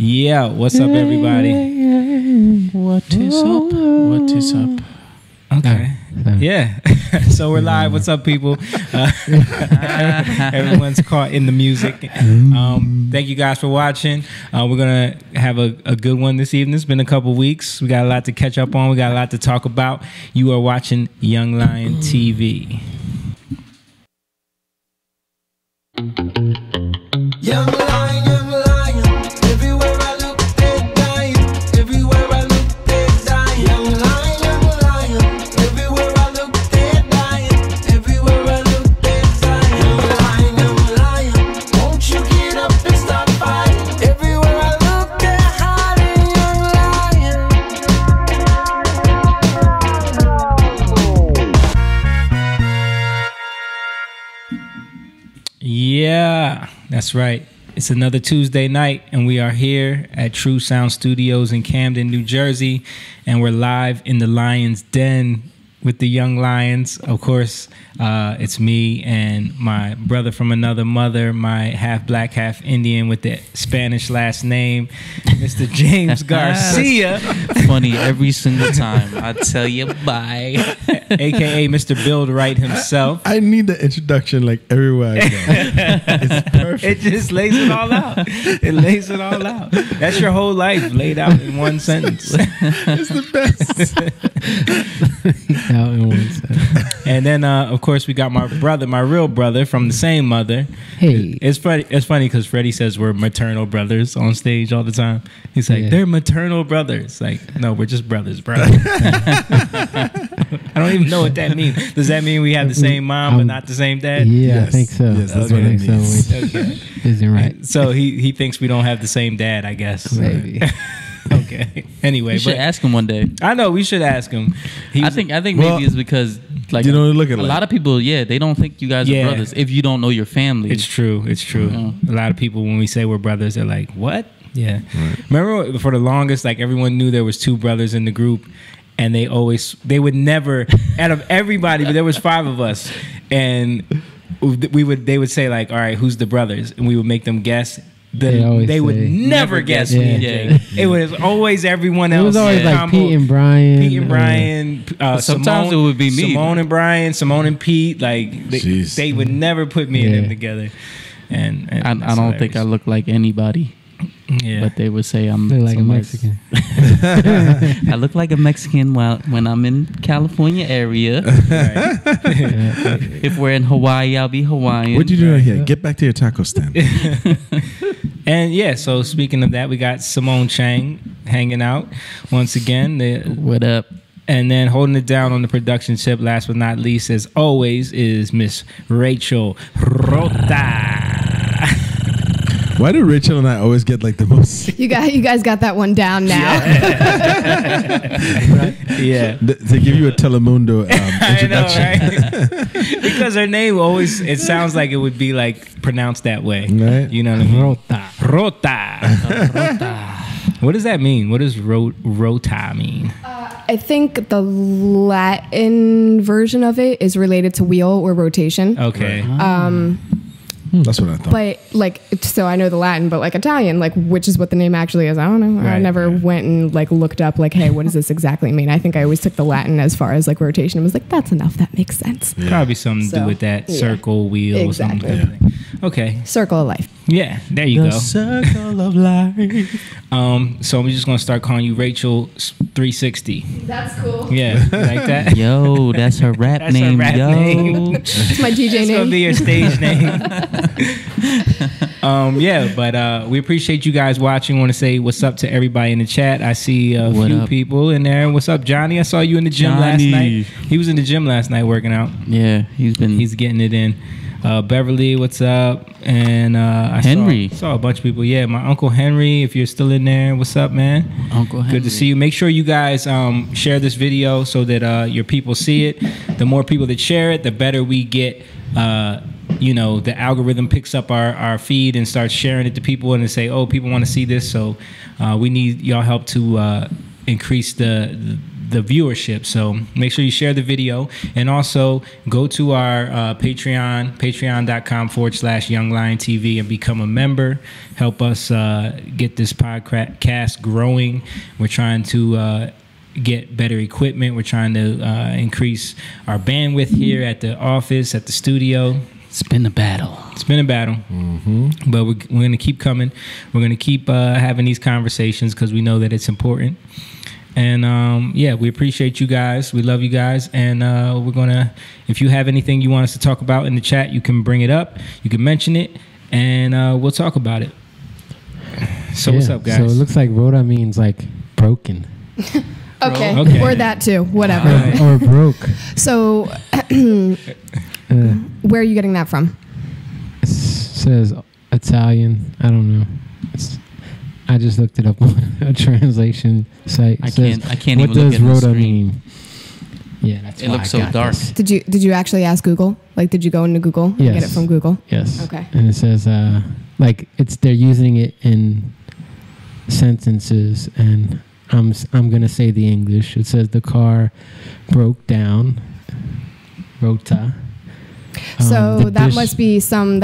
Yeah, what's up, everybody? What is up? What is up? Okay. Yeah. So we're live. What's up, people? Everyone's caught in the music. Thank you guys for watching. We're going to have a good one this evening. It's been a couple weeks. We got a lot to catch up on. We got a lot to talk about. You are watching Young Lion TV. Young lion, everywhere I look, they dying. Everywhere I look, they dying. Young lion, everywhere I look, they dying. Everywhere I look, they dying. Young lion, won't you get up and stop fighting? Everywhere I look, they're hiding. Young lion. Yeah, that's right. It's another Tuesday night, and we are here at True Sound Studios in Camden, New Jersey, and we're live in the Lion's Den with the Young Lions. Of course, it's me and my brother from another mother, my half black, half Indian with the Spanish last name, Mr. James Garcia. Funny every single time. I tell you bye. AKA Mr. Build Right himself. I need the introduction like everywhere I go. It's perfect. It just lays it all out. It lays it all out. That's your whole life laid out in one sentence. It's the best. Out in one sentence. And then, of course, we got my brother, my real brother from the same mother. Hey. It's funny because Freddie says we're maternal brothers on stage all the time. He's like, they're maternal brothers. Like, no, we're just brothers, bro. I don't even know what that means. Does that mean we have the same mom but not the same dad? Yeah, Yes. I think so. Yes, that's I what it think means. so. Okay. Isn't right. So he thinks we don't have the same dad, I guess. Maybe. Okay. Anyway, You should ask him one day. I know we should ask him. I think maybe it's because like You don't look at a like- lot of people, they don't think you guys Yeah. are brothers if you don't know your family. It's true. It's true. A lot of people, when we say we're brothers, they're like, what? Yeah. Remember for the longest, like everyone knew there was two brothers in the group, and they would never, out of everybody, but there was 5 of us, and they would say like, all right, who's the brothers? And we would make them guess. They would never guess me and Yeah. Jake. It was always everyone else. It was always like combo. Pete and Brian. Pete and Brian. Sometimes Simone, it would be me. Simone and Brian. Simone and Pete. Like they would never put me and them together. And I don't think I look like anybody. Yeah. But they would say I'm Look like a somebody- Mexican. I look like a Mexican when I'm in California area. Right. If we're in Hawaii, I'll be Hawaiian. What you doing here? Get back to your taco stand. And yeah, so speaking of that, we got Simone Chang hanging out once again. What up? And then holding it down on the production tip, last but not least, as always, is Miss Rachel Rota. Why do Rachel and I always get like the most? You guys got that one down now. Yeah. They give you a Telemundo I know, introduction. right? Because her name always, it sounds like it would be like pronounced that way. Right. You know what I mean? Rota. Rota. What does that mean? What does rota mean? I think the Latin version of it is related to wheel or rotation. Okay. That's what I thought. But like, so I know the Latin, but like Italian, like which is what the name actually is. I don't know. I Right. never went and like looked up like, hey, what does this exactly mean? I think I always took the Latin as far as like rotation and was like, that's enough. That makes sense. Probably something to do So, with that yeah. circle, wheel, Exactly. or something. Okay. Circle of life. Yeah, there you go. circle of life. So we're just gonna start calling you Rachel 360. That's cool. Yeah, you like that? Yo, that's her rap That's her name. rap yo. name. It's my DJ It's gonna name. be your stage name. Yeah, but we appreciate you guys watching. Want to say what's up to everybody in the chat. I see a What few up? people in there. What's up, Johnny? I saw you in the gym last Johnny. night. He was in the gym last night working out. Yeah, he's Getting it in. Beverly, what's up? And I Henry. saw a bunch of people. Yeah, my Uncle Henry, if you're still in there, what's up, man? Uncle Henry. Good to see you. Make sure you guys share this video so that your people see it. The more people that share it, the better we get. The algorithm picks up our feed and starts sharing it to people, and they say, oh, people want to see this. So we need y'all help to increase the the viewership. So make sure you share the video, and also go to our Patreon, patreon.com/Young Lion TV, and become a member. Help us get this podcast growing. We're trying to get better equipment. We're trying to increase our bandwidth here at the office, at the studio. It's been a battle. It's been a battle, but we're going to keep coming. We're going to keep having these conversations because we know that it's important. And yeah, we appreciate you guys. We love you guys. And we're going to, if you have anything you want us to talk about in the chat, you can bring it up. You can mention it, and we'll talk about it. So what's up, guys? So it looks like Rhoda means like broken. Okay. Or that too. Whatever. Or broke. So, where are you getting that from? It says Italian. I don't know. I just looked it up on a translation site. I can't even what look does at the Rhoda screen. mean? Yeah, that's It why looks I so got dark. this. Did you actually ask Google? Like, did you go into Google and Yes. get it from Google? Yes. Okay. And it says like they're using it in sentences, and I'm gonna say the English. It says the car broke down. Rota. So The that dish- must be some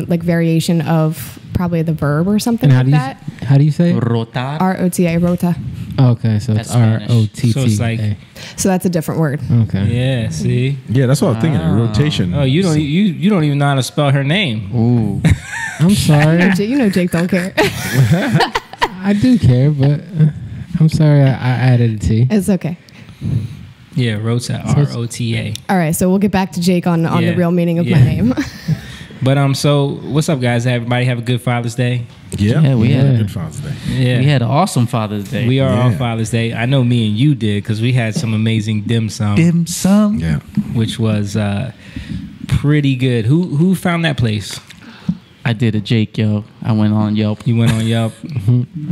like variation of probably the verb or something And like that. how do you say? it? Rotar. ROTA, rota. Okay, so it's That's Spanish. ROTT. So it's like- So that's a different word. Okay. Yeah, see? Yeah, that's what I was thinking. Rotation. Oh, you don't even know how to spell her name. Ooh. I'm sorry. You know Jake don't care. I do care, but I'm sorry I added a T. It's okay. Yeah, Rota, ROTA. All right, so we'll get back to Jake on the Yeah. real meaning of Yeah. my name. But so what's up, guys? Everybody have a good Father's Day. Yeah, we had a Yeah. good Father's Day. Yeah, We had an awesome Father's Day. we are Yeah. on Father's Day. I know me and you did because we had some amazing dim sum, dim sum. Yeah. which was pretty good. Who found that place? I did a Jake, yo. I went on Yelp. You went on Yelp.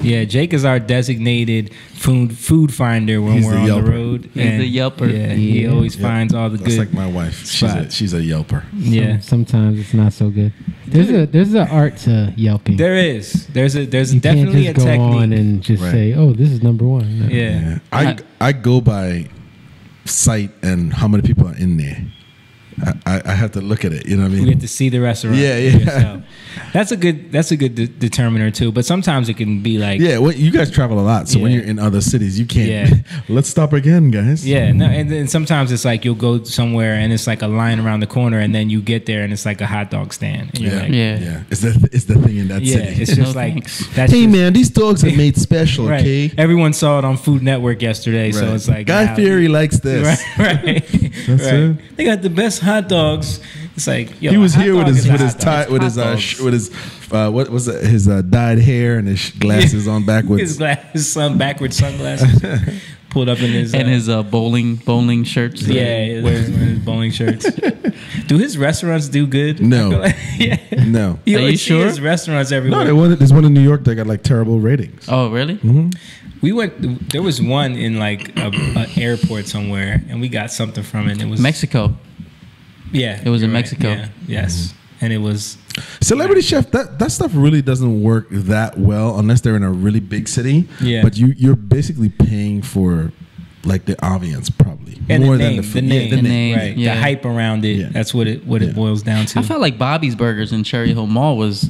Yeah, Jake is our designated food finder when He's we're the on the Yelper. road. He's And, the Yelper. Yeah, he Yeah. always Yeah. finds all the That's good. like my wife. spots. She's a Yelper. Yeah, Sometimes it's not so good. There's an art to yelping. there is. There's you definitely can't a just go on technique. and just Right. say, "Oh, this is number one." No. Yeah. I go by site and how many people are in there. I have to look at it. You know what I You mean? get to see the restaurant. Yeah, for yeah. yourself. That's a good determiner too. But sometimes it can be like, Yeah, well, you guys travel a lot, so when Yeah. you're in other cities, you can't. Yeah. Let's stop again, guys. yeah, no, and then sometimes it's like you'll go somewhere and it's like a line around the corner, and then you get there and it's like a hot dog stand. And you're Yeah. like, Yeah. It's the thing in that yeah, city. it's just No like thanks. that's Hey just- man, these dogs are made special. right. Okay, Everyone saw it on Food Network yesterday, so Right. it's like Guy wow. Fieri likes this. Right, right. That's right. it. They got the best hot dogs. It's like yo, He was a hot here with dog his is a with his hot dog. tie with Hot his dogs. with his what was it? His dyed hair and his glasses on His backwards. backwards sunglasses pulled up in his And his bowling shirts. yeah, wears his bowling shirts. Do his restaurants do good? No. I feel like- yeah. No, You Are you always see sure? his restaurants no, everywhere. there's one in New York that got like terrible ratings. Oh, really? We went. There was one in like a airport somewhere, and we got something from it. And it was Mexico. Yeah, It was in you're right. Mexico. Yeah. Yes, and it was. Celebrity chef, that stuff really doesn't work that well unless they're in a really big city. Yeah. But you're basically paying for like the ambience probably And more the than name, the food. the name, Yeah, the name. right? yeah. The hype around it. Yeah. That's what it Yeah. boils down to. I felt like Bobby's Burgers in Cherry Hill Mall was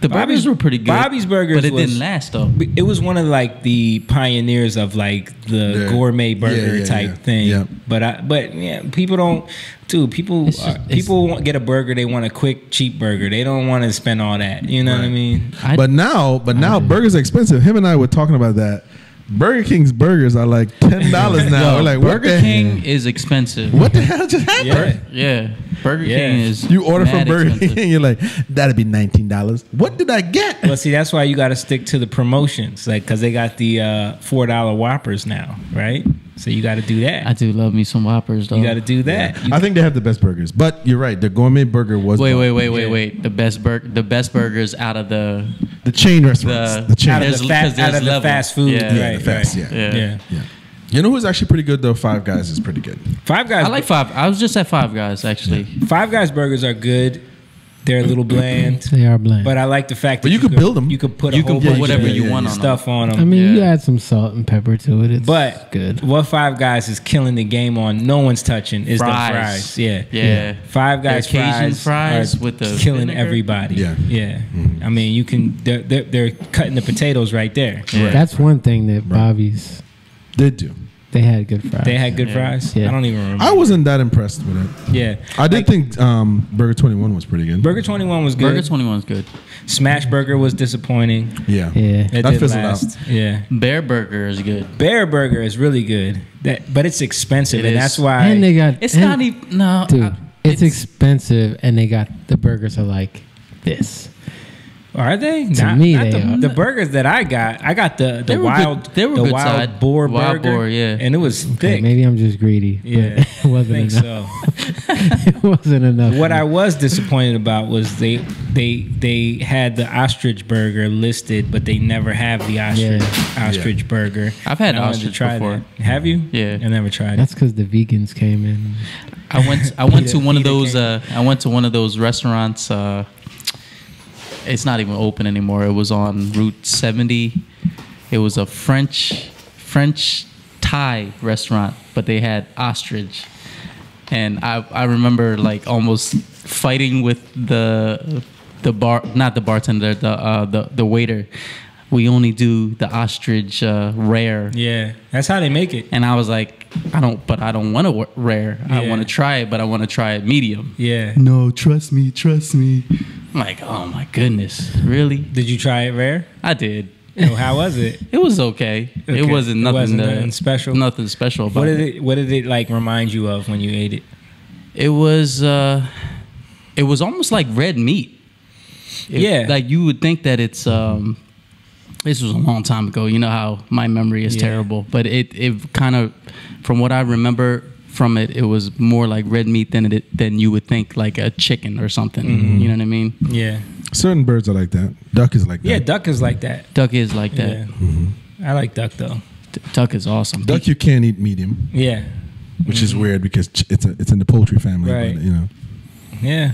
the burgers were pretty good. Bobby's Burgers but it was- didn't last though. It was one of like the pioneers of like the Yeah. gourmet burger Yeah, type yeah. thing. Yeah. But yeah, people don't. Dude, people It's just- get a burger. They want a quick, cheap burger. They don't want to spend all that. You know what I Right. mean? But now burgers are expensive. Him and I were talking about that. Burger King's burgers are like $10 now. Yo, We're like, what Burger the King is expensive. What the hell just happened? Yeah. Yeah, Burger Yeah. King is. You order from mad Burger expensive. King, you're like, that'd be $19. What did I get? Well, see, that's why you got to stick to the promotions, like because they got the $4 Whoppers now, right? So you got to do that. I do love me some Whoppers though. You got to do that. You I think they have the best burgers, but you're right. The gourmet burger was Wait. Yeah. The best burgers out of the the chain restaurants. The chain. out of There's- the, because there's out of the levels. fast food, Yeah. Yeah, right? the fast, right. yeah. Yeah. Yeah. You know who's actually pretty good though? Five Guys is pretty good. Five Guys. I like Five. I was just at Five Guys actually. Five Guys burgers are good. They're a little bland. They are bland. But I like the fact that But you could build 'em. You could put You a whole can put bunch whatever of you want on stuff on them. I mean, you Yeah. add some salt and pepper to it. It's But good. what Five Guys is killing the game on, no one's touching, is the fries. Yeah. Yeah. Five Guys The Cajun fries are with the killing vinegar. everybody. Yeah. Yeah. I mean, you can, they're cutting the potatoes right there. Yeah. That's one thing that Bobby's, Did do. they had good fries. They had good Yeah. fries. Yeah. I don't even remember. I wasn't that impressed with it. Yeah. I did think Burger 21 was pretty good. Burger 21 was good. Burger 21 is good. Smash Burger was disappointing. Yeah. Yeah. It That did fizzled last. Yeah. Bear Burger is good. Bear Burger is really good. But it's expensive, It and is. that's why. And they got, It's and- not even no, dude, it's expensive, and they got, the burgers are like this. Are they? To me, they the, are. the burgers that I got the They were wild good- they were the good wild side. boar Wild burger, boar, yeah. and it was Okay, thick. maybe I'm just greedy. Yeah, But it wasn't think enough. so. It wasn't enough. What I was disappointed about was they had the ostrich burger listed, but they never have the ostrich burger. I've had And I wanted to ostrich try before. that. Have you? Yeah. I never tried That's it. because the vegans came in. I went to one of Peter those came. I went to one of those restaurants it's not even open anymore. It was on Route 70. It was a French Thai restaurant, but they had ostrich. And I remember like almost fighting with the not the bartender, the waiter. We only do the ostrich rare. Yeah, that's how they make it. And I was like, I don't want to rare. I Yeah. want to try it, but I want to try it medium. Yeah. No, trust me. I'm like, oh my goodness, really? Did you try it rare? I did. Oh, how was it? It was okay. Okay. It wasn't It nothing, wasn't nothing special? Nothing special about What did it like remind you of when you ate it? It was almost like red meat. Yeah. Like you would think that it's this was a long time ago. You know how my memory is Yeah. terrible, but it kind of, from what I remember from it, it was more like red meat than you would think, like a chicken or something. Mm-hmm. You know what I mean? Yeah. Certain birds are like that. Duck is like that. Yeah, duck is like that. Duck is like that. Yeah. I like duck though. Duck is awesome. Duck you can't eat medium, Yeah. which is weird because it's in the poultry family. Right. But, you know. Yeah.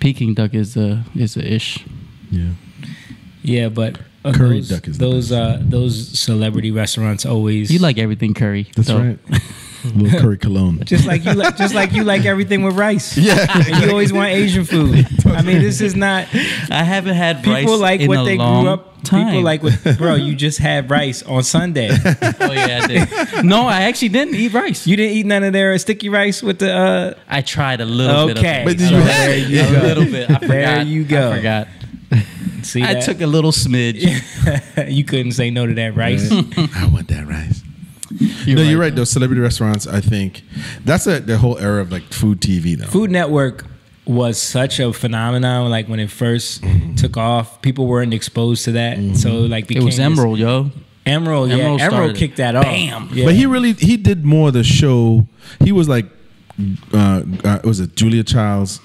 Peking duck is a ish. Yeah. Yeah, but Curry those, duck is the those celebrity restaurants always You like everything curry. That's though. right. A little curry cologne. just like you like everything with rice. Yeah. And you always want Asian food. I mean, this is not I haven't had rice people like in what a they long grew up. time. People like what, bro. You just had rice on Sunday. Oh yeah, I did. No, I actually didn't eat rice. You didn't eat none of their sticky rice with the. I tried a little bit of Okay, it. But did you have there it? you a go. little bit. I forgot. There you go. I forgot. See, I that? took a little smidge. You couldn't say no to that rice. I want that rice. You're right. Those celebrity restaurants, I think that's the whole era of like food TV though. Food Network was such a phenomenon. Like when it first took off, people weren't exposed to that. So like It became was this- Emerald, yo. Emerald, yeah. Emerald Emerald started it. kicked that off. Bam. Yeah. But he did more of the show. He was like, was it Julia Child's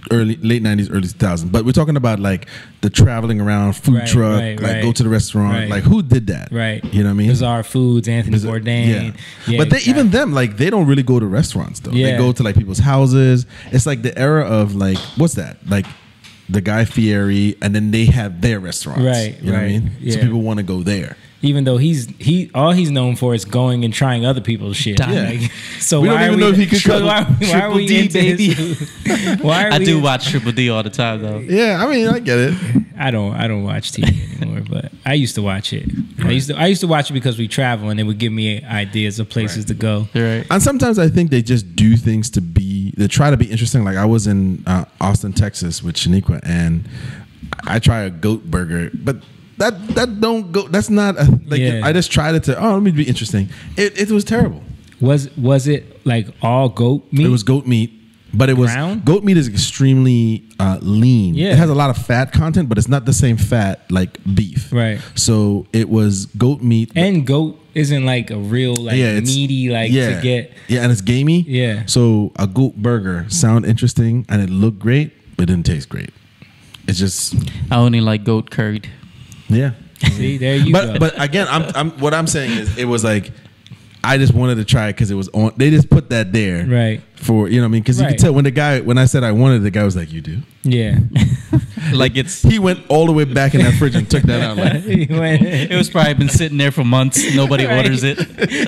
late 90s, early 2000s? But we're talking about like the traveling around food Right, truck, right, like right. go to the restaurant. Right. Like who did that? Right. You know what I mean? Bizarre Foods, Anthony Bourdain. Yeah. Yeah, But they, exactly. even them, like they don't really go to restaurants though. Yeah. They go to like people's houses. It's like the era of like, what's that? Like the Guy Fieri, and then they have their restaurants. Right, You know what I right. mean? So Yeah. people want to go there. Even though all he's known for is going and trying other people's shit. Yeah. Like, so We don't why even are know if he could so cook. why are Triple we D, into baby. his food? Why are I we do in- watch Triple D all the time though. Yeah, I mean, I get it. I don't watch TV anymore, but I used to watch it. I used to watch it because we travel and it would give me ideas of places to go. You're right. And sometimes I think they just do things they try to be interesting. Like I was in Austin, Texas with Shaniqua, and I try a goat burger, but that don't go. That's not like Yeah. I just tried it to. Oh, let me be interesting. It was terrible. Was it like all goat meat? It was goat meat, but it was Ground? goat meat is extremely lean. Yeah. It has a lot of fat content, but it's not the same fat like beef. Right. So it was goat meat. and goat isn't like a real like it's meaty like yeah, to get. yeah, and it's gamey. Yeah. So a goat burger sound interesting and it looked great, but it didn't taste great. It's just I only like goat curried. yeah. See, there you go. But again, what I'm saying is it was like I just wanted to try it because it was on. They just put that there, Right. for, you know what I mean? Because you Right. could tell when I said I wanted it, the guy was like, you do? Yeah. Like it's He went all the way back in that fridge and took that out. Like, He went- it was probably been sitting there for months. Nobody Right. orders it.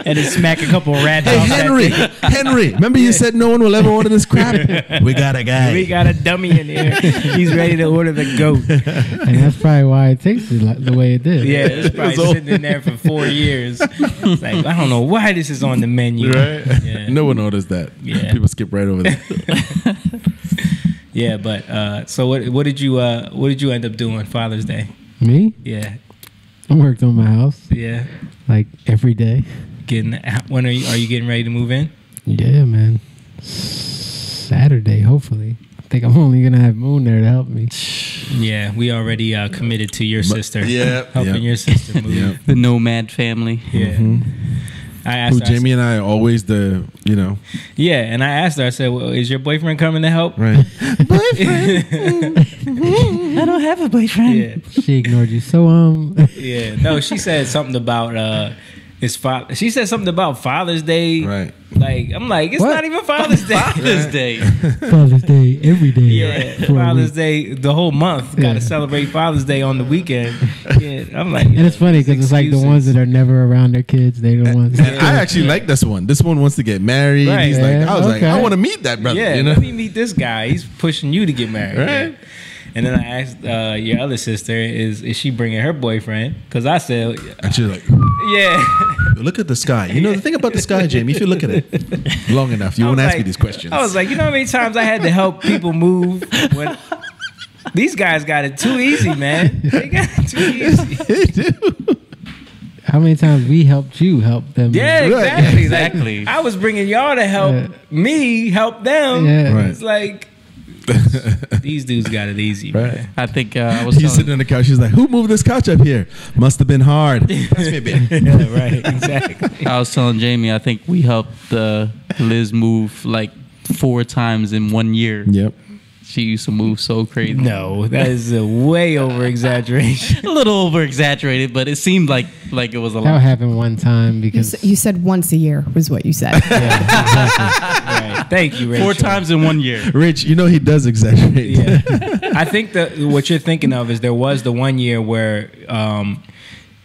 and then smack a couple rats hey, off that Henry, thing. Henry, remember you said no one will ever order this crap? We got a guy. We got a dummy in here. He's ready to order the goat. And that's probably why it tasted like the way it did. Yeah, it's probably sitting in there for 4 years. It's like, I don't know why this is on the menu. Right? Yeah. No one orders that. Yeah. People skip right over that. Yeah, but so what did you end up doing Father's Day? Me? Yeah, I worked on my house yeah. like every day. When are you getting ready to move in? Yeah, man. Saturday, hopefully. I think I'm only gonna have Moon there to help me. Yeah, we already committed to your sister. yeah, helping yeah. your sister move. Yeah. The nomad family. Yeah. I asked Who her, Jamie and I are always the, you know, yeah, and I asked her. I said, well, "Is your boyfriend coming to help?" right? I don't have a boyfriend. Yeah, She ignored you. So yeah. No, she said something about his father. She said something about Father's Day. Right. Like I'm like, it's What? not even Father's Day. Father's Day. Father's Day every day. Yeah, for a Father's week. Day, the whole month. Got to Yeah. celebrate Father's Day on the weekend. Yeah, I'm like, And it's funny because it's like the ones that are never around their kids. They the ones. And I actually like this one. This one wants to get married. Right. He's like, Yeah, I was like, okay. I want to meet that brother. Yeah, you know? let me meet this guy. He's pushing you to get married. Right. Yeah. And then I asked your other sister, is she bringing her boyfriend? Because I said, And she's like, yeah. look at the sky. You know the thing about the sky, Jamie. If you look at it long enough, you I won't was ask me like- these questions. I was like, you know how many times I had to help people move when these guys got it too easy, man. They got it too easy. They do. How many times we helped you help them? Yeah, Right. exactly. Like, Exactly. I was bringing y'all to help Yeah. me help them. Yeah. Right. It's like these dudes got it easy, Right. man. I think I was He's telling, sitting on the couch. She's like, who moved this couch up here? Must have been hard. Pass me a bit. Yeah, right. Exactly. I was telling Jamie, I think we helped Liz move like 4 times in 1 year. Yep. She used to move so crazy. No, that is a way over exaggeration. A little over exaggerated, but it seemed like it was a That lot. happened one time You, because you said once a year was what you said. Right. Thank you, Rachel. 4 times in 1 year. Rich, you know he does exaggerate. Yeah. I think that what you're thinking of is there was the 1 year where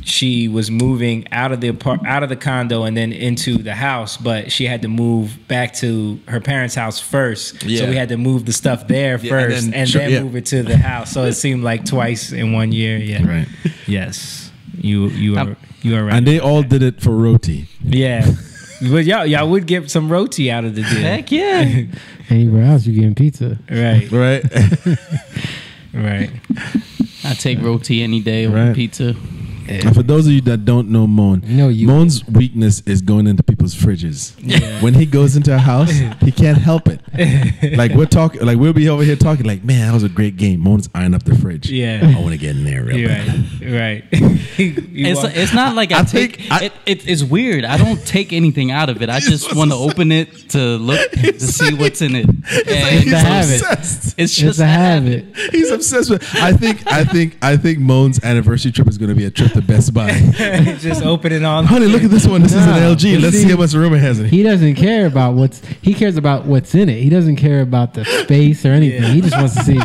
she was moving out of the condo and then into the house, but she had to move back to her parents' house first. Yeah. So we had to move the stuff there Yeah, first and then yeah. move it to the house. So it seemed like twice in 1 year. Yeah. Right. Yes. You are right. And they all did it for roti. Yeah. But y'all would get some roti out of the deal. Heck yeah. anywhere else you getting pizza. Right. Right. Right. I take roti any day over Right. pizza. And for those of you that don't know Moan, No, you- Moan's weakness is going into people's fridges. Yeah. When he goes into a house, he can't help it. Like we're talking, like we'll be over here talking, like, man, that was a great game. Moan's eyeing up the fridge. Yeah. I want to get in there real You're bad. right. It's not like I take it's weird. I don't take anything out of it. I just want to open it to look to see what's in it. And He's a habit. obsessed. it's just It's a habit. He's obsessed with. I think Moan's anniversary trip is going to be a trip to Best Buy. just open it on. Honey, look at this one. This is an No, LG. but Let's see- see how much room it has in it. He doesn't care about he cares about what's in it. He doesn't care about the space or anything. Yeah. He just wants to see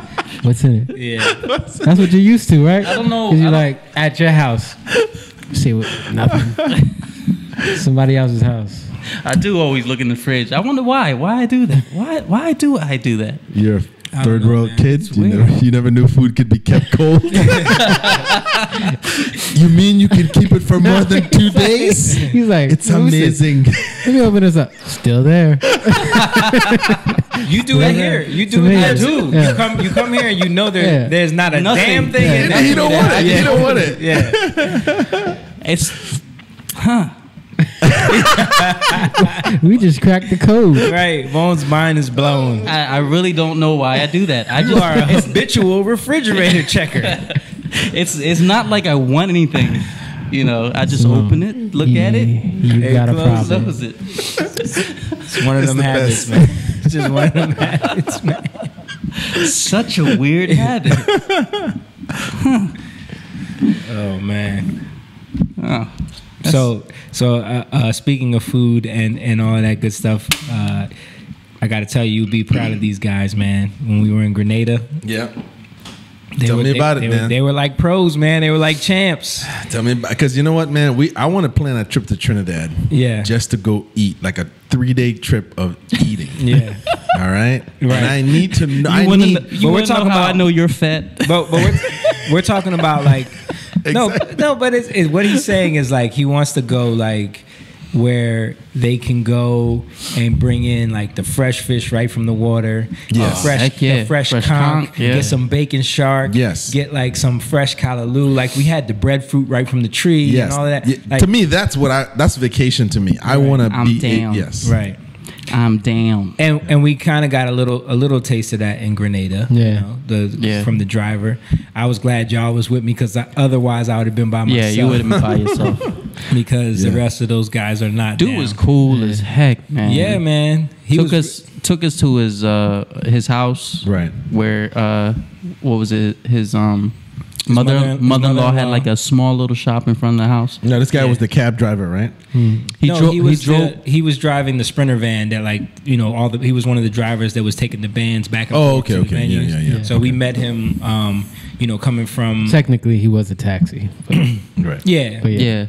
what's in it. Yeah. That's what you're used to, right? I don't know. Because you're I don't- like at your house. See what? Nothing. Somebody else's house. I do always look in the fridge. I wonder why. Why I do that? Why do I do that? You're a don't third know, world man. kid. It's You never knew food could be kept cold. You mean you can keep it for more than 2 days? He's like, It's "Let me see. amazing. Let me open this up. Still there. You do it here. You do It's it here amazing. too. Yeah. You come here and you know Yeah. there's not a Nothing. damn thing Yeah. in Yeah, there. you don't want it. You don't want it. Yeah. It's We just cracked the code. Right. Bones' mind is blown. I really don't know why I do that. I You just are a habitual refrigerator checker. it's not like I want anything. You know, I just open it, look at it, You Hey, got a close problem. close it. It's one of It's them the habits, best. man. It's just one of them habits, man. Such a weird habit. Oh man. Oh, So speaking of food and all of that good stuff, I got to tell you, you'd be proud of these guys, man. When we were in Grenada, Yeah. Tell me about it, man. They were like pros, man. They were like champs. Tell me about, because you know what, man? I want to plan a trip to Trinidad. Yeah. Just to go eat, like a 3-day trip of eating. Yeah. All right. Right. And I need to know. You we're we're talking talking about. I about- know you're fat. But we're talking about like no, but it's what he's saying is like he wants to go like where they can go and bring in like the fresh fish right from the water, Yes. Heck yeah. the fresh Fresh conch, conch, yeah. get some bacon shark, Yes. get like some fresh callaloo, like we had the breadfruit right from the tree Yes. and all that. Yeah, Like, to me, that's vacation to me. I want to I'm be. down. Yes. right. I'm down. And we kind of got a little taste of that in Grenada. Yeah. Yeah. From the driver. I was glad y'all was with me because otherwise I would have been by myself. Yeah, you would have been by yourself. because the Yeah. rest of those guys are not. Dude down. was cool as heck, man. Yeah, man. He took was, us to his house. Right. Where what was it? His mother-in-law. mother-in-law had like a small little shop in front of the house. No, this guy Yeah. was the cab driver, right? he was driving the Sprinter van that like he was one of the drivers that was taking the bands back and forth to the okay. Yeah, venues. yeah, yeah. So we met him coming from Technically, he was a taxi. But, Right. yeah. but Yeah.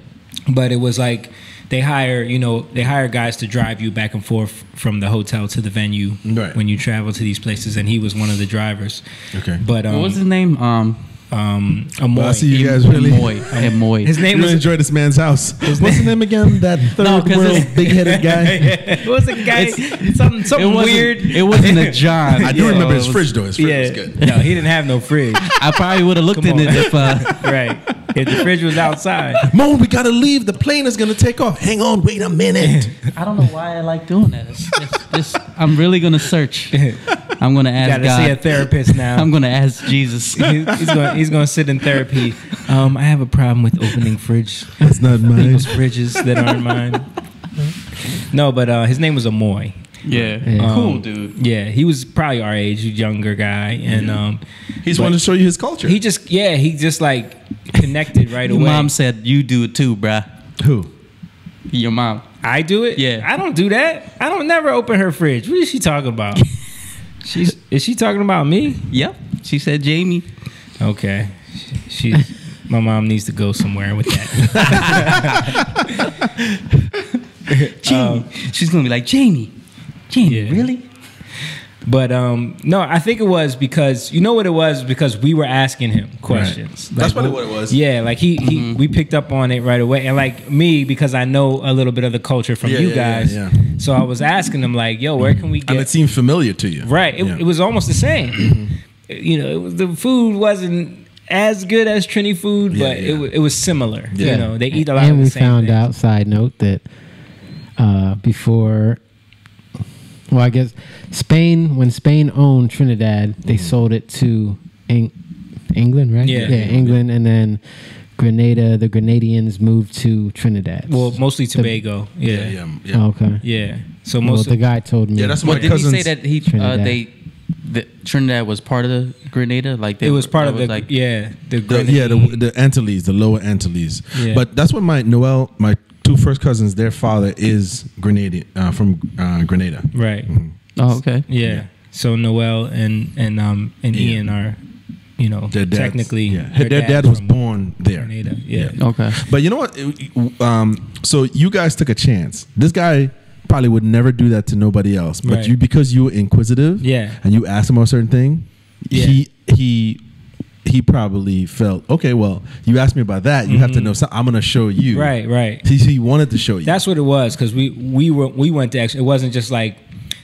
But it was like they hire guys to drive you back and forth from the hotel to the venue Right. when you travel to these places, and he was one of the drivers. Okay. But What was his name? Amoy. Well, I see you guys really. Amoy. His name Really was enjoy this man's house. What's his name again? That No, third 'cause world it's- big-headed guy. What was the guy? Something It wasn't weird. It wasn't a John. I do Yeah, remember it his was- fridge though. His fridge was Yeah, good. no, he didn't have no fridge. I probably would have looked Come in on. it if. Right, if the fridge was outside. Mo, we gotta leave. The plane is gonna take off. Hang on, wait a minute. I don't know why I like doing that. I'm really gonna search. I'm gonna ask Got to God. see a therapist now. I'm gonna ask Jesus. He's going to sit in therapy. I have a problem with opening That's not mine. people's fridges that aren't mine. No, but his name was Amoy. Yeah, Yeah. cool dude. Yeah, he was probably our age, younger guy, and He's but wanted to show you his culture. he just like connected right Your away. mom said you do it too, bruh. Who? Your mom. I do it. Yeah. I don't do that. I don't never open her fridge. What is she talking about? Is she talking about me? Yep. She said Jamie. Okay, my mom needs to go somewhere with that. Jamie. She's gonna be like Jamie. Jamie, Yeah. really? But no, I think it was because you know what it was because we were asking him questions. That's what it was. Yeah, like we picked up on it right away, and like me because I know a little bit of the culture from Yeah, you yeah, guys. yeah. So I was asking him like, "Yo, where can we And it get?" seemed familiar to you. Right, Yeah. it was almost the same. The food wasn't as good as Trini food, Yeah, but yeah. it was similar. Yeah. They eat a lot and of we the same found things. out, side note, that before, well, I guess when Spain owned Trinidad, they sold it to England, right? Yeah. England, and then Grenada. The Grenadians moved to Trinidad. Well, mostly Tobago. Yeah, Yeah. Oh, okay. yeah. So Well, most the guy told me. Yeah, that's Well, my did he say cousins. that Trinidad. Trinidad was part of the Grenada? Like it was part of that the was the the Antilles, the lower Antilles. Yeah. But that's what my two first cousins, their father is Grenadian from Grenada. right. Oh, okay. Yeah. So Noel and Ian are, Their dads- technically their dad was from born there. Grenada. Yeah. Okay. But you know what? So you guys took a chance. This guy probably would never do that to nobody else. But Right. because you were inquisitive, Yeah. and you asked him a certain thing, Yeah. he probably felt, okay, well, you asked me about that. You have to know something. I'm going to show you. Right. Right. He wanted to show you. That's what it was because we went to actually. It wasn't just like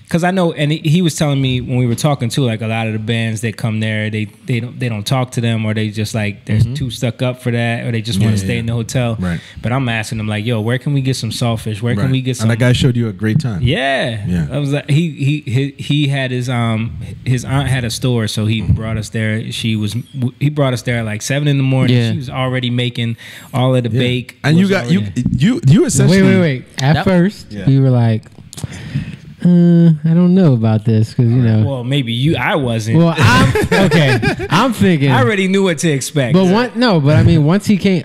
because I know, and he was telling me when we were talking too, like a lot of the bands that come there, they don't talk to them, or they just like they're too stuck up for that, or they just want to stay in the hotel. Right. But I'm asking them like, yo, where can we get some saltfish? Where can Right. we get some? And that guy showed you a great time. Yeah. Yeah. I was like, he had his aunt had a store, so he brought us there. He brought us there at like 7 a.m. Yeah. She was already making all of the Yeah. bake. And you was got already- you essentially Wait. At Yep. first, Yeah. we were like, I don't know about this because Well, maybe I wasn't. Well, I'm thinking. I already knew what to expect. But I mean, once he came,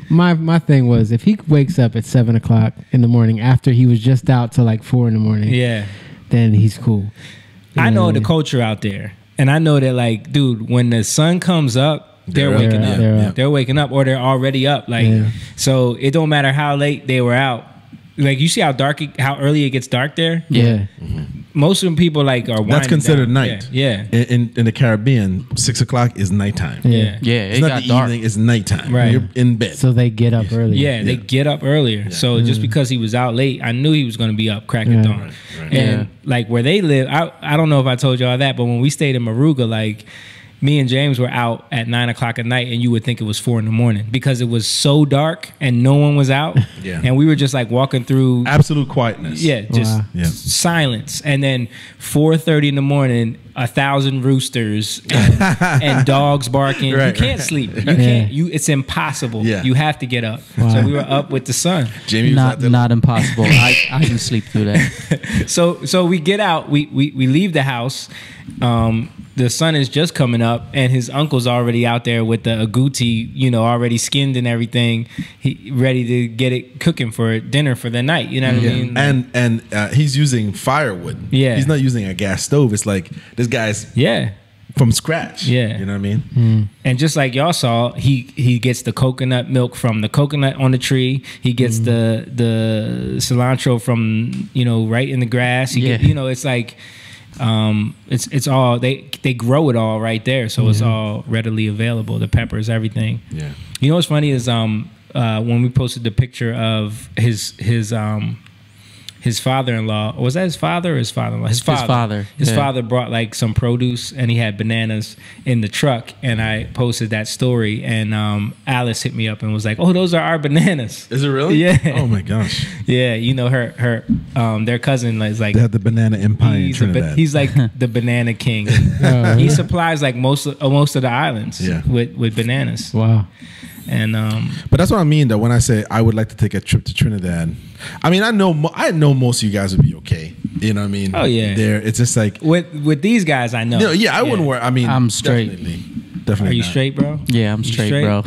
my thing was if he wakes up at 7 o'clock in the morning after he was just out till like 4 in the morning, yeah. then he's cool. You I know what the mean? culture out there, and I know that like, dude, when the sun comes up, they're They're waking up. up. Yeah. They're waking up, or they're already up. Like, Yeah. so it don't matter how late they were out. Like, you see how how early it gets dark there. Yeah. Most of them people like are winding That's considered down. night. Yeah. In the Caribbean, 6 o'clock is nighttime. Yeah. Yeah, It's it not got the dark. evening, it's nighttime. Right. You're in bed. So they get up early. Yeah, they get up earlier. So just because he was out late, I knew he was going to be up crack of Yeah. dawn. Right. And like where they live, I don't know if I told y'all that, but when we stayed in Maruga, like me and James were out at 9 o'clock at night, and you would think it was 4 a.m. because it was so dark and no one was out. Yeah. And we were just like walking through. Absolute quietness. Yeah, just Wow. Yeah. silence. And then 4:30 in the morning, 1,000 roosters and dogs barking. Right, You can't right. sleep. You can't. It's impossible. Yeah. You have to get up. Wow. So we were up with the sun. Jamie was out Not there. not impossible. I can sleep through that. So we get out. We leave the house. The sun is just coming up, and his uncle's already out there with the agouti, already skinned and everything. He ready to get it cooking for dinner for the night. You know what I mean? And he's using firewood. Yeah. He's not using a gas stove. It's like this guy's yeah. from scratch. Yeah. You know what I mean? And just like y'all saw, he gets the coconut milk from the coconut on the tree. He gets the cilantro from right in the grass. He Yeah. it's like it's all they grow it all right there, so it's all readily available. The peppers, everything. Yeah. You know what's funny is when we posted the picture of his father-in-law, was that his father or his father-in-law? His father. His yeah. father brought like some produce, and he had bananas in the truck, and I posted that story, and Alice hit me up and was like, "Oh, those are our bananas." Is it really? Yeah. Oh my gosh. Yeah, her their cousin is like They have the banana empire in Trinidad. he's like the banana king. Oh, He really? supplies like most of the islands Yeah. with bananas. Wow. And But that's what I mean, though. When I say I would like to take a trip to Trinidad, I mean I know most of you guys would be okay. You know what I mean? Oh, yeah. There, it's just like with these guys, I know. no, yeah. I wouldn't worry. I mean, I'm straight. Definitely. Are you not. straight, bro? Yeah, I'm You straight, straight? bro.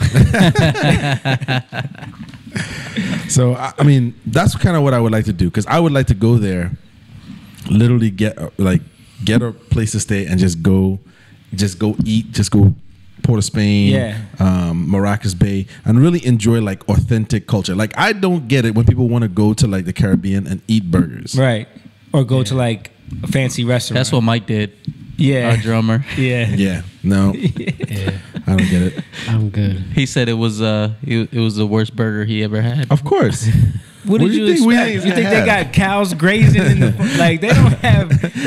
So I mean, that's kind of what I would like to do because I would like to go there, literally get a place to stay and just go eat, just go Port of Spain, Yeah. Maracas Bay, and really enjoy like authentic culture. Like I don't get it when people want to go to like the Caribbean and eat burgers. Right. Or go to like a fancy restaurant. That's what Mike did. Yeah. Our drummer. Yeah. Yeah, no, Yeah. I don't get it. I'm good. He said it was the worst burger he ever had. Of course. What did you think we expect? ain't You think they had? got cows grazing in the like they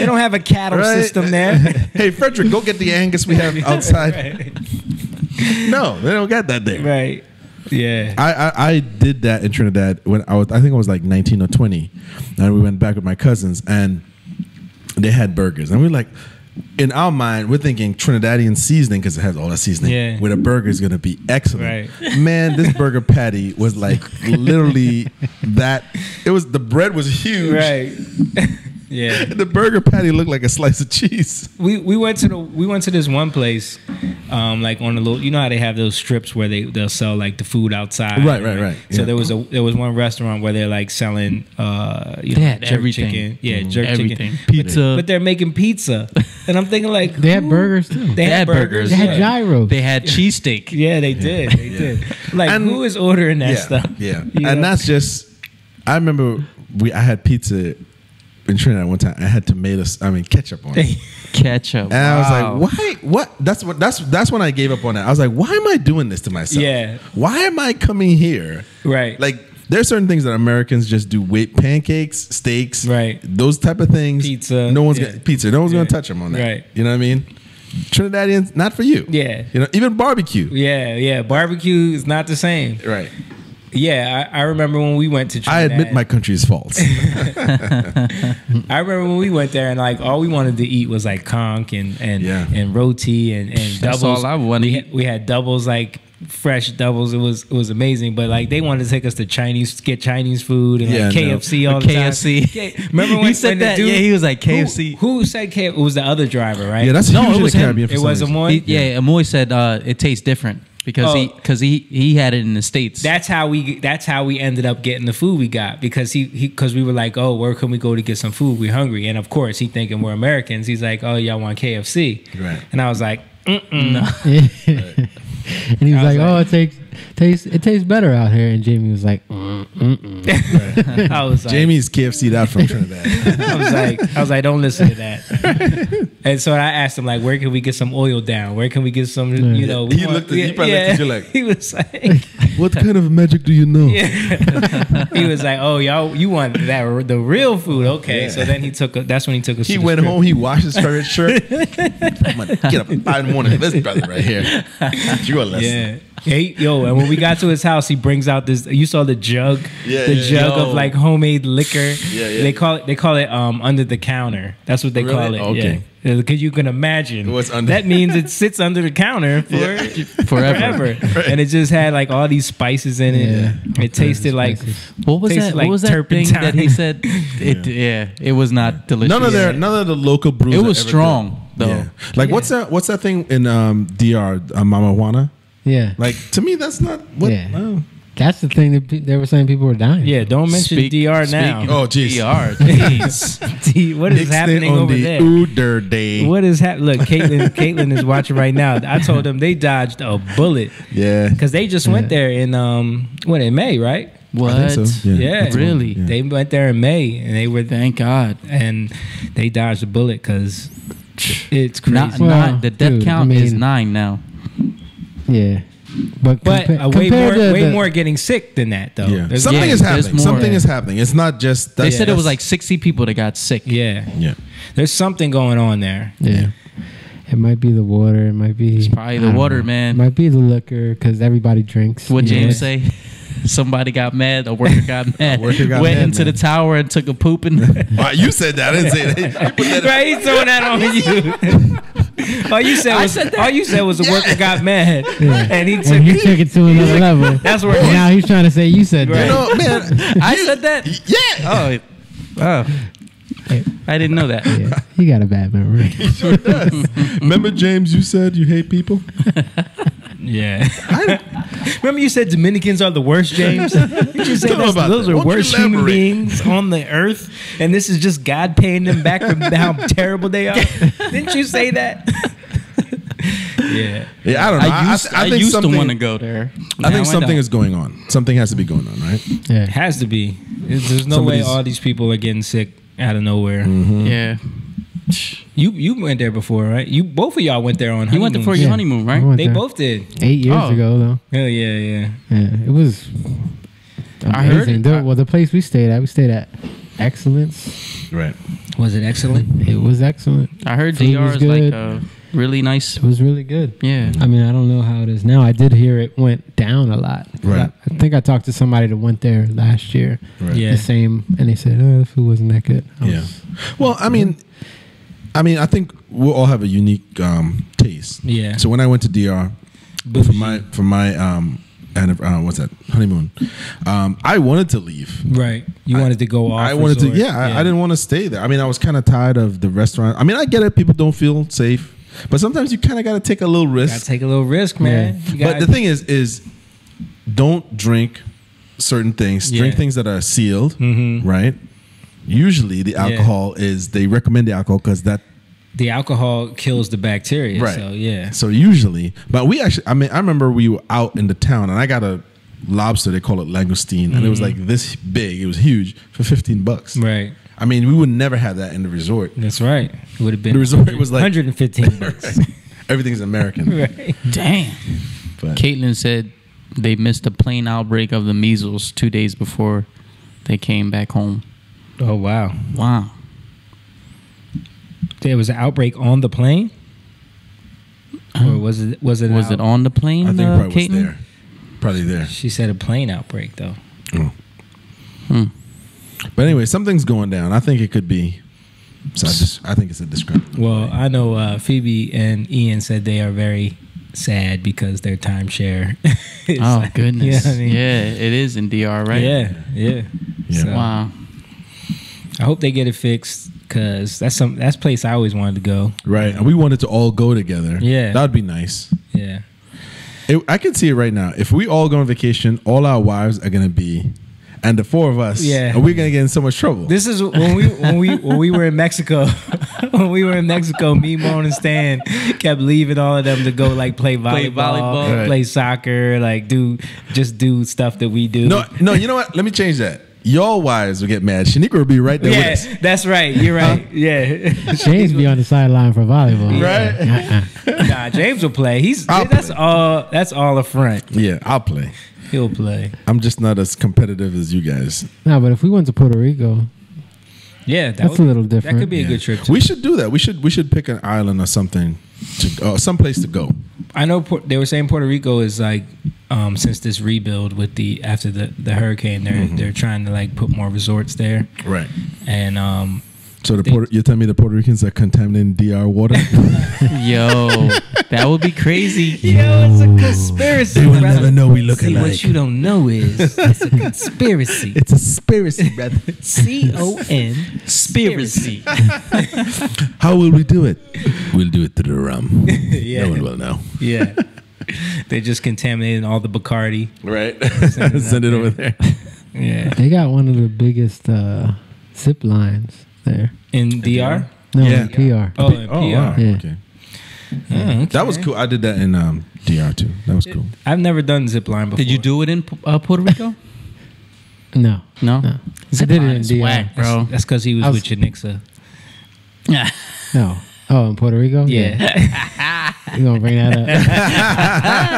don't have a cattle Right? system there. Hey, Frederick, go get the Angus we have outside. Right. No, they don't get that there. Right. Yeah. I did that in Trinidad when I think I was like 19 or 20, and we went back with my cousins, and they had burgers, and we're like, in our mind, we're thinking Trinidadian seasoning because it has all that seasoning. Yeah. Where the burger is gonna be excellent. Right. Man, this burger patty was like literally that. It was the bread was huge. Right. Yeah. The burger patty looked like a slice of cheese. We went to this one place, like on the little, how they have those strips where they'll sell like the food outside. Right. So Yeah. there was one restaurant where they're like selling, They had jerk everything. chicken. Yeah, jerk Everything. chicken. Pizza. But they're making pizza, and I'm thinking like They had burgers too. They had burgers. They had yeah. gyros. They had cheesesteak. Yeah, they did. They did. Like And- who is ordering that Yeah, stuff? yeah. You know? And that's just. I remember I had pizza in Trinidad one time. I had ketchup on it. Ketchup. And I was like, why? What? That's when I gave up on it. I was like, why am I doing this to myself? Yeah. Why am I coming here? Right. Like, there's certain things that Americans just do. Pancakes, steaks, Right. Those type of things. Pizza, No one's yeah. gonna pizza. No one's Yeah. gonna touch them on that. Right. You know what I mean? Trinidadians, not for you. Yeah. Even barbecue. Yeah. Barbecue is not the same. Right. Yeah, I remember when we went to I Trinidad. admit my country's faults. I remember when we went there and like all we wanted to eat was like conch and Yeah. and roti and That's doubles. all I wanted to eat. We had doubles, like fresh doubles. It was amazing. But like they wanted to take us to get Chinese food and Yeah, like no. KFC all the KFC. time. Remember when He said when the that? dude- Yeah, he was like, KFC. Who said KFC? It was the other driver, right? Yeah, that's No, huge it in was the him. Caribbean. For It some was reason. Amoy. Amoy said it tastes different. because he had it in the States. That's how we ended up getting the food we got, because because we were like, oh, where can we go to get some food? We're hungry. And of course he thinking we're Americans. He's like, oh, y'all want KFC? Right. And I was like, no. And he was like, "Oh, it tastes better out here." And Jamie was like, Right. I was like, Jamie's KFC'd out from Trinidad. I was like, don't listen to that. And so I asked him, like, where can we get some oil down? Where can we get some, you know? He probably looked at you like, he was like, what kind of magic do you know? yeah. He was like, oh, y'all, you want the real food? Okay. Yeah. So then that's when he took us. He to the went strip. home, he washed his favorite shirt. I'm gonna get up at 5 in the morning. This brother right here. You a lesson. Yeah. Hey, yo, and when we got to his house, he brings out this. You saw the jug, Yo. of like homemade liquor. Yeah. They call it under the counter. That's what they Really? call it. Okay. Yeah, because you can imagine What's under- that means it sits under the counter for forever. And it just had like all these spices in it. Yeah. It tasted like What was tasted that? like What was that thing turpentine. that he said? It was not delicious. None of the local brews. It are was ever strong good. though. Yeah. Like what's that thing in DR, Mama Juana? "Yeah, Like to me, that's not what. Yeah. Oh. that's the thing that they were saying people were dying." Yeah, don't mention DR now. Oh, jeez. DR, jeez. What is happening on over the there? Ooder Day. What is happening? Look, Caitlin is watching right now. I told them they dodged a bullet Yeah. because they just went there in in May, right? What? I think so. Yeah, Really? Yeah. They went there in May, and they were Thank God. and they dodged a bullet because it's crazy. Well, The death dude, count I is mean- 9 now. yeah. But but way more getting sick than that, though. Yeah. There's- Something yeah, is there's happening. more. Something is happening. It's not just. They said it was that's- like 60 people that got sick. yeah, Yeah. there's something going on there. Yeah. It might be the water. It might be. It's probably I the don't water, know. man. It might be the liquor because everybody drinks. What you know? James say? Somebody got mad. A worker got mad. worker got Went mad, into man. the tower and took a poop. And Well, you said that. I didn't say that. You put that Right, he's throwing that on you. All you said was the worker got mad, and he took And he took it to another level. That's where And now he's trying to say you said Right. You know, man. I said that. Yeah. Oh, I didn't know that. Yeah, he got a bad memory. He sure does. Remember, James, you said you hate people? Yeah. Remember you said Dominicans are the worst, James? Did you say Tell them about those that. are Won't you worst human elaborate? beings on the earth, and this is just God paying them back for how terrible they are? Didn't you say that? Yeah. Yeah, I don't know. I think used to something- want to go there. I think Now something don't. is going on. Something has to be going on, right? Yeah. It has to be. There's no Somebody's- way all these people are getting sick out of nowhere. Yeah. You went there before, right? Both of y'all went there on You went there for your Yeah. honeymoon, I right? went They there both did. 8 years Oh. ago, though. Hell yeah. Yeah, it was. I heard amazing. it. The place we stayed at Excellence. Right. Was it excellent? It was excellent. I heard Food DR was is like good. a really nice. It was really good. Yeah. I mean, I don't know how it is now. I did hear it went down a lot. Right. I think I talked to somebody that went there last year. Right. Yeah. The same, and they said, "Oh, the food wasn't that good." Yeah. Well, I mean, I think we'll all have a unique taste. Yeah. So when I went to DR for my what's that, honeymoon, I wanted to leave. Right. You wanted to go off. I wanted to. resort. Yeah, I didn't want to stay there. I mean, I was kind of tired of the restaurant. I mean, I get it. People don't feel safe, but sometimes you kind of got to take a little Gotta risk. take a little risk, man. You But gotta- the thing is don't drink certain things. Drink Yeah. things that are sealed, Mhm. right? Usually, the alcohol is they recommend the alcohol because that. the alcohol kills the bacteria. Right. So yeah. So usually, but we actually, I mean, I remember we were out in the town and I got a lobster. They call it langoustine, and it was like this big. It was huge for $15. Right. I mean, we would never have that in the resort. That's right. It would have been The resort was like $115. Everything's American. Right. Damn. But Caitlin said they missed a plane outbreak of the measles 2 days before they came back home. Oh wow. Wow. There was an outbreak on the plane, or was it? Was it? Was it on the plane? I think it probably was Caitlin? there. Probably there. She said a plane outbreak though. Hmm. But anyway, something's going down. I think it could be. So I think it's a discrepancy. Well, I know Phoebe and Ian said they are very sad because their timeshare. is Oh like- goodness. Yeah, I mean, Yeah, it is in DR, right? yeah. Yeah. So, Wow. I hope they get it fixed because that's a place I always wanted to go. Right. And we wanted to all go together. Yeah. That would be nice. Yeah. I can see it right now. If we all go on vacation, all our wives are gonna be, and the four of us, Yeah. are we gonna get in so much trouble? This is when we were in Mexico. When we were in Mexico, me, Moan, and Stan kept leaving all of them to go like play volleyball, play soccer, like do stuff that we do. No, you know what? Let me change that. Your wives will get mad. Shaniqua will be right there with us. Yeah, that's right. You're right. Yeah. James be on the sideline for volleyball. Right? Nah, James will play. I'll That's play. all. That's all a front. Yeah, I'll play. He'll play. I'm just not as competitive as you guys. No, but if we went to Puerto Rico, Yeah, that's a little different. That could be a Yeah. good trip. Too. We should do that. We should pick an island or something, some place to go. I know they were saying Puerto Rico is like since this rebuild with after the hurricane, they're trying to like put more resorts there, Right. and So you're telling me the Puerto Ricans are contaminating DR water? Yo, that would be crazy. yo, it's a conspiracy. They will brother. never know we look See, alike. what you don't know is it's a conspiracy. It's a conspiracy, brother. CON Conspiracy. How will we do it? We'll do it through the rum. Yeah. No one will know. Yeah, they just contaminated all the Bacardi. Right. Send it Send it up over there. Yeah, They got one of the biggest zip lines there. in DR. No, Yeah. in PR. Oh, in Oh, PR. wow. Yeah. Okay. Oh, okay. That was cool. I did that in DR too. That was cool. I've never done zip line before. Did you do it in Puerto Rico? No. No. No. I Zip did it line in is DR. whack, bro. That's because he was I was- with Janixa. Yeah. No. Oh, in Puerto Rico? Yeah. You gonna bring that up?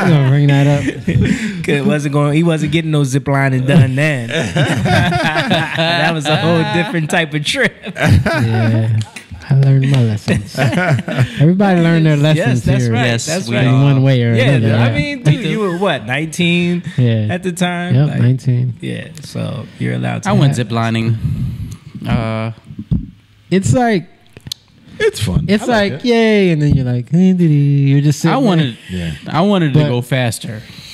You gonna bring that up? He wasn't getting no zip lining done then. That was a whole different type of trip. Yeah. I learned my lessons. Everybody learned their lessons Yes, that's here. right. Yes, that's we right. In one way or Yeah, another. I mean, dude, you were what, 19 Yeah. at the time? Yep, Like, 19. Yeah, so you're allowed to. I went have- ziplining. It's like It's fun. it's I like it. yay, and then you're like you're just sitting I wanted Yeah. to But- go faster.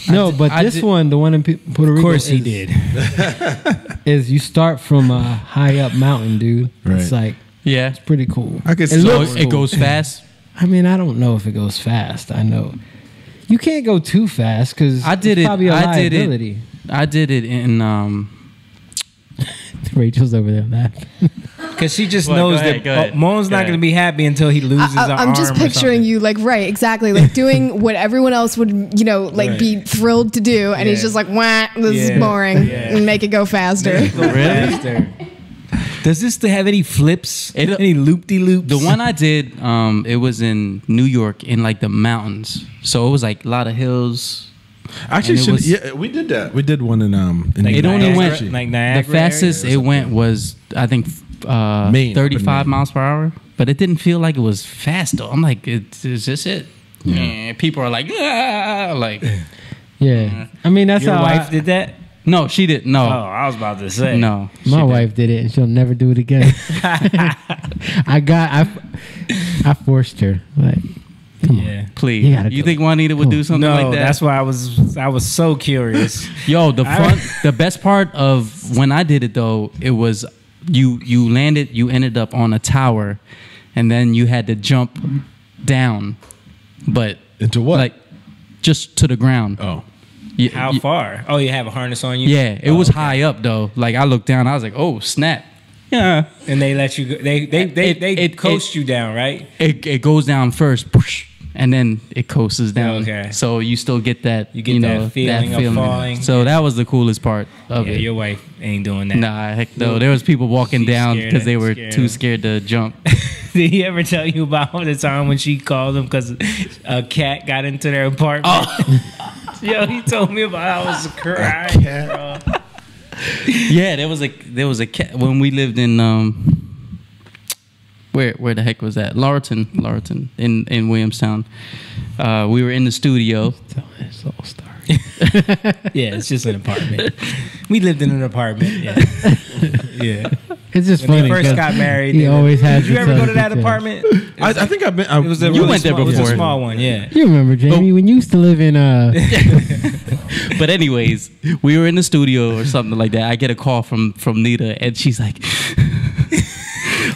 there. No, but I this did- one, the one in Puerto Rico, Of course he is, did. Is you start from a high up mountain, dude. It's Right. like Yeah. pretty cool. I could It see- So looks it cool. goes fast. I mean, I don't know if it goes fast. I know you can't go too fast because I did it. Probably a I did liability. it. I did it in Rachel's over there laughing. Because she just Well, knows go ahead, go that ahead. Moan's Go not ahead. going to be happy until he loses an arm. I'm just or picturing something. you like right, exactly, like doing what everyone else would, like be thrilled to do, and he's Yeah. just like, "Wah, this Yeah. is boring," Yeah. and make it go faster. Go faster. Does this have any flips? It- Any loop-de-loops? the one I did. It was in New York, in like the mountains. So it was like a lot of hills. Actually, And it was- yeah, we did that. We did one in Like It only Niagara- went- like Niagara The fastest area it or went was, I think, Maine, 35 Maine. miles per hour. But it didn't feel like it was fast though. I'm like, is this it? Yeah. People are like, ah, like, Yeah, I mean that's Your how wife did that? no, she didn't. Oh, No, I was about to say. no. she my didn't. wife did it, and she'll never do it again. I forced her. Like, come on. Yeah. Please, You you, gotta do think Juanita would Come do on. something No, like that? that's why I was so curious. Yo, the I- the best part of when I did it though, it was you landed, you ended up on a tower, and then you had to jump down, but Into what? like just to the ground. Oh. You- How you- far? Oh, you have a harness on you? Yeah, it Oh, was okay. high up though. Like I looked down, I was like, oh snap. Yeah, And they let you go. They It- coast you down, right? it goes down first, whoosh, and then it coasts down. Okay. So you still get that. You get that feeling of falling. So that was the coolest part of Yeah, it. your wife ain't doing that. Nah, heck no. There was people walking She's down scared because of- they were scared too of- scared to jump. Did he ever tell you about the time when she called him because a cat got into their apartment? Oh. Yo, he told me about how I was crying, bro. Yeah, there was a cat when we lived in where the heck was that? Laurelton in Williamstown. We were in the studio. Tell this whole story. Yeah, it's just an apartment. We lived in an apartment. Yeah, yeah. It's just When funny. they first 'cause got married, He they always were- had. Did you to ever tell go to that details. apartment? I think I've been. It was a You really went there small, It was a before. small one. Yeah. You remember Jamie when you used to live in But anyways, we were in the studio or something like that. I get a call from Nita, and she's like,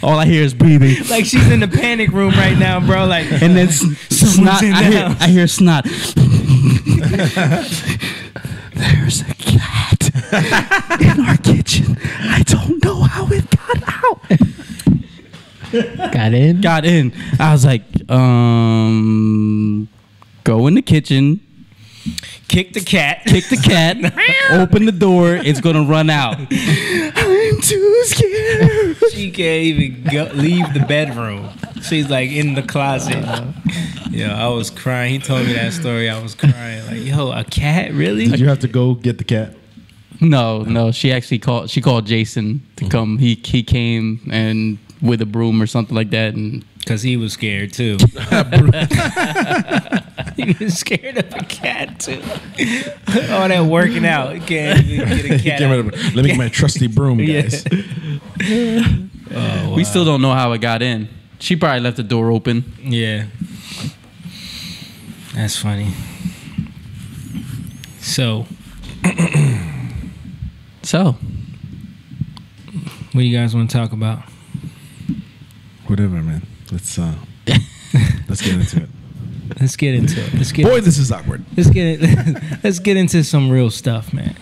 all I hear is breathing. Like she's in the panic room right now, bro. Like, And then snot. in the house. I hear snot. There's a cat in our kitchen. I don't know how it got out. Got in. Got in. I was like, go in the kitchen, Kick the cat. kick the cat, open the door. It's gonna run out. I'm too scared. She can't even leave the bedroom. She's like in the closet. Yeah, I was crying. He told me that story. I was crying. Like, yo, a cat? Really? Did you have to go get the cat? No. She actually called. She called Jason to come. He came and with a broom or something like that, and Because he was scared too. He was scared of a cat too. All that working out. He can't even get a cat. out. Let me get my trusty broom, guys. Oh, we still don't know how it got in. She probably left the door open. Yeah. That's funny. So, So what do you guys want to talk about? Whatever, man. Let's get into it. Let's get into it. Boy, this is awkward. Let's get into some real stuff, man.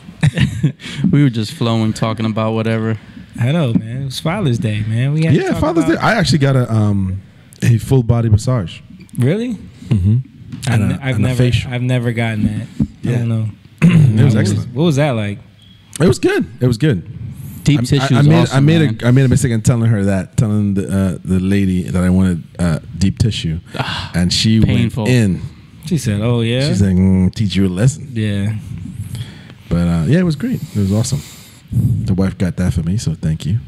we were just flowing, talking about whatever. I know, man. It was Father's Day, man. We had to talk Father's Day. about- I actually got a full body massage. Really? Mm-hmm. I've never gotten that. I Yeah. don't know. It was excellent. What was that like? It was good. It was good. Deep tissue. I is made awesome, man. I made a mistake in telling her that, telling the lady that I wanted deep tissue, and she Painful. went in. She said, "Oh yeah." She's like, "Teach you a lesson." "Yeah." But yeah, it was great. It was awesome. The wife got that for me, so thank you.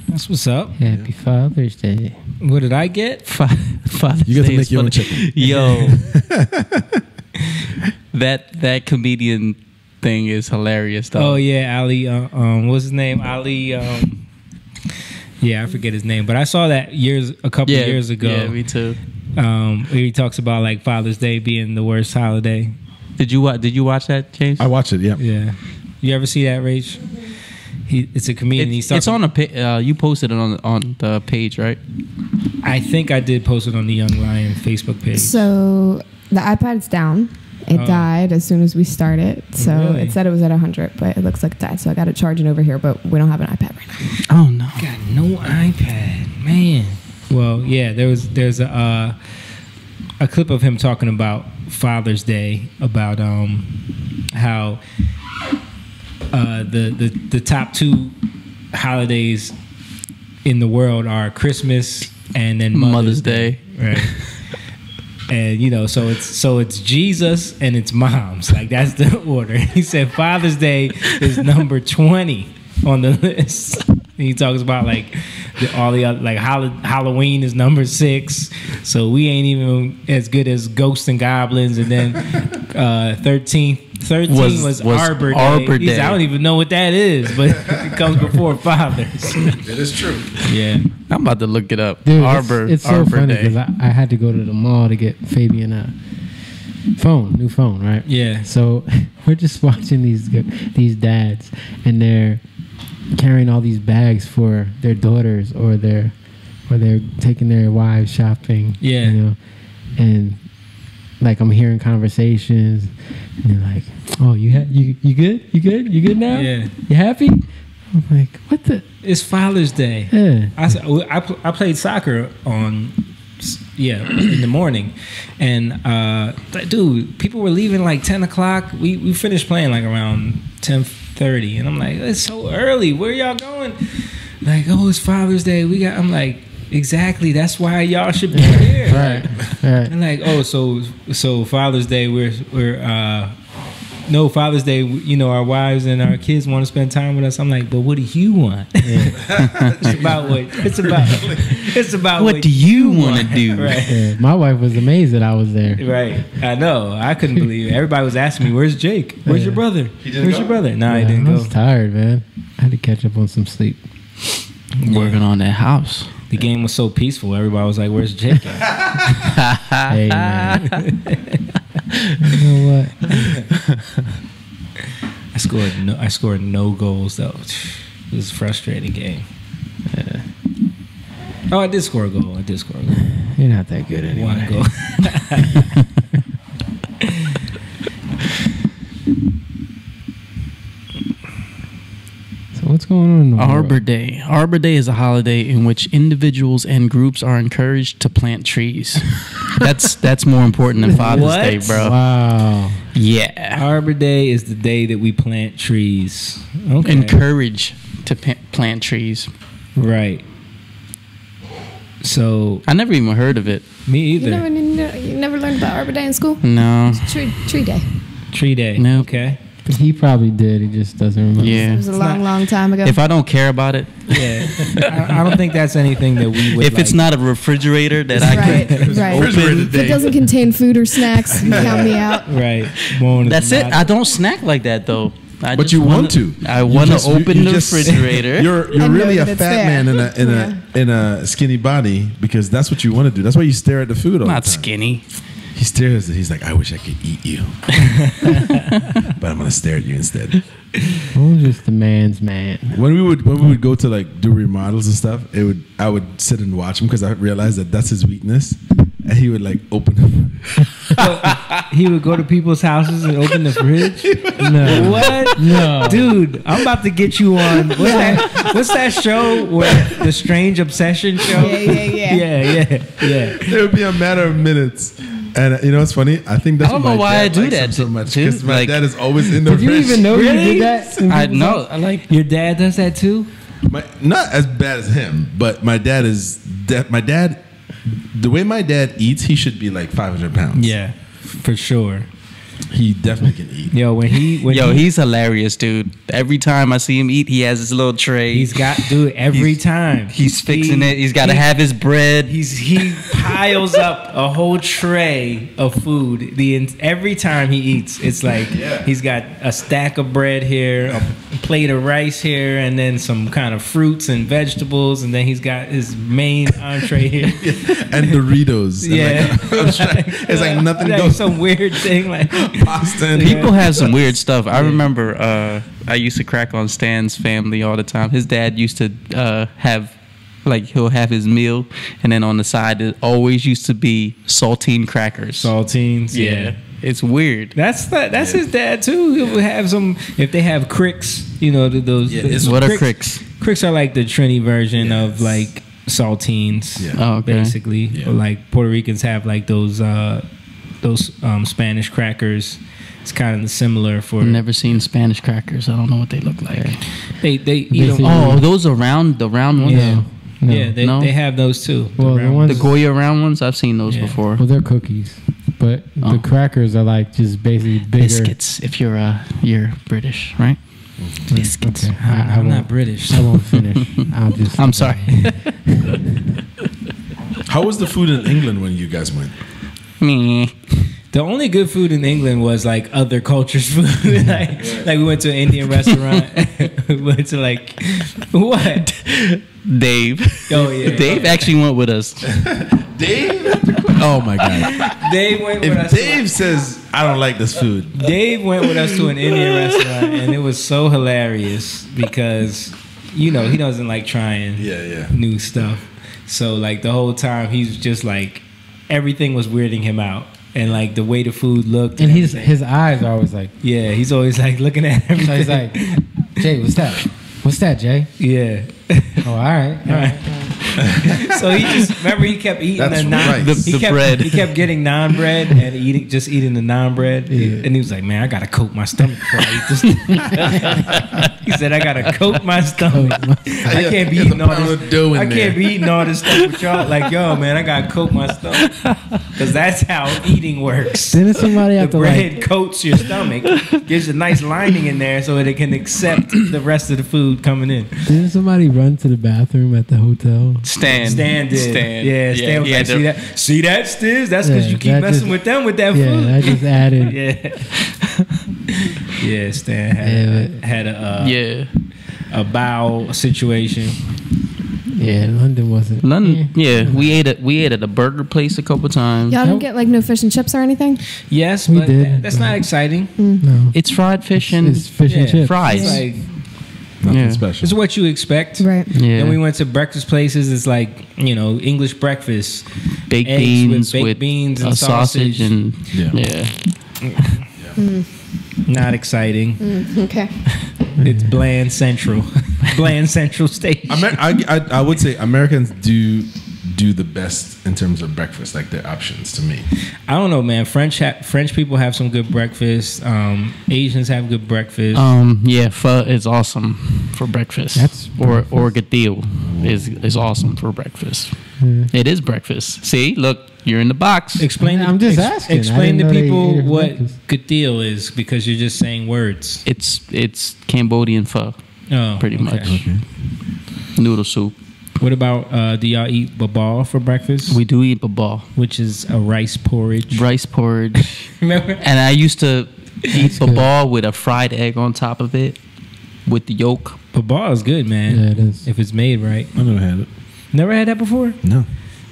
That's what's up. Happy Father's Day. What did I get? Father's You get to Day make is your own funny. chicken. Yo, that comedian thing is hilarious though. Oh yeah, Ali. What's his name? Ali. Yeah, I forget his name, but I saw that a couple years ago. Yeah, me too. Where he talks about like Father's Day being the worst holiday. Did you watch that, James? I watched it. Yeah. Yeah, you ever see that, Rach? It's a comedian. It's on a you posted it on the page, right? I think I did post it on the Young Lion Facebook page. So the iPad's down. It died as soon as we started. So Really? it said it was at 100, but it looks like it died. So I got it charging over here, but we don't have an iPad right now. Oh no. Got no iPad, man. Well, yeah, there's a clip of him talking about Father's Day, about how the top two holidays in the world are Christmas and then Mother's Day. right? And so it's Jesus and it's moms. Like that's the order. He said Father's Day is number 20 on the list. And he talks about like all the other, like Halloween is number 6. So we ain't even as good as Ghosts and Goblins. And then 13 was Arbor Day. Arbor He said, Day. I don't even know what that is, but it comes before Fathers. That is true. Yeah. I'm about to look it up. Dude, Arbor. it's so Arbor funny Day. because I had to go to the mall to get Fabian a new phone, right? Yeah. So we're just watching these dads, and they're carrying all these bags for their daughters, or they're taking their wives shopping. Yeah. And like I'm hearing conversations, and they're like, "Oh, you good? You good now? Yeah. You happy?" I'm like, "What the?" It's Father's Day. Yeah. I played soccer in the morning, and dude, people were leaving like 10 o'clock. We finished playing like around 10:30, and I'm like, it's so early. Where y'all going? Like, oh, it's Father's Day. I'm like, exactly. That's why y'all should be here. Right. And like, oh, so Father's Day, no, Father's Day, our wives and our kids want to spend time with us. I'm like, but what do you want? It's about What do you want to do? Right. Yeah, my wife was amazed that I was there. Right. I know. I couldn't believe it. Everybody was asking me, where's Jake? Where's your brother? Where's your brother? No, he didn't I go. was tired, man. I had to catch up on some sleep. Working on that house. The game was so peaceful. Everybody was like, where's Jake at? Hey, man. You know what? I scored no goals, though. It was a frustrating game. Yeah. Oh, I did score a goal. You're not that good anyway. One goal. going on in the Arbor world? Day. Arbor Day is a holiday in which individuals and groups are encouraged to plant trees. That's more important than Father's What? Day, bro. Wow. Yeah. Arbor Day is the day that we plant trees. Okay. Encourage to plant trees. Right. So I never even heard of it. me You either. never learned about Arbor Day in school? No. Tree Day. Tree Day. No. Okay. He probably did. He just doesn't remember. It Yeah. was a long time ago. If I don't care about it, Yeah. I don't think that's anything that we would. if it's like- not a refrigerator that I right, can right. open, If it doesn't contain food or snacks, count me out. right. Won't that's it. not- I don't snack like that though. I But just you wanna- want to. I You want to just- open you the just- refrigerator. You're And really know a that it's fat there. man in a skinny body because that's what you want to do. That's why you stare at the food all Not the time. skinny. He stares. He's like, I wish I could eat you, but I'm gonna stare at you instead. I'm just the man's man. When we would go to like do remodels and stuff, I would sit and watch him because I realized that that's his weakness, and he would like open them. he would go to people's houses and open the fridge. No. What? No. Dude, I'm about to get you on. What's that show where the Strange Obsession show? Yeah. Yeah. It would be a matter of minutes. And you know what's funny? I think that's I don't why know my why dad I do likes that, him so much dude. because my Like- dad is always in the Did you fridge. even know you Really? did that? in I people's know. house? I like. Your dad does that too? Not as bad as him, but my dad is my dad. The way my dad eats, he should be like 500 pounds. Yeah, for sure. He definitely can eat. Yo, when He's hilarious, dude. Every time I see him eat, he has his little tray. he's got dude every time He's fixing it. He's got to have his bread. He piles up a whole tray of food. Every time he eats, it's like he's got a stack of bread here, a plate of rice here, and then some kind of fruits and vegetables, and then he's got his main entree here. And Doritos. And Yeah. it's like nothing Like goes. some weird thing like Pasta and People have some weird stuff. I remember I used to crack on Stan's family all the time. His dad used to have, like, he'll have his meal, and then on the side, it always used to be saltine crackers. saltines. Yeah. It's weird. That's his dad too. He would have some if they have cricks, you know, those. Yeah, it's- What are cricks? Cricks are like the Trini version Yes. of like saltines. Yeah. Oh, okay. Basically, Yeah. or like Puerto Ricans have like those Spanish crackers. It's kind of similar for. I've never seen Spanish crackers. I don't know what they look like. They eat They them. see- Oh, those are round, the round ones? Yeah. No. Yeah, No? they have those too. Well, the round ones- The Goya round ones? I've seen those Yeah. before. Well, they're cookies, but Oh. the crackers are like just basically bigger. Biscuits, if you're British, right? Biscuits. Okay, I'm won't- not British. I won't finish. I'll just. I'm sorry. How was the food in England when you guys went? Me. The only good food in England was like other cultures' food. like we went to an Indian restaurant. We went to like what? Dave. Oh, yeah. Dave actually went with us. Dave? Oh my god! Dave went with If us. Dave says I don't like this food, Dave went with us to an Indian restaurant, and it was so hilarious because he doesn't like trying yeah. new stuff. So like the whole time he's just like everything was weirding him out, and like the way the food looked. And everything. his eyes are always like. Yeah, he's always like looking at So everything. he's like, Jay, what's that? What's that, Jay? yeah. Oh, all right. All right. So he kept eating That's the naan. right. The bread. He kept getting naan bread and eating the naan bread. Yeah. And he was like, "Man, I gotta coat my stomach before I eat this." He said, "I gotta coat my stomach. I can't be There's a eating all pound this. of dough in I can't there." be eating all this stuff with y'all. Like, yo, man, I gotta coat my stomach because that's how eating works." Didn't somebody The have to bread like? coats your stomach, gives a nice lining in there so that it can accept the rest of the food coming in. Didn't somebody run to the bathroom at the hotel? Stan. Stan did. Stan. Yeah, Stan was he like, had to- see that, Stiz? That's because Yeah, you keep that messing just- with them with that Yeah, food. that just added. Yeah, Stan had a bowel situation. Yeah, London wasn't. London, yeah, we ate at a burger place a couple times. Y'all don't get like no fish and chips or anything? Yes, We but did, that's not but- exciting. No. It's fried fish and It's fish and Yeah, chips. fries. It's like Nothing Yeah. special. it's what you expect. Right. Yeah. Then we went to breakfast places. It's like English breakfast, baked eggs beans with baked beans and a sausage and Yeah. yeah. not exciting. Okay. It's bland central. Bland Central Station. I would say Americans do the best in terms of breakfast, like their options to me. I don't know, man. French people have some good breakfast. Asians have good breakfast. Yeah, pho is awesome for breakfast. That's or gatil is awesome for breakfast. It is breakfast. See, look, you're in the box. Explain. I'm just asking. I Explain didn't to know they people ate it for what breakfast. gatil is, because you're just saying words. It's Cambodian pho, pretty okay. much. Noodle soup. What about do y'all eat babal for breakfast? We do eat babal, Which is a rice porridge. rice porridge. Remember? And I used to eat good. babal with a fried egg on top of it, with the yolk. Babal is good, man. Yeah, it is. If it's made right. I never had it. Never had that before? No.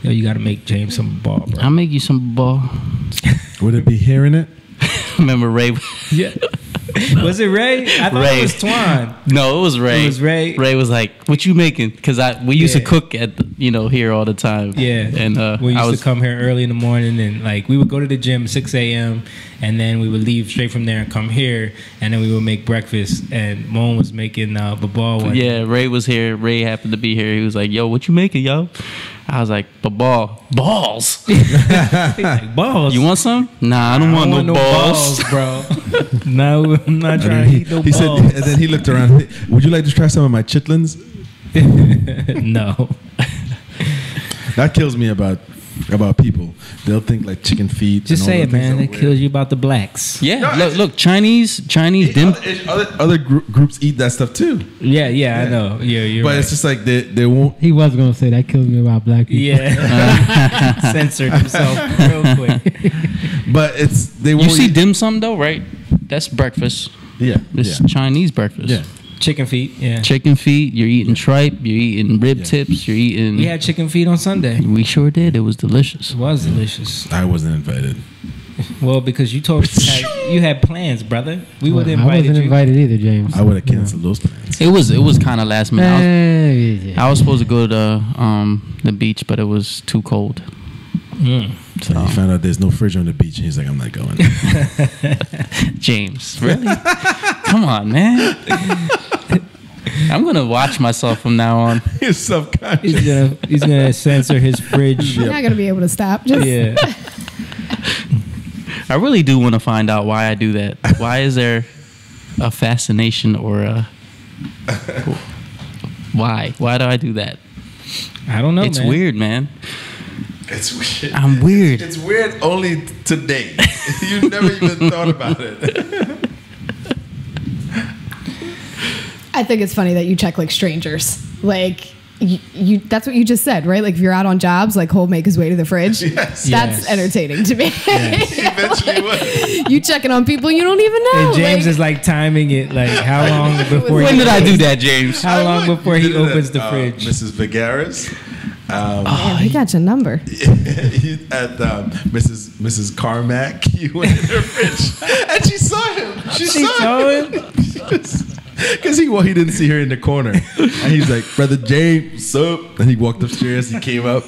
Yo, you got to make James some babal, bro. I'll make you some babal. Would it be hearing it? Remember Ray? Yeah. Was it Ray? I thought Ray. it was Twan. No, it was Ray. It was Ray. Ray was like, "What you making?" Because we used to Yeah. cook at here all the time. Yeah. and we used I was to come here early in the morning, and like we would go to the gym 6 a.m. and then we would leave straight from there and come here, and then we would make breakfast. And Moan was making babal one. Yeah, Ray was here. Ray happened to be here. He was like, "Yo, what you making, yo?" I was like, "Babal, balls. Like, balls. You want some? Nah, I don't want no balls." bro. No, I'm not trying to eat no He said, balls. and then he looked around. Would you like to try some of my chitlins? No. That kills me about people. They'll think like chicken feet. Just and all say those it, things man. are It weird. kills you about the blacks. Yeah, No, look, Chinese dim. Other groups eat that stuff too, Yeah, I know. Yeah, you're but right. it's just like they won't. He was gonna say that kills me about black people. Yeah. Censored himself real quick. But they won't. You see eat- dim sum though, right? That's breakfast. Yeah, It's yeah. Chinese breakfast. Yeah. Chicken feet, yeah. Chicken feet. You're eating tripe. You're eating rib Yeah. tips. You're eating. We had chicken feet on Sunday. We sure did. It was delicious. It was delicious. I wasn't invited. Well, because you told us you had plans, brother. We would have I invited wasn't you. invited either, James. I would have canceled those plans. It was kind of last minute. Yeah. I was supposed to go to the beach, but it was too cold. So he found out there's no fridge on the beach, and he's like, "I'm not going." James, really? Come on, man. I'm gonna watch myself from now on. He's subconscious. He's gonna censor his fridge. You're not gonna be able to stop. Just Yeah. I really do want to find out why I do that. Why is there a fascination or a why? Why do I do that? I don't know. It's man. weird, man. It's weird. I'm weird. It's weird only today. You never even thought about it. I think it's funny that you check like strangers. Like you that's what you just said, right? Like if you're out on jobs, like Cole make his way to the fridge. Yes. That's Yes. entertaining to me. Eventually, would. You checking on people you don't even know. And James like, is like timing it, like how long before When did I do that, James? How long before he opens the fridge? Mrs. Vigueras. man, he got your number. At Mrs. Carmack, he went in her fridge and she saw him. She saw him. Because he didn't see her in the corner, and he's like, "Brother James, what's up?" And he walked upstairs. He came up,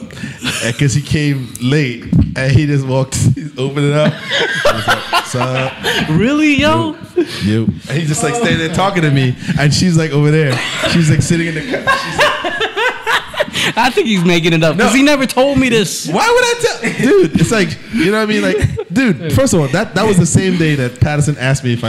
because he came late, and he just walked, he opened it up. He was like, "What's up?" Really, yo? You. And he just like standing there talking to me, and she's like over there. She's like sitting in the. She's like, I think he's making it up because he never told me this. why would I tell, dude? It's like, you know what I mean? Like, dude. First of all, that was the same day that Patterson asked me if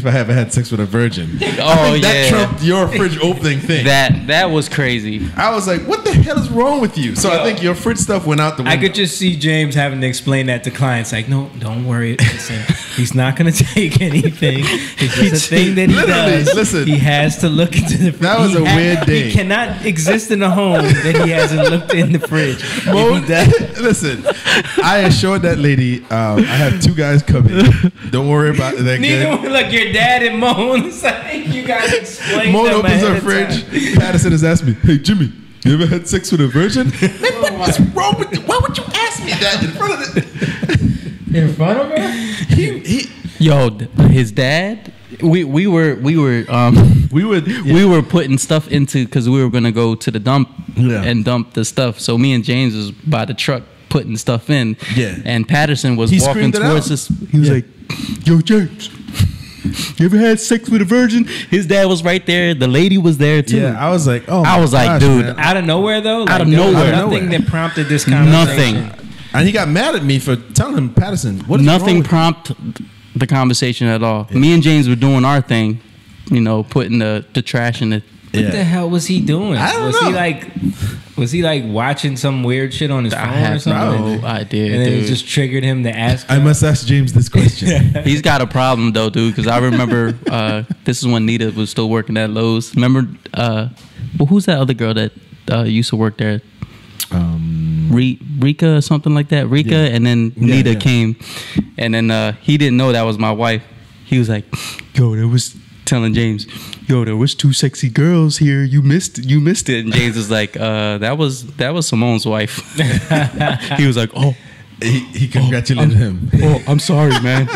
I haven't had sex with a virgin. Oh, That yeah. trumped your fridge opening thing. That was crazy. I was like, what the hell is wrong with you? So I think your fridge stuff went out the window. I could just see James having to explain that to clients. Like, no, don't worry. Listen, he's not going to take anything. It's just a thing that he Literally, does. listen. He has to look into the fridge. That was a weird day. He cannot exist in a home that he hasn't looked in the fridge. Mo, If he does, listen, I assured that lady, I have 2 guys coming. Don't worry about it. neither one, look, your dad and Moan, it's like, you got to explain Mo them opens ahead her of fridge. time. Patterson has asked me, "Hey Jimmy, you ever had sex with a virgin?" Man, what's wrong with you? Why would you ask me that in front of the? In front of her? He Yo, his dad. We were we would we were putting stuff into because we were gonna go to the dump Yeah. and dump the stuff. So me and James was by the truck putting stuff in. Yeah. And Patterson was He walking screamed it towards out. us. He was Yeah. like, "Yo, James, You ever had sex with a virgin? His dad was right there. The lady was there too. Yeah, I was like, oh, I was like, gosh, dude, man. Out of nowhere though. Out of there was nowhere. Nothing that prompted this conversation. Nothing. And he got mad at me for telling him, Patterson, what is wrong Nothing with you?" prompted the conversation at all. Me and James were doing our thing, you know, putting the trash in the. What the hell was he doing? I don't was know. Was he like watching some weird shit on his phone I or have something? no idea, And then dude. it just triggered him to ask. I must ask James this question. He's got a problem though, dude. Because I remember this is when Nita was still working at Lowe's. Remember, well, who's that other girl that used to work there? Rika or something like that. Rika, Yeah. and then Yeah, Nita yeah. came, and then he didn't know that was my wife. He was like, "Yo, there was." Telling James, "Yo, there was 2 sexy girls here. You missed it." And James was like, "That was Simone's wife." He was like, "Oh, he congratulated him. oh, I'm sorry, man."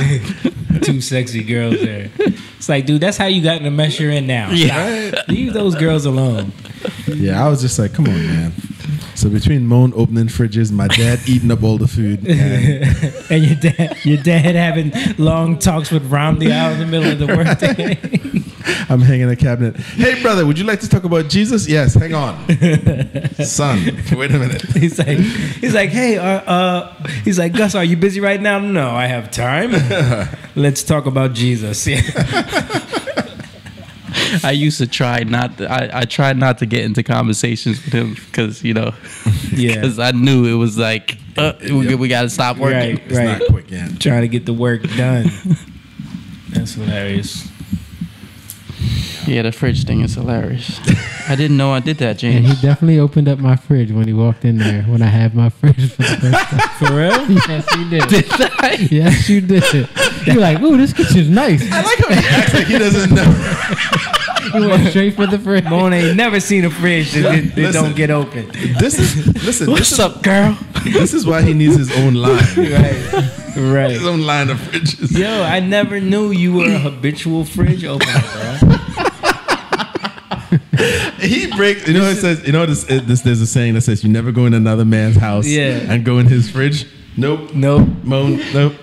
2 sexy girls there. It's like, dude, that's how you got in the mess you're in now. Yeah. Leave those girls alone. Yeah, I was just like, come on, man. So between Moan opening fridges, my dad eating up all the food, and And your dad having long talks with Romney out in the middle of the workday. I'm hanging a cabinet. Hey, brother, would you like to talk about Jesus? Yes, hang on. Son, wait a minute. He's like, hey, he's like, Gus, are you busy right now? No, I have time. Let's talk about Jesus. I used to try not. I tried not to get into conversations with him because Yeah. because I knew it was like we got to stop working. Right, It's right. not quick, yeah. Trying to get the work done. That's hilarious. Yeah, the fridge thing is hilarious. I didn't know I did that, And James. he definitely opened up my fridge when he walked in there. When I had my fridge for the first time. For real? Yes, you did. Did I? Yes, you did. You're like, ooh, this kitchen's nice. I like how he acts like he doesn't know. You went straight for the fridge. Moan ain't never seen a fridge that Listen. don't get open. What's up, girl? This is why he needs his own line. Right. His own line of fridges. Yo, I never knew you were a habitual fridge opener, bro. He breaks. You know it says. You know this. There's a saying that says you never go in another man's house. Yeah. And go in his fridge. Nope. Nope. Moan. Nope.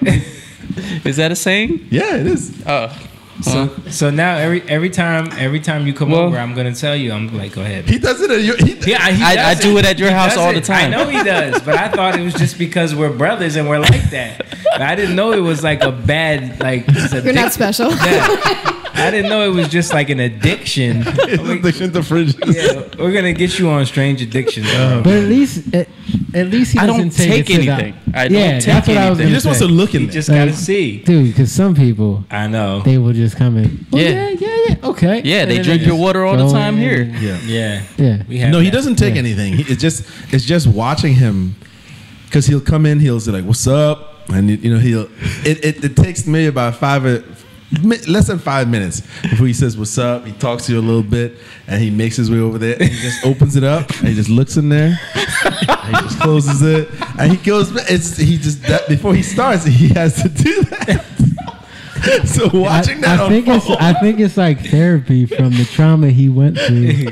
Is that a saying? Yeah, it is. Oh, So now every time you come Well- over, I'm gonna tell you. I'm like, go ahead. He does it. Yeah, I do it at your He house does all it. the time. I know he does, but I thought it was just because we're brothers and we're like that. But I didn't know it was like a bad like. It's You're not special. Yeah. I didn't know it was just like an addiction. It's addiction to fridges. Yeah, we're gonna get you on strange addictions. Bro. But at least he I doesn't don't take it to the- anything. I don't yeah, take that's what I was anything. He gonna just wants say. to look in You there. just Like, gotta see. Dude, because some people, I know. they will just come in. Oh, Yeah. yeah, okay. Yeah, And they then drink your just water all the go time in here. and- Yeah. Yeah. Yeah. We have No, he that. doesn't take Yeah. anything. It's just watching him, because he'll come in. He'll say like, "What's up?" And it takes maybe about less than 5 minutes before he says what's up. He talks to you a little bit, and he makes his way over there. And he just opens it up, and he just looks in there. And he just closes it, and he goes. Before he starts, he has to do that. So watching that I think it's like therapy from the trauma he went through.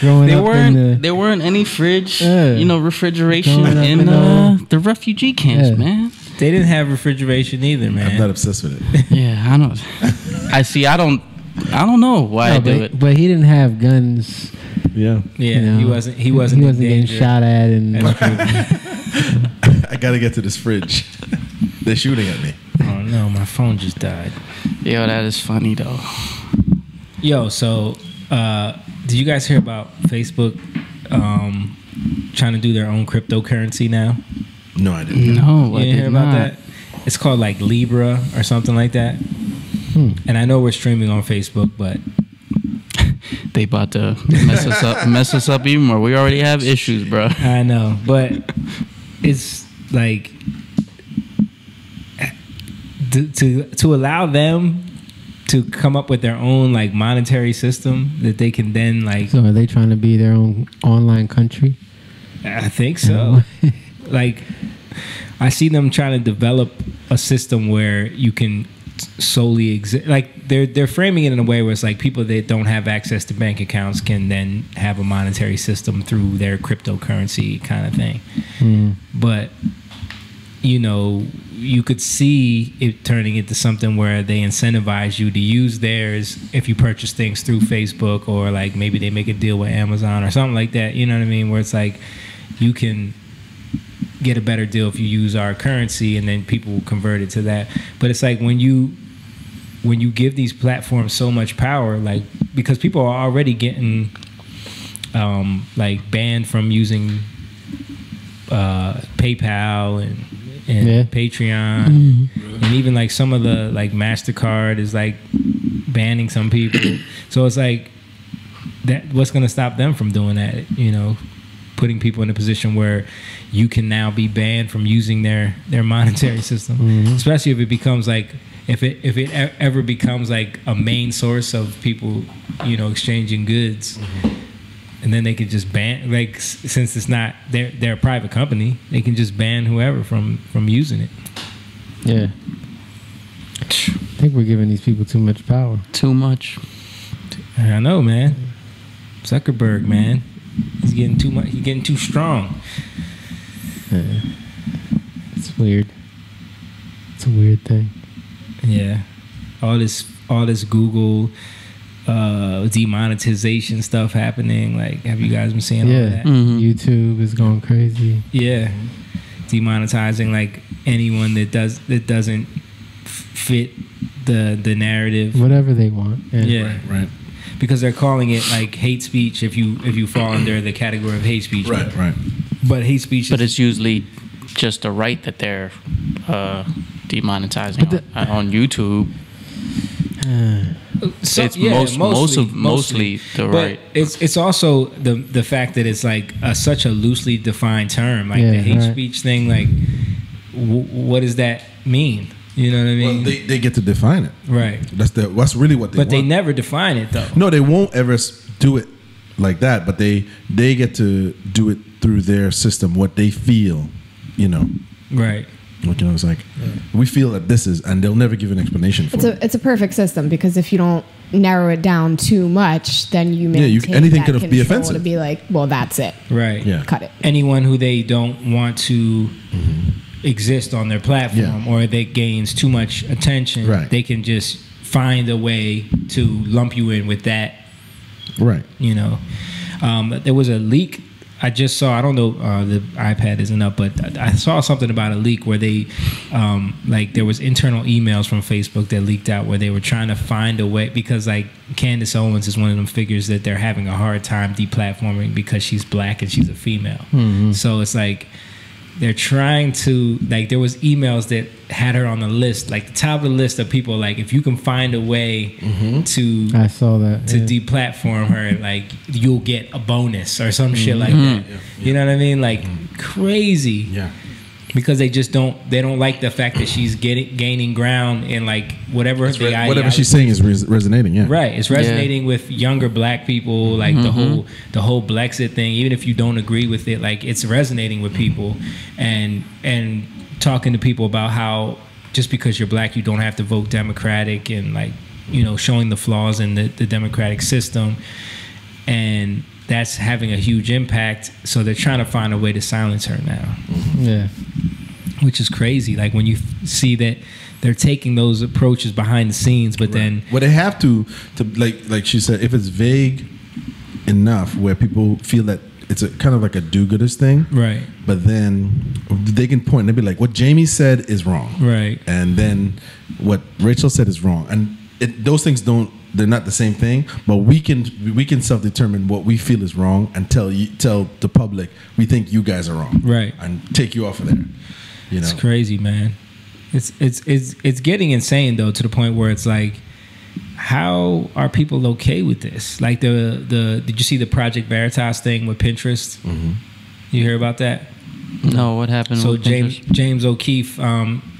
Growing There up in there weren't any fridge, Yeah. refrigeration Growing up in in, the refugee camps, Yeah. man. They didn't have refrigeration either, man. I'm not obsessed with it. Yeah, I don't. I don't know why I do it. But he didn't have guns. Yeah, yeah, you know. he wasn't in getting danger. shot at and I gotta get to this fridge. They're shooting at me. Oh no, my phone just died. Yo, that is funny though. Yo, so did you guys hear about Facebook trying to do their own cryptocurrency now? No, I didn't. No, I You didn't hear did about not. that? It's called like Libra or something like that. And I know we're streaming on Facebook, but They about to mess us up even more. We already have issues, bro. I know, but it's like to allow them to come up with their own like monetary system that they can then like. so are they trying to be their own online country? I think so. Like, I see them trying to develop a system where you can solely exist. Like they're framing it in a way where it's like people that don't have access to bank accounts can then have a monetary system through their cryptocurrency kind of thing. But you know, you could see it turning into something where they incentivize you to use theirs if you purchase things through Facebook, or like maybe they make a deal with Amazon or something like that. You know what I mean? Where it's like you can get a better deal if you use our currency, and then people will convert it to that. But it's like when you give these platforms so much power, like, because people are already getting like banned from using PayPal and Patreon, and even like some of the like MasterCard is like banning some people. So it's like that. What's going to stop them from doing that? You know, putting people in a position where you can now be banned from using their monetary system, especially if it becomes like if it ever becomes like a main source of people, you know, exchanging goods. And then they could just ban, like, since it's not they're a private company, they can just ban whoever from using it. Yeah. I think we're giving these people too much power. Too much. I know, man. Zuckerberg, man, he's getting too much. He's getting too strong. Yeah. It's weird. It's a weird thing. Yeah, all this Google demonetization stuff happening. Like, have you guys been seeing all of that? YouTube is going crazy. Yeah, demonetizing like anyone that doesn't fit the narrative. Whatever they want. Yeah, Right. because they're calling it like hate speech if you fall under the category of hate speech. Right. But hate speech. But it's usually just a right that they're demonetizing on YouTube. It's mostly the but right. It's also the fact that it's like such a loosely defined term, like the hate speech thing. Like, what does that mean? You know what I mean? Well, they get to define it. Right. That's really what they But want. they never define it though. No, they won't ever do it like that. But they get to do it through their system, what they feel. You know. Right. Like, you know, it's like we feel that this is, and they'll never give an explanation for it. It's a perfect system, because if you don't narrow it down too much, then you maintain anything that could be control offensive. to be like, well, that's it. Right. Yeah. Cut it. Anyone who they don't want to exist on their platform, or that gains too much attention, Right. they can just find a way to lump you in with that. Right. You know, there was a leak I just saw. I don't know, the iPad isn't up, but I saw something about a leak where they like there was internal emails from Facebook that leaked out where they were trying to find a way, because like Candace Owens is one of them figures that they're having a hard time deplatforming because she's black and she's a female. So it's like they're trying to, like, there was emails that had her on the list, like the top of the list of people, like, if you can find a way to I saw that to deplatform her, like, you'll get a bonus or some shit like that. You know what I mean? Like, crazy. Yeah. Because they just don't like the fact that she's gaining ground in like whatever Whatever she's saying is resonating. Yeah. Right, it's resonating with younger black people, like the whole Blexit thing. Even if you don't agree with it, like, it's resonating with people, and talking to people about how just because you're black, you don't have to vote Democratic, and like, you know, showing the flaws in the Democratic system, and that's having a huge impact. So they're trying to find a way to silence her now. Yeah. Which is crazy. Like, when you see that they're taking those approaches behind the scenes, but then well, they have to like she said, if it's vague enough where people feel that it's a kind of like a do-gooders thing, right? But then they can point and they'll be like, what Jamie said is wrong, right? And then what Rachel said is wrong, and those things they're not the same thing. But we can self-determine what we feel is wrong and tell the public we think you guys are wrong, right? And take you off of there. You know, it's crazy, man. It's getting insane though, to the point where it's like, how are people okay with this? Like did you see the Project Veritas thing with Pinterest? You hear about that? No, what happened? So with Pinterest? James O'Keefe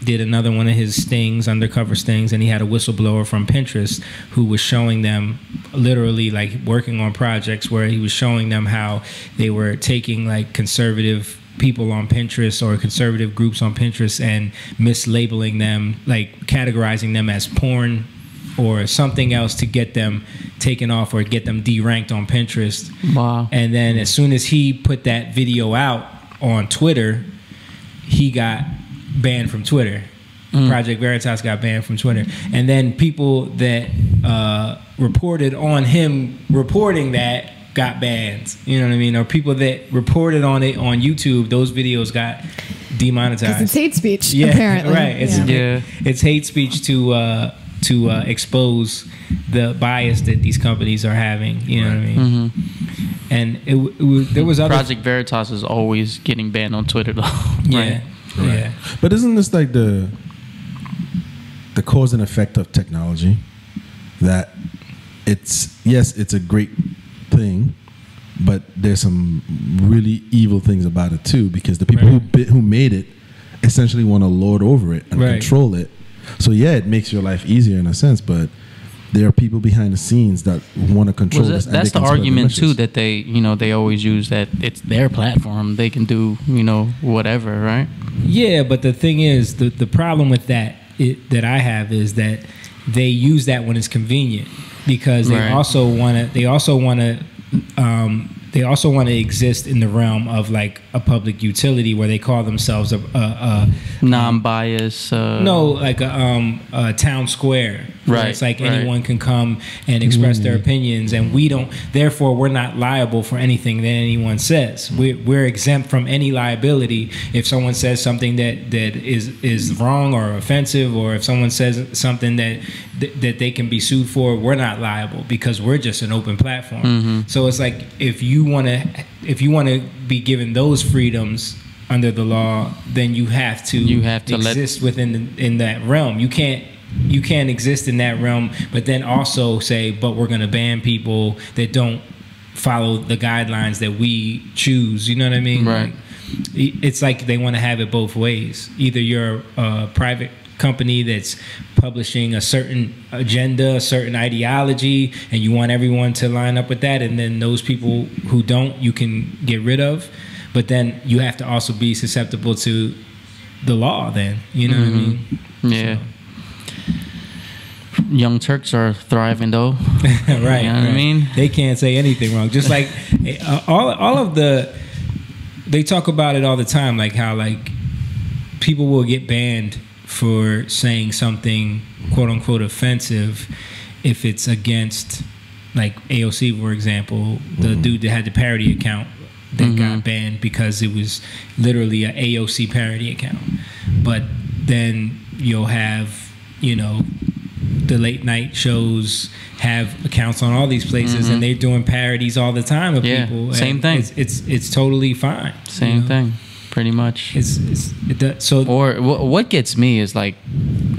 did another one of his stings, undercover stings, and he had a whistleblower from Pinterest who was showing them, literally like working on projects where he was showing them how they were taking like conservative people on Pinterest or conservative groups on Pinterest and mislabeling them, like categorizing them as porn or something else to get them taken off or get them deranked on Pinterest. Wow. And then as soon as he put that video out on Twitter, he got banned from Twitter. Project Veritas got banned from Twitter, and then people that reported on him reporting that got banned. You know what I mean? Or people that reported on it on YouTube, those videos got demonetized. Because it's hate speech, Yeah, apparently. right. Yeah. It's hate speech to expose the bias that these companies are having. You know what I mean? And there was other Project Veritas is always getting banned on Twitter, though. yeah, yeah. But isn't this like the cause and effect of technology? That it's a great thing, but there's some really evil things about it too, because the people who made it essentially want to lord over it and control it. So yeah, it makes your life easier in a sense, but there are people behind the scenes that want to control this. and That's they the can spread argument the too, message. that they always use, that it's their platform, they can do whatever, right? Yeah, but the thing is, the problem with that that I have is that they use that when it's convenient, because they also want to exist in the realm of like a public utility where they call themselves a Non-biased. like a town square. where Right, It's like right. anyone can come and express their opinions, and therefore we're not liable for anything that anyone says. We're exempt from any liability if someone says something that is wrong or offensive, or if someone says something that they can be sued for. We're not liable because we're just an open platform. So it's like if you want to be given those freedoms under the law, then you have to exist in that realm. You can't exist in that realm, but then also say, but we're going to ban people that don't follow the guidelines that we choose. You know what I mean? Right. Like, it's like they want to have it both ways. Either you're a private company that's publishing a certain agenda, a certain ideology, and you want everyone to line up with that, and then those people who don't, you can get rid of. But then you have to also be susceptible to the law then. You know what I mean? Yeah. Young Turks are thriving, though. Right. You know what I mean? They can't say anything wrong. Just like all of they talk about it all the time, like how like people will get banned for saying something quote unquote offensive if it's against, like AOC, for example, the dude that had the parody account that got banned because it was literally an AOC parody account. But then you'll have, the late night shows have accounts on all these places, and they're doing parodies all the time of people. Same and thing. It's totally fine. Same thing, pretty much. Or What gets me is like,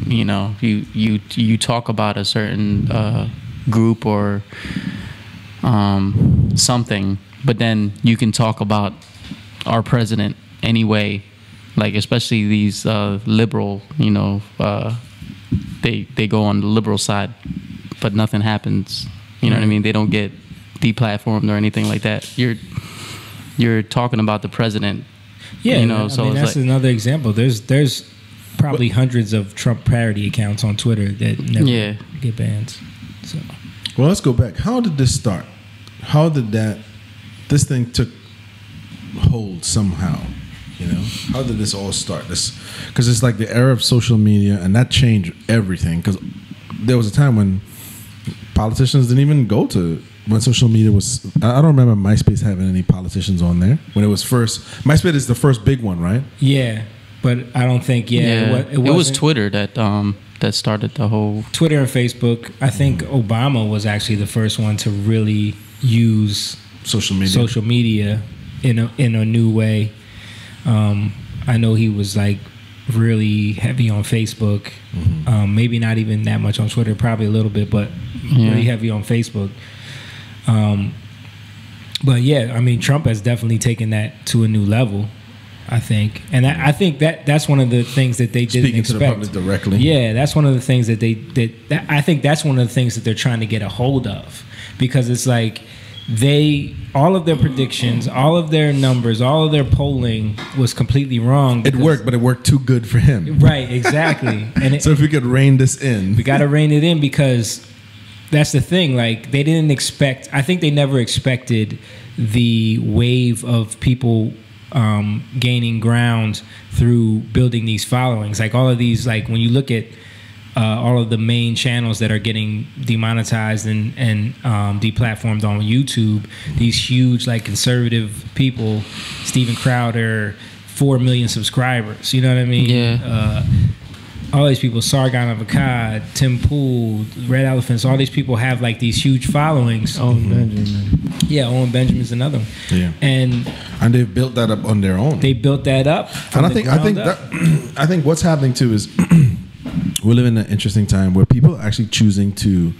you talk about a certain group or something, but then you can talk about our president anyway, like especially these liberal, they go on the liberal side, but nothing happens. You know what I mean? They don't get deplatformed or anything like that. You're talking about the president. Yeah, so I mean, it's that's like, another example. There's probably hundreds of Trump parody accounts on Twitter that never get banned. So, well, let's go back. How did this start? How did this thing took hold somehow? How did this all start? Because it's like the era of social media, and that changed everything. Because there was a time when politicians didn't even go to, when social media was. I don't remember MySpace having any politicians on there when it was first. MySpace is the first big one, right? Yeah, but I don't think. it was wasn't- Twitter that started the whole. Twitter and Facebook. I think Obama was actually the first one to really use Social media in a new way. I know he was like really heavy on Facebook. Maybe not even that much on Twitter, probably a little bit, but really heavy on Facebook. But yeah, I mean, Trump has definitely taken that to a new level, I think, and I think that's one of the things that they didn't Speaking expect. to the public directly. Yeah, that's one of the things that I think that's one of the things that they're trying to get a hold of, because it's like all of their predictions, all of their numbers, all of their polling was completely wrong. It worked, but it worked too good for him. Right, exactly. And So if we could rein this in, we got to rein it in, because that's the thing. Like, they didn't expect. I think they never expected the wave of people gaining ground through building these followings. Like all of these, like when you look at all of the main channels that are getting demonetized and deplatformed on YouTube, these huge like conservative people, Steven Crowder, 4 million subscribers. You know what I mean? Yeah. All these people, Sargon of Akkad, Tim Pool, Red Elephants, all these people have like these huge followings. Owen Benjamin. Yeah, Owen Benjamin's another one. Yeah. And they've built that up on their own. they built that up. And I think what's happening too is we live in an interesting time where people are actually choosing to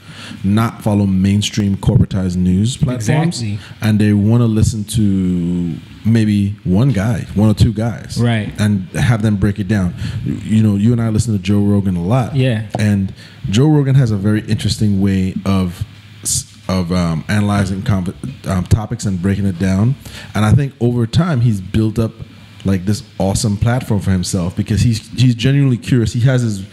not follow mainstream corporatized news platforms, Exactly. and they want to listen to maybe one or two guys, Right. and have them break it down. You know, you and I listen to Joe Rogan a lot, Yeah. and Joe Rogan has a very interesting way of analyzing topics and breaking it down. And I think over time he's built up like this awesome platform for himself because he's genuinely curious. He has his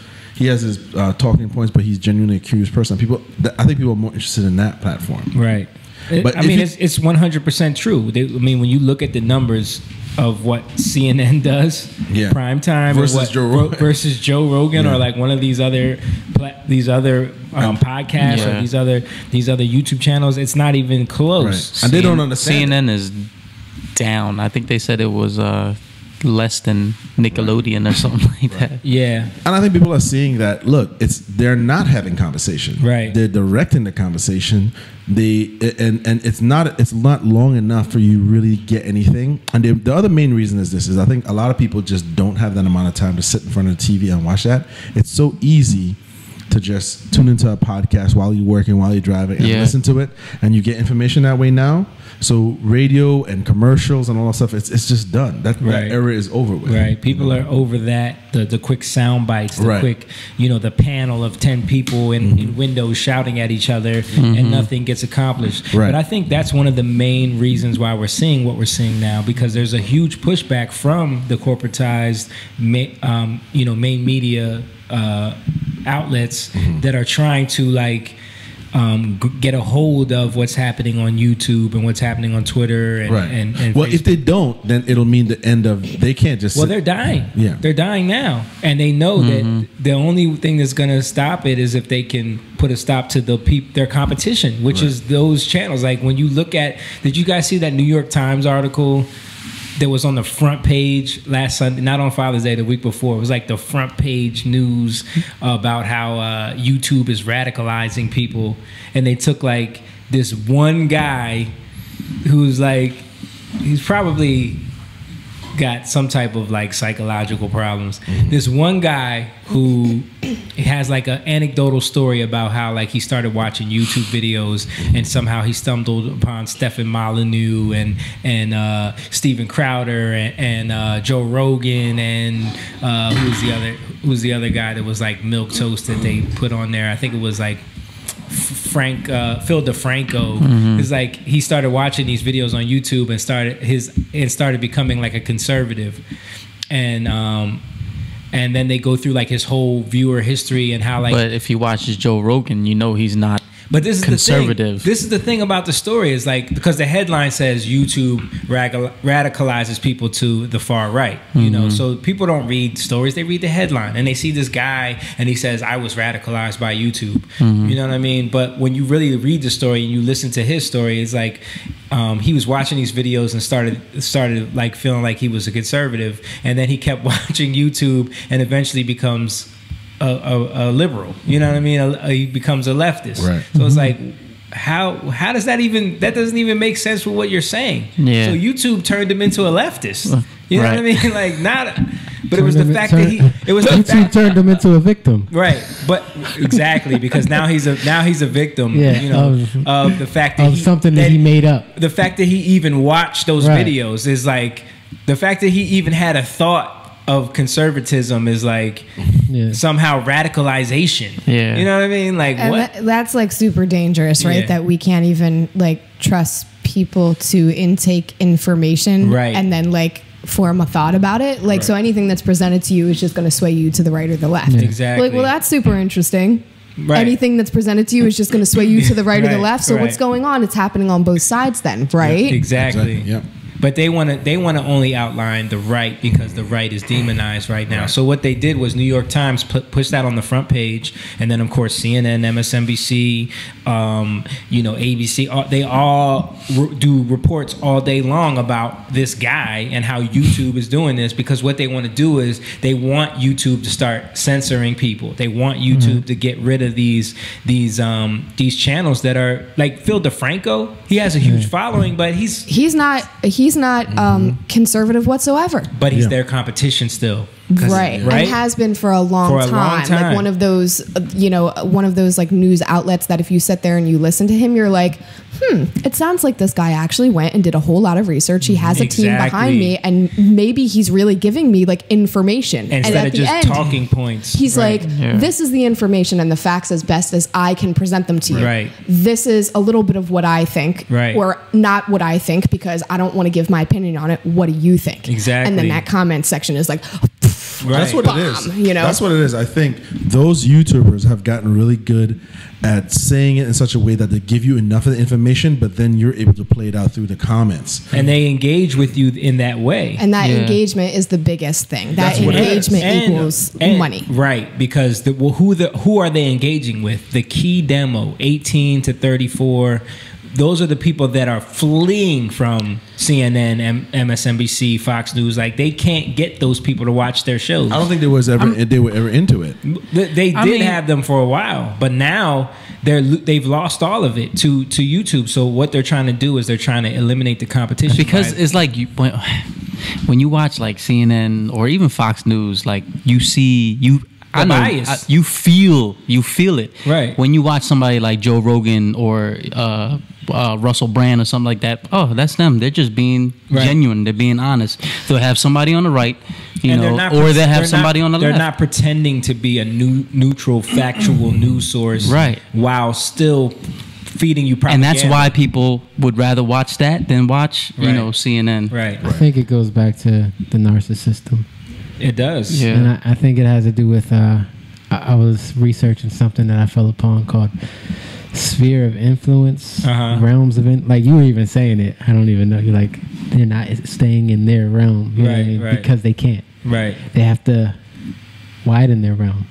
talking points, but he's genuinely a curious person. I think people are more interested in that platform. Right. But I mean, it's 100% true. When you look at the numbers of what CNN does, Yeah. prime time Versus Joe Rogan. versus Joe Rogan, Yeah. or like one of these other podcasts or these other YouTube channels, it's not even close. Right. And they don't understand. CNN is down. I think they said it was less than Nickelodeon or something like that. Yeah. And I think people are seeing that. Look, they're not having conversation. Right. They're directing the conversation. And it's not long enough for you to really get anything. And the other main reason is I think a lot of people just don't have that amount of time to sit in front of the TV and watch that. It's so easy to just tune into a podcast while you're working, while you're driving, and listen to it, and you get information that way now. So radio and commercials and all that stuff, it's just done. That era is over with. Right. People are over that. The quick sound bites, the quick, the panel of 10 people in windows shouting at each other, and nothing gets accomplished. Right. But I think that's one of the main reasons why we're seeing what we're seeing now, because there's a huge pushback from the corporatized, main media outlets that are trying to get a hold of what's happening on YouTube and what's happening on Twitter and well, Facebook. if they don't, then it'll mean the end of. They can't just. Well, they're dying. Yeah. They're dying now, and they know that the only thing that's going to stop it is if they can put a stop to their competition, which is those channels. Like when you look at, did you guys see that New York Times article that was on the front page last Sunday, not on Father's Day, the week before? It was like the front page news about how YouTube is radicalizing people. And they took like this one guy who's like, he's probably got some type of like psychological problems. This one guy who has like an anecdotal story about how like he started watching YouTube videos and somehow he stumbled upon Stephen Molyneux and Steven Crowder and Joe Rogan and who was the other guy that was like milk toast that they put on there. I think it was like Phil DeFranco. It's like he started watching these videos on YouTube and started becoming like a conservative, and then they go through like his whole viewer history and how like. But if he watches Joe Rogan, he's not. But this is conservative. The thing. This is the thing about the story is like, because the headline says YouTube radicalizes people to the far right, so people don't read stories, they read the headline and they see this guy and he says, I was radicalized by YouTube. You know what I mean? But when you really read the story and you listen to his story, it's like he was watching these videos and started like feeling like he was a conservative, and then he kept watching YouTube and eventually becomes a liberal, you know what I mean? He becomes a leftist. Right. So it's like, how does that doesn't even make sense with what you're saying. Yeah. So YouTube turned him into a leftist. You know what I mean? Like but it was the fact that YouTube turned him into a victim. Right. But exactly, because now he's a victim, of the fact that something that he made up. The fact that he even watched those videos is like, the fact that he even had a thought of conservatism is like somehow radicalization. Yeah. You know what I mean? Like, and what? That's like super dangerous, right? Yeah. That we can't even like trust people to intake information and then like form a thought about it. Like, so anything that's presented to you is just going to sway you to the right or the left. Exactly. Like, well, that's super interesting. Right. Anything that's presented to you is just going to sway you to the right or the left. So what's going on? It's happening on both sides then, right? Exactly. Yep. But they want to only outline the right because the right is demonized right now. So what they did was New York Times pushed that on the front page, and then of course CNN, MSNBC, ABC, they all do reports all day long about this guy and how YouTube is doing this, because what they want to do is they want YouTube to start censoring people. They want YouTube to get rid of these channels that are like Phil DeFranco. He has a huge following, but he's not conservative whatsoever. But he's their competition still. Right, and has been for a long time. Like one of those, like news outlets that if you sit there and you listen to him, you're like, it sounds like this guy actually went and did a whole lot of research. He has a team behind me, and maybe he's really giving me like information instead of just talking points. He's like, this is the information and the facts as best as I can present them to you. Right. This is a little bit of what I think, or not what I think, because I don't want to give my opinion on it. What do you think? Exactly. And then that comment section is like, that's what it is. That's what it is. I think those YouTubers have gotten really good at saying it in such a way that they give you enough of the information, but then you're able to play it out through the comments. And they engage with you in that way. And that engagement is the biggest thing. That engagement equals money. Right, because who are they engaging with? The key demo, 18 to 34. Those are the people that are fleeing from CNN, MSNBC, Fox News. Like, they can't get those people to watch their shows. I don't think they were ever into it. They did have them for a while, but now they've lost all of it to YouTube. So what they're trying to do is they're trying to eliminate the competition. Because it's like when you watch like CNN or even Fox News, like you feel it when you watch somebody like Joe Rogan or Russell Brand or something like that. Oh, that's them. They're just being genuine. They're being honest. They'll have somebody on the right, or they'll have somebody on the left. They're not pretending to be a neutral, factual news source, while still feeding you propaganda. And that's why people would rather watch that than watch, CNN. Right. I think it goes back to the narcissism. It does. Yeah. And I think it has to do with, I was researching something that I fell upon called sphere of influence, realms of like you were even saying it. I don't even know. You're like, they're not staying in their realm, because they can't. Right. They have to widen their realm,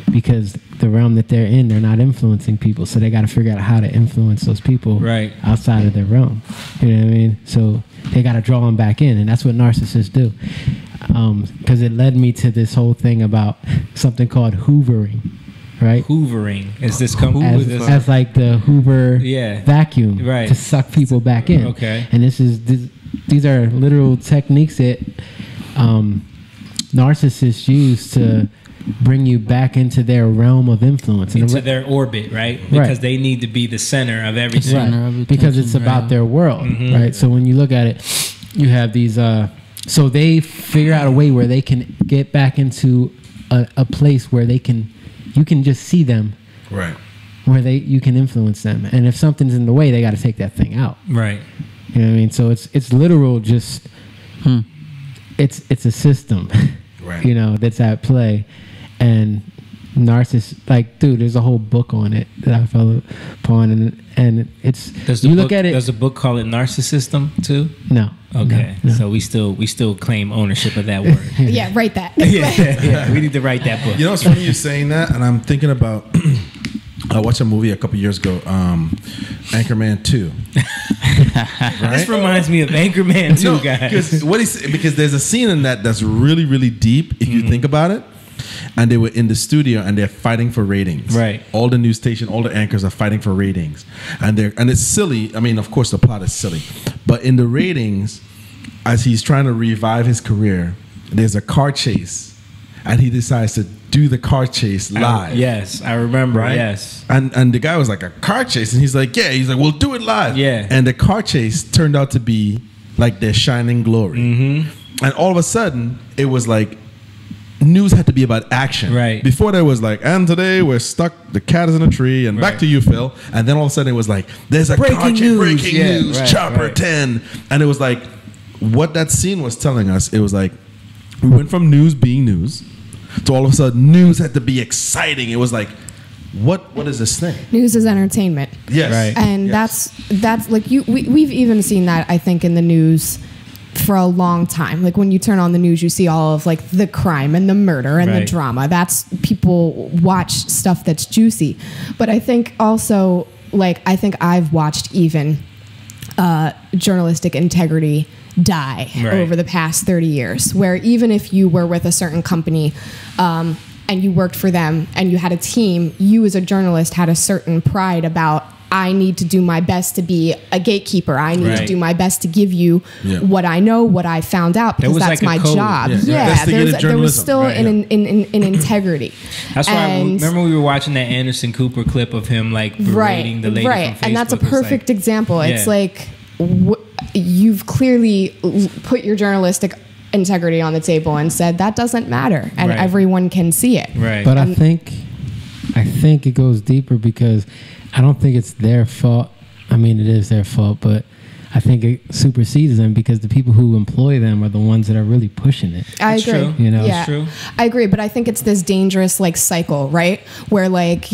because the realm that they're in, they're not influencing people. So they got to figure out how to influence those people outside of their realm. You know what I mean? So they got to draw them back in, and that's what narcissists do. Because it led me to this whole thing about something called hoovering, right? Hoovering. Is this as like the Hoover vacuum to suck people back in? Okay. And these are literal techniques that narcissists use to bring you back into their realm of influence, into their orbit, right? Because they need to be the center of everything, because it's about their world, right? So when you look at it, you have these. So they figure out a way where they can get back into a place where you can just see them, right? Where you can influence them, and if something's in the way, they got to take that thing out, right? You know what I mean? So it's literal, just it's a system, right? That's at play, and narcissist, like, dude, there's a whole book on it that I fell upon, and it's look at it. Does the book call it Narcissism too? No. Okay, no. So we still claim ownership of that word. Yeah, write that. yeah, we need to write that book. You know, it's funny you saying that, and I'm thinking about. I watched a movie a couple years ago, Anchorman 2. Right? This reminds me of Anchorman 2, guys. Because there's a scene in that that's really, really deep if you think about it. And they were in the studio and they're fighting for ratings. Right. All the news station, all the anchors are fighting for ratings. And it's silly. I mean, of course, the plot is silly. But in the ratings, as he's trying to revive his career, there's a car chase. And he decides to do the car chase live. Yes, I remember. Right? Yes. And the guy was like, a car chase? And he's like, yeah. He's like, well, do it live. Yeah. And the car chase turned out to be like their shining glory. Mm-hmm. And all of a sudden, it was like, news had to be about action. Right. Before there was like, and today we're stuck, the cat is in a tree, and back to you, Phil. And then all of a sudden it was like, there's a breaking news, Chopper 10. And it was like, what that scene was telling us, it was like, we went from news being news to all of a sudden news had to be exciting. It was like, what is this thing? News is entertainment. Yes. Right. And that's like we've even seen that, I think, in the news for a long time. Like when you turn on the news, you see all of like the crime and the murder and the Right. drama. That's people watch stuff that's juicy. But I think also, like, I think I've watched even journalistic integrity die Right. over the past 30 years, where even if you were with a certain company and you worked for them and you had a team, you as a journalist had a certain pride about, I need to do my best to be a gatekeeper. I need to Right. do my best to give you Yeah. what I know, what I found out, because was that's like a my code. job. Yeah. Yeah, Investigative there was journalism. still Right, an integrity. That's why And- remember we were watching that Anderson Cooper clip of him like berating the lady right, from Facebook. and that's a It was perfect like, example. It's Yeah. like you've clearly put your journalistic integrity on the table and said that doesn't matter, and Right. everyone can see it. right. But I think it goes deeper because I don't think it's their fault. I mean, it is their fault, but I think it supersedes them because the people who employ them are the ones that are really pushing it. I That's agree. true. You know? yeah, That's true. I agree. But I think it's this dangerous like cycle, right? Where like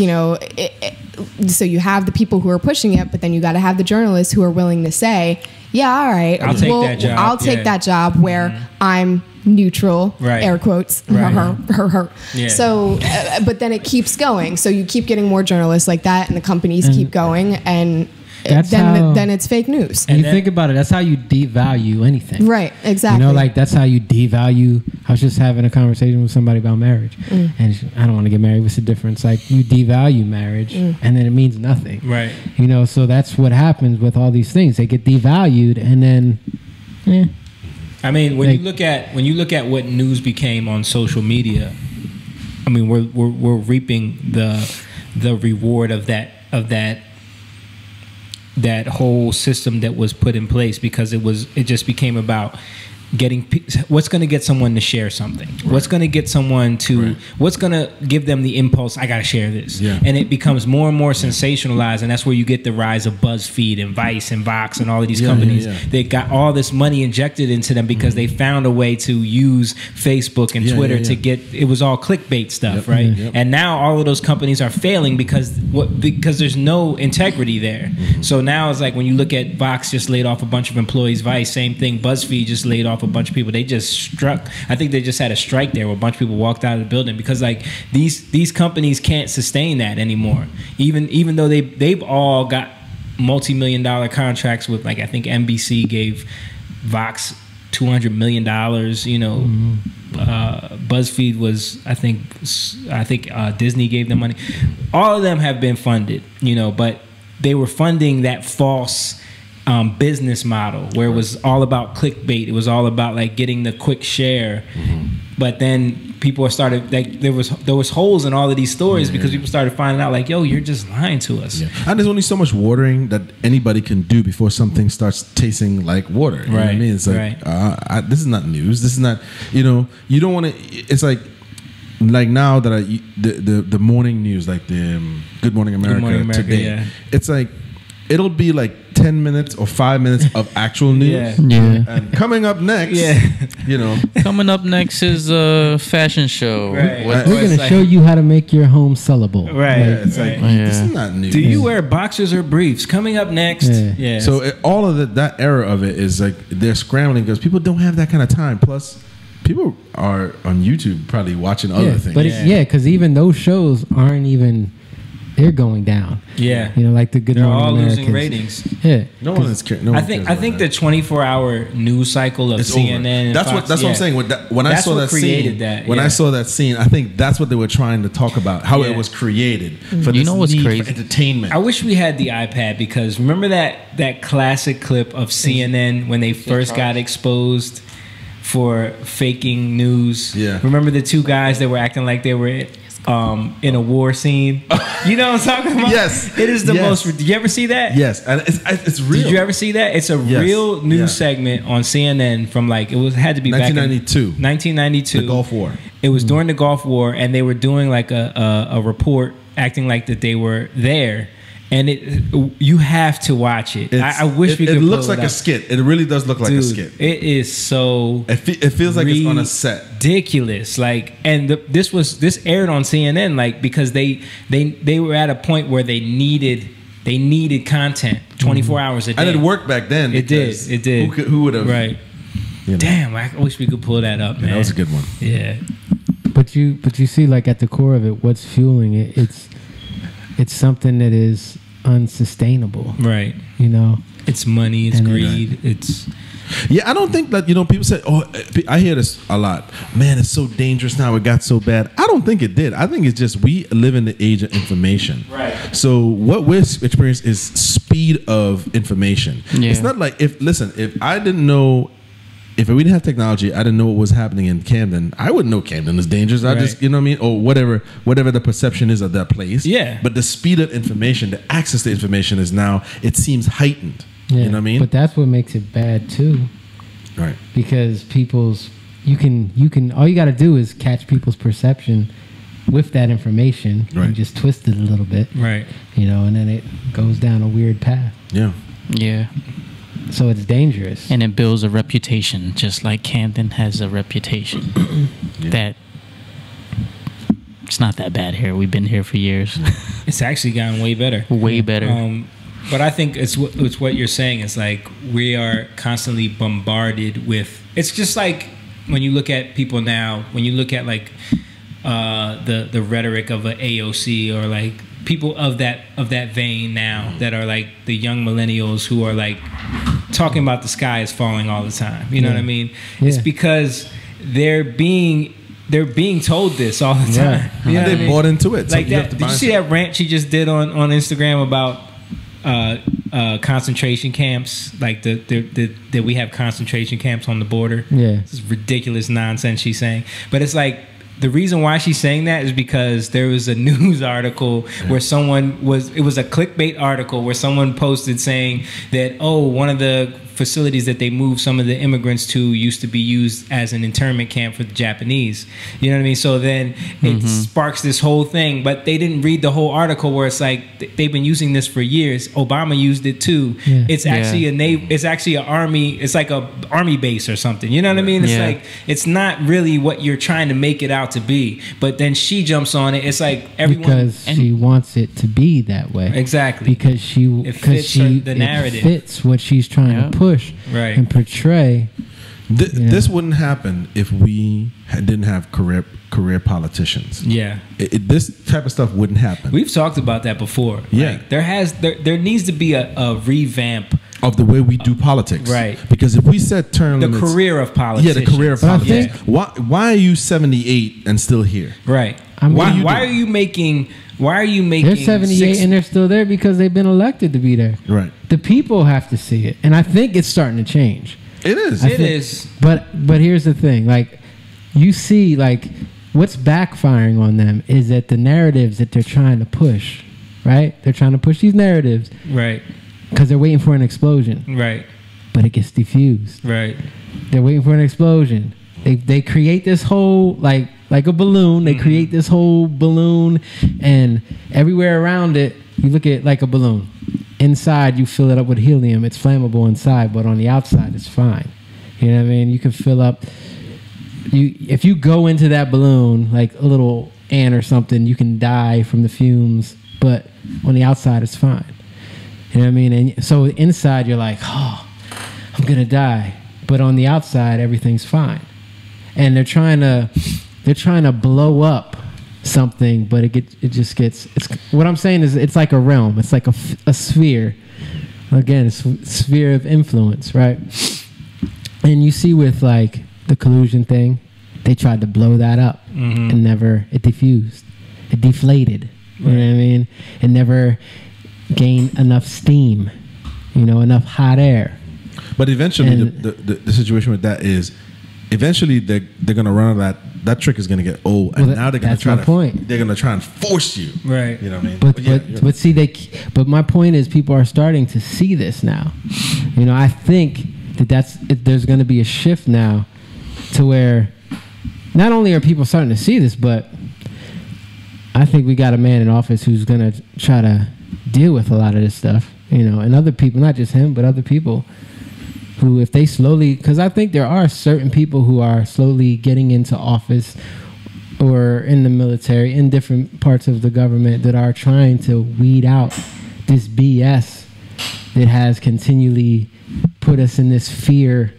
so you have the people who are pushing it, but then you got to have the journalists who are willing to say, "Yeah, all right, I'll take that job." I'll take Yeah. that job where I'm neutral," Right. air quotes, Right. her. Yeah. So, but then it keeps going. So you keep getting more journalists like that, and the companies keep going, and That's then how- then it's fake news. And you then- think about it, that's how you devalue anything. Right, exactly. You know, like that's how you devalue. I was just having a conversation with somebody about marriage, and I don't want to get married. What's the difference? Like you devalue marriage, and then it means nothing. Right. You know, so that's what happens with all these things. They get devalued, and then, I mean, when Like- you look at what news became on social media, I mean, we're reaping the reward of that whole system that was put in place because it just became about getting what's going to get someone to share something, what's going to get someone to what's going to give them the impulse, I got to share this. Yeah. And it becomes more and more sensationalized, and that's where you get the rise of BuzzFeed and Vice and Vox and all of these companies. They got all this money injected into them because they found a way to use Facebook and Twitter to get, it was all clickbait stuff, right? Yep. And now all of those companies are failing because there's no integrity there. So now it's like when you look at Vox just laid off a bunch of employees, Vice, same thing, BuzzFeed just laid off a bunch of people. They just struck, I think they just had a strike there where a bunch of people walked out of the building because like these companies can't sustain that anymore. Even though they've all got multi-million-dollar contracts with, like, I think NBC gave Vox $200 million, you know. BuzzFeed was, I think Disney gave them money. All of them have been funded, you know, but they were funding that false business model where it was all about clickbait. It was all about like getting the quick share. But then people started, like, there was holes in all of these stories because people started finding out like, yo, you're just lying to us. And there's only so much watering that anybody can do before something starts tasting like water. You know what I mean? It's like, this is not news. This is not, you know, you don't want to, it's like now that the morning news, like the Good Morning America, today, it's like, it'll be like 10 minutes or 5 minutes of actual news. Yeah. And coming up next, you know. Coming up next is a fashion show. Right. With- We're going to show you how to make your home sellable. Right. It's like, Yeah. this is not news. Do you wear boxers or briefs? Coming up next. Yeah. So all of that era of it is like they're scrambling because people don't have that kind of time. Plus, people are on YouTube probably watching other things. But because even those shows aren't even, they're going down. Yeah. You know, like the Good They're Morning all Americans. losing ratings. Yeah. no one is caring. No I one think cares about the that. 24-hour news cycle of It's CNN. over. And That's Fox, what I'm saying. When I That's saw what that created scene, that, when yeah. I saw that scene, I think that's what they were trying to talk about. How Yeah. it was created for You this know what's need crazy? for entertainment. I wish we had the iPad because remember that classic clip of CNN when they first got exposed for faking news? Yeah. Remember the two guys that were acting like they were in a war scene? You know what I'm talking about? Yes. It is the Yes. most. Did you ever see that? Yes, and it's real. Did you ever see that? It's a Yes. real news Yeah. segment on CNN from like had to be back in 1992. 1992. The Gulf War. It was during the Gulf War, and they were doing like a report, acting like that they were there. And you have to watch it. I wish we could. It looks pull like up. a skit. It really does look like a Dude, skit. it is so. It feels like it's on a set. Ridiculous, like, and this aired on CNN, like, because they were at a point where they needed content 24 hours a day, And it worked back then. It did. because It did. Who would have? Right. You know? Damn, I wish we could pull that up, man. Yeah, that was a good one. Yeah. But you see, like at the core of it, what's fueling it? It's something that is unsustainable. Right. You know, It's money. It's And then- greed. It's Yeah, I don't think that, people say, oh, I hear this a lot. Man, it's so dangerous now. It got so bad. I don't think it did. I think it's just we live in the age of information. Right. So what we're experiencing is speed of information. Yeah. It's not like if I didn't know, if we didn't have technology, I didn't know what was happening in Camden, I wouldn't know Camden is dangerous. I just, Right. you know what I mean? Or whatever the perception is of that place. Yeah. But the speed of information, the access to information is now, it seems heightened. yeah. You know what I mean? But that's what makes it bad too, Right. because you can all you got to do is catch people's perception with that information Right. and just twist it a little bit, right. you know, and then it goes down a weird path. Yeah. Yeah. So it's dangerous. And it builds a reputation, just like Camden has a reputation. Yeah. That it's not that bad here. We've been here for years. It's actually gotten way better. Way better. But I think it's what you're saying. It's like we are constantly bombarded with. It's just like when you look at people now. When you look at like the rhetoric of an AOC or like people of that vein now that are like the young millennials who are like talking about the sky is falling all the time. You know Yeah. what I mean? It's Yeah. because they're being told this all the time. Yeah. You know what I They mean? bought into it. So Like you have that. to Did you buy see into that rant she just did on Instagram about concentration camps? Like that we have concentration camps on the border. Yeah. This is ridiculous nonsense she's saying. But it's like the reason why she's saying that is because there was a news article where it was a clickbait article where someone posted saying that, oh, one of the facilities that they moved some of the immigrants to used to be used as an internment camp for the Japanese. You know what I mean? So then it sparks this whole thing, but they didn't read the whole article where it's like they've been using this for years. Obama used it too. Yeah. It's actually it's actually an army. It's like a army base or something. You know what I mean? It's Yeah. like it's not really what you're trying to make it out to be. But then she jumps on it. It's like everyone Because she wants it to be that way. exactly Because It fits the narrative. It fits what she's trying Yeah. to push Right. and portray. This wouldn't happen if we didn't have career politicians. yeah. This type of stuff wouldn't happen. We've talked about that before. Yeah. Like, there needs to be a revamp. Of the way we do politics, Right. Because if we set term The limits, career of politicians. yeah, the career of But I politics. think- Why are you 78 and still here? Right. I mean- why What are you why are you making They're 78 and they're still there because they've been elected to be there. Right. The people have to see it, and I think it's starting to change. It is. It is. But here's the thing: like, you see, like, what's backfiring on them is that the narratives that they're trying to push, right? They're trying to push these narratives Right. because they're waiting for an explosion, Right. but it gets diffused. Right. They're waiting for an explosion. They create this whole like a balloon. They create this whole balloon, and everywhere around it, you look at like a balloon. Inside, you fill it up with helium. It's flammable inside, but on the outside, it's fine. You know what I mean? You can fill up. If you go into that balloon like a little ant or something, you can die from the fumes, but on the outside, it's fine. You know what I mean? And so inside, you're like, oh, I'm gonna die, but on the outside, everything's fine. And they're trying to blow up something, but it just gets. It's what I'm saying is it's like a realm. It's like a sphere. Again, it's a sphere of influence, right? And you see with like the collusion thing, they tried to blow that up and it diffused. It deflated. You know what I mean? It never gained enough steam, enough hot air. But eventually, And- the situation with that is, eventually they're going to run out of that trick is going to get old, and Well, now they're going that's to try my point. They're going to try and force you. Right. You know what I mean? But yeah, but see but my point is people are starting to see this now. I think there's going to be a shift now to where not only are people starting to see this, but I think we got a man in office who's going to try to deal with a lot of this stuff, and other people, not just him, but other people who, if they slowly, because I think there are certain people who are slowly getting into office or in the military, in different parts of the government, that are trying to weed out this BS that has continually put us in this fear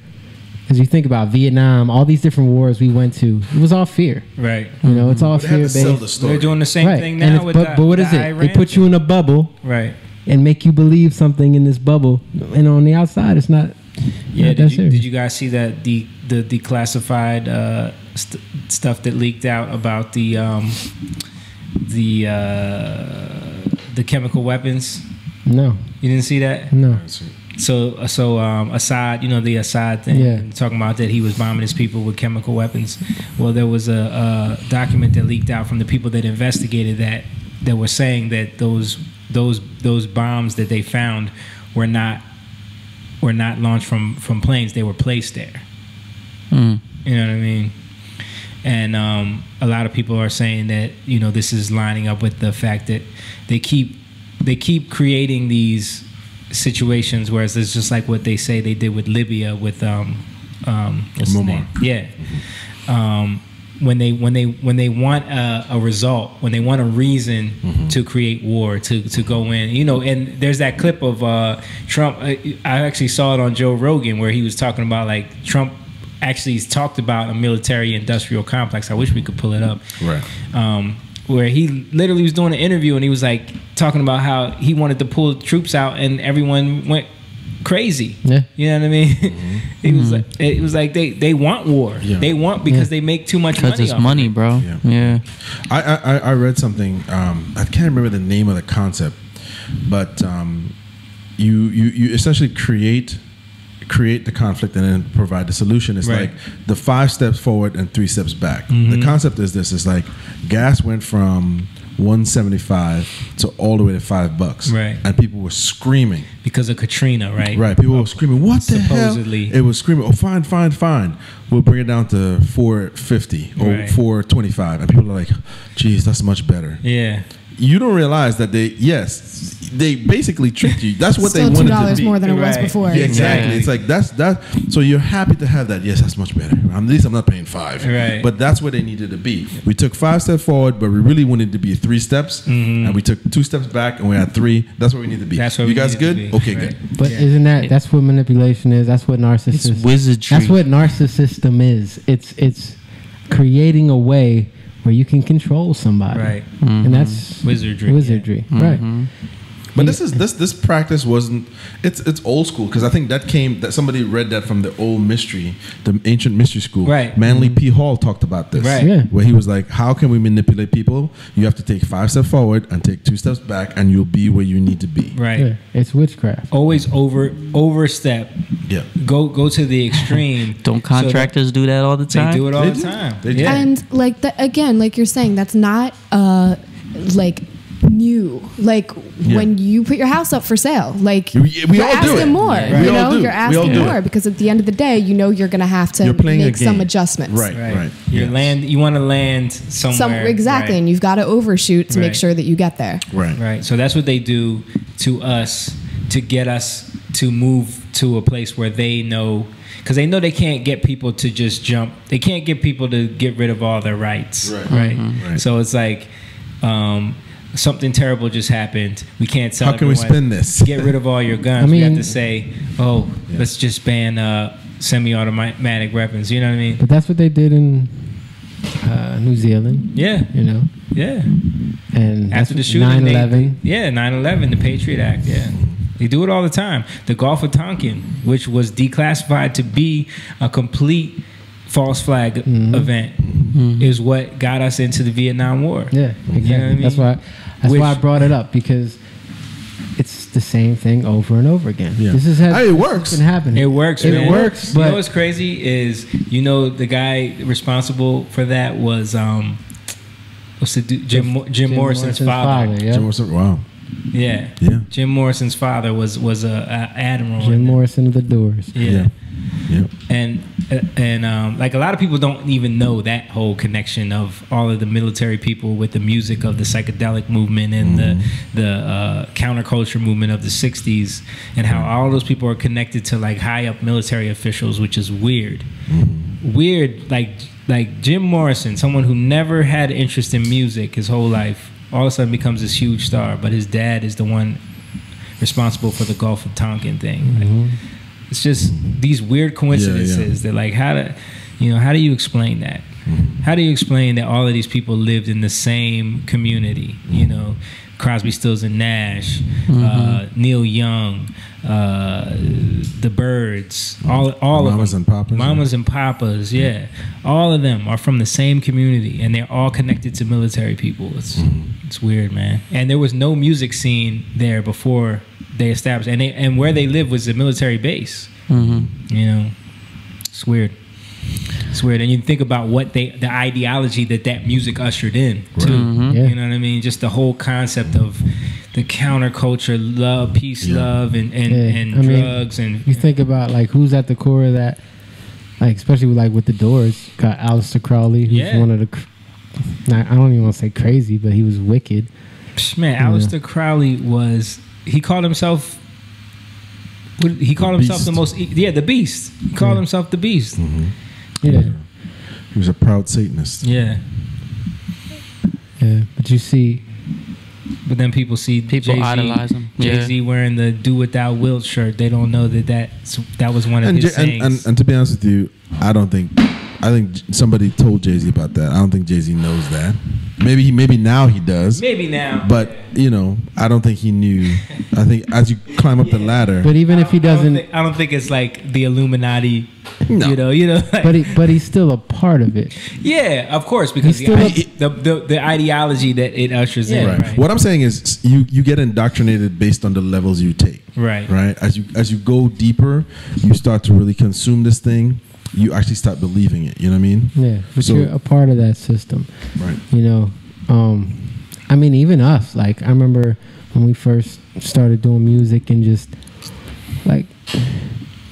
Because you think about Vietnam, all these different wars we went to, it was all fear. Right. You know, it's all They had fear to sell the based. story. They're doing the same Right. thing And now it's, with but what is it? Iran They put you in a bubble right. and make you believe something in this bubble, and on the outside, it's not. Yeah, not that did serious. you guys see that the declassified stuff that leaked out about the chemical weapons? No, You didn't see that? no. So Assad, the Assad thing, Yeah. talking about that he was bombing his people with chemical weapons. Well, there was a document that leaked out from the people that investigated that were saying that those bombs that they found were not launched from planes. They were placed there. Mm. You know what I mean? And a lot of people are saying that this is lining up with the fact that they keep creating these situations, whereas it's just like what they say they did with Libya with what's his name? Yeah. When they want a result, when they want a reason to create war, to go in, and there's that clip of Trump. I actually saw it on Joe Rogan where he was talking about like Trump actually talked about a military industrial complex. I wish we could pull it up. Right. Where he literally was doing an interview and he was like talking about how he wanted to pull troops out and everyone went crazy. Yeah. You know what I mean? He was like, it was like they want war. Yeah. They want because they make too much money. Because it's off money, of it. bro. Yeah. Yeah. I read something. I can't remember the name of the concept, but you essentially create the conflict and then provide the solution. It's Right. like the 5 steps forward and 3 steps back. The concept is this: it's like gas went from $1.75 to all the way to $5, Right. and people were screaming. Because of Katrina, right? Right, people were screaming, "What the Supposedly. hell?" It was screaming, "Oh, fine. We'll bring it down to $4.50 or Right. $4.25," and people are like, "Geez, that's much better." Yeah. You don't realize that they basically tricked you. That's what Still they wanted $2 to be. more than it was Right. before. Yeah, exactly. Yeah. It's like that's that. So you're happy to have that. Yes, that's much better. At least I'm not paying 5. Right. But that's where they needed to be. We took 5 steps forward, but we really wanted to be 3 steps, and we took 2 steps back, and we're at 3. That's where we need to be. That's where you we guys needed to good? be. Okay, Right. good. But Yeah. isn't that's what manipulation is? That's what It's narcissism. wizardry. That's what narcissism is. It's creating a way where you can control somebody. Right. And that's Wizardry. Wizardry. Right. But this practice wasn't. It's old school because I think that somebody read that from the old mystery, the ancient mystery school. Right. Manly P. Hall talked about this. Right. Yeah. Where he was like, "How can we manipulate people? You have to take 5 steps forward and take 2 steps back, and you'll be where you need to be." Right. Yeah. It's witchcraft. Always overstep. Yeah. Go to the extreme. Don't contractors do that all the So that time? they do it all They the do. time. They do. Yeah. And like again, like you're saying, that's not like new. Like when you put your house up for sale, like We you're all do asking it. more. Yeah. We You all know, do. you're We all asking do more it. because at the end of the day, you're gonna have to You're playing a make some game. adjustments. Right. Right. You want to land somewhere. Exactly, Right. and you've got to overshoot to make Right. sure that you get there. Right. Right. So that's what they do to us to get us to move to a place where they know, because they know they can't get people to just jump. They can't get people to get rid of all their rights. Right. Right. Right. So it's like something terrible just happened. We can't tell How can we everyone, spin this? Get rid of all your guns. I We have mean- to say, let's just ban semi-automatic weapons. You know what I mean? But that's what they did in New Zealand. Yeah. You know, Yeah. and After the that's shooting, 9/11. 9/11, the Patriot Act. Yeah, they do it all the time. The Gulf of Tonkin, which was declassified to be a complete false flag event, is what got us into the Vietnam War. Yeah, exactly. You know what I mean? That's why I brought it up, because it's the same thing over and over again. Yeah. This is Hey, it works. been happening. It works. It man. works, You know but what's crazy is the guy responsible for that was what's the dude? Jim Morrison's father. Yeah. Jim Morrison- Wow. Yeah. Yeah. Jim Morrison's father was a admiral. Jim Morrison of the Doors. Yeah. Yeah. And like a lot of people don't even know that whole connection of all of the military people with the music of the psychedelic movement and the counterculture movement of the 60s, and how all those people are connected to like high up military officials, which is weird. Weird, like Jim Morrison, someone who never had interest in music his whole life, all of a sudden becomes this huge star, but his dad is the one responsible for the Gulf of Tonkin thing. Like, It's just these weird coincidences that like how do you explain that? How do you explain that all of these people lived in the same community? You know, Crosby, Stills and Nash, Neil Young, the Byrds, all of Mamas them. and Papas. Mamas and Papas, yeah. All of them are from the same community, and they're all connected to military people. It's weird, man. And there was no music scene there before they established, and where they lived was a military base. You know, it's weird. It's weird, and you think about what the ideology that music ushered in too. You know what I mean? Just the whole concept of the counterculture, love, peace, love, and drugs. And you think about like who's at the core of that, like especially with the Doors. Got Aleister Crowley, who's one of the. I don't even want to say crazy, but he was wicked. Man, Aleister Crowley he called himself. He called himself the most. The Beast. He called himself the Beast. Yeah, he was a proud Satanist. Yeah, but you see, but then people see people idolize him. Jay-Z wearing the "Do What Thou Wilt" shirt. They don't know that was one of his sayings. And to be honest with you, I think somebody told Jay-Z about that. I don't think Jay-Z knows that. Maybe now he does. Maybe now. But, I don't think he knew. I think as you climb up the ladder. But even if he doesn't... I don't think it's like the Illuminati, no. Like, but he's still a part of it. Yeah, of course, because the ideology that it ushers in. Right. What I'm saying is you get indoctrinated based on the levels you take. Right. Right? As you go deeper, you start to really consume this thing. You actually start believing it. You know what I mean? Yeah, but you're a part of that system. Right. I mean, even us. Like, I remember when we first started doing music and just, like,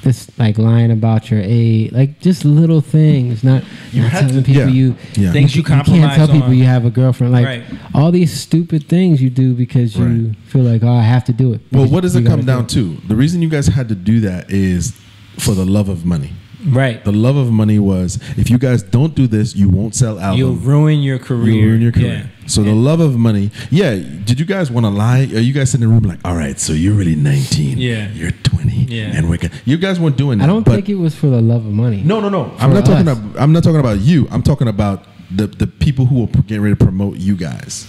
this, like, lying about your age. Like, just little things. Not telling people things you compromise can't tell people on. you have a girlfriend. Like, all these stupid things you do because you feel like, I have to do it. Well, what does it come down to? The reason you guys had to do that is for the love of money. Right. The love of money was, if you guys don't do this, you won't sell albums. You'll ruin your career. Yeah. So the love of money. Yeah. Did you guys want to lie? Are you guys sitting in the room like, all right, so you're really 19. Yeah. You're 20. Yeah. And you guys weren't doing that. I don't think it was for the love of money. No. I'm not talking about you. I'm talking about the people who will get ready to promote you guys.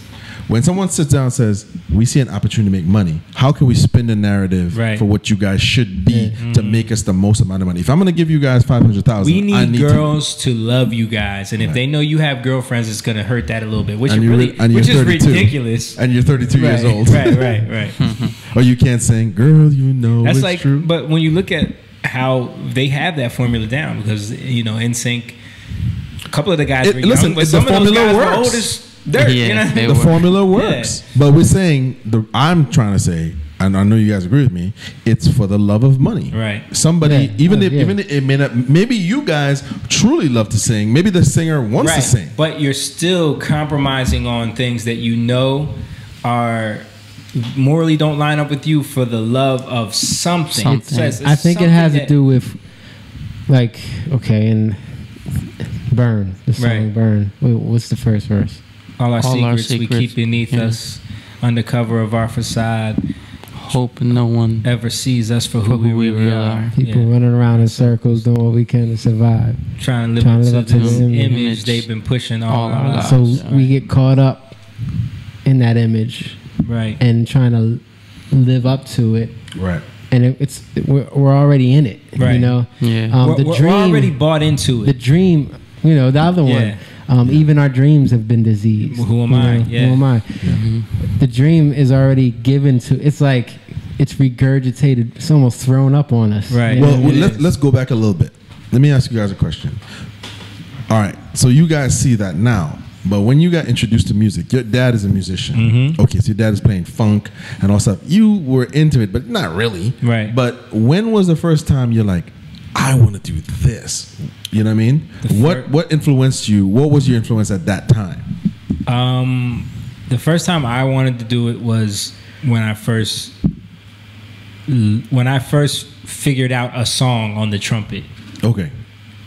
When someone sits down and says, we see an opportunity to make money, how can we spin the narrative for what you guys should be to make us the most amount of money? If I'm going to give you guys $500,000, we need girls to love you guys. And if they know you have girlfriends, it's going to hurt that a little bit, which is ridiculous. And you're 32 years old. Right. Or you can't sing, girl, that's it's like, true. But when you look at how they have that formula down, because, NSYNC, a couple of the guys were young, but some of those guys were old as dirt. The formula works. Yeah. But we're saying, I'm trying to say, and I know you guys agree with me, it's for the love of money. Right. Somebody, even if it may not, maybe you guys truly love to sing. Maybe the singer wants to sing. But you're still compromising on things that are morally don't line up with you for the love of something. I think it has to do with, like, and Burn, the song Burn. Wait, what's the first verse? All our secrets we keep beneath us, under cover of our facade. Hope no one ever sees us for who we really are. People running around in circles doing what we can to survive. Trying to live up to the image they've been pushing all our lives. So we get caught up in that image. Right. And trying to live up to it. Right. And we're already in it. Right. Yeah. We're already bought into it. The dream, the other one. Even our dreams have been diseased. Who am I? Who am I? Mm-hmm. The dream is already given to. It's like it's regurgitated. It's almost thrown up on us. Right. Well, let's go back a little bit. Let me ask you guys a question. All right. So you guys see that now, but when you got introduced to music, your dad is a musician. Mm-hmm. Okay, so your dad is playing funk and all stuff. You were into it, but not really. Right. But when was the first time you're like, I want to do this? You know what I mean? What influenced you? What was your influence at that time? The first time I wanted to do it was when I first figured out a song on the trumpet. Okay.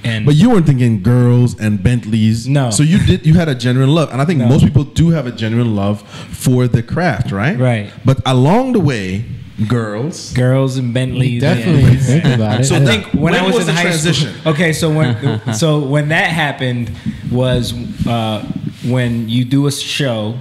But you weren't thinking girls and Bentleys. No. So you had a genuine love. And I think most people do have a genuine love for the craft, right? Right. But along the way, girls. Girls and Bentleys. Definitely think about it. So Yeah. think when I was in the high transition? school. Okay, so when that happened was when you do a show,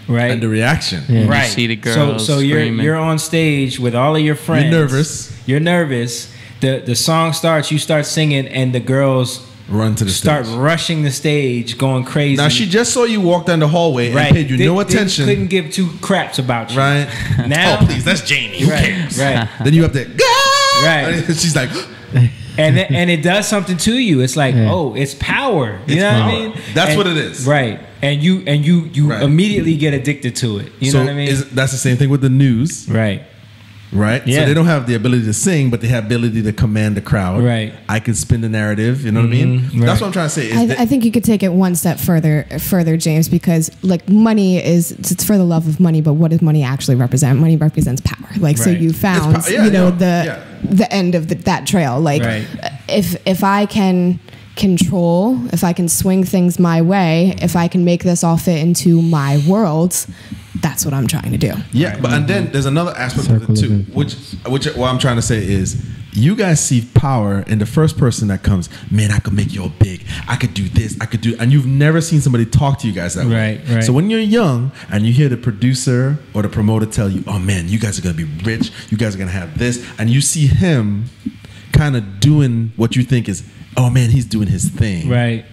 right? And the reaction. Yeah. Right. see the girls So screaming. you're on stage with all of your friends. You're nervous. The song starts. You start singing, and the girls Run to the start stage. rushing the stage, going crazy. Now she just saw you walk down the hallway right. and paid you They- no they attention. couldn't give two craps about you. Right? Now, Oh, please, that's Jamie. Who right, cares? right. Then you up there, "Gah!" Right. And she's like, And it does something to you. It's like, Yeah. oh, it's power. You It's know what power. I mean? That's And- what it is. Right. And you Right. immediately get addicted to it. You so know what I mean? that's the same thing with the news, Right. right? Yeah. So they don't have the ability to sing, but they have the ability to command the crowd. Right. I can spin the narrative. You know what I mean? right. That's what I'm trying to say. Is that- I think you could take it one step further, James, because like money it's for the love of money, but what does money actually represent? Money represents power. Like so, Right. you found It's yeah, the end of that trail. Like Right. if I can control, if I can swing things my way, if I can make this all fit into my world, that's what I'm trying to do. Yeah, but and then there's another aspect Circle of it of too, influence. which what I'm trying to say is you guys see power in the first person that comes. Man, I could make you all big. I could do this. I could do, and you've never seen somebody talk to you guys that way. Right, right. So when you're young and you hear the producer or the promoter tell you, "Oh man, you guys are gonna be rich. You guys are gonna have this," and you see him kind of doing what you think is, "Oh man, he's doing his thing." Right.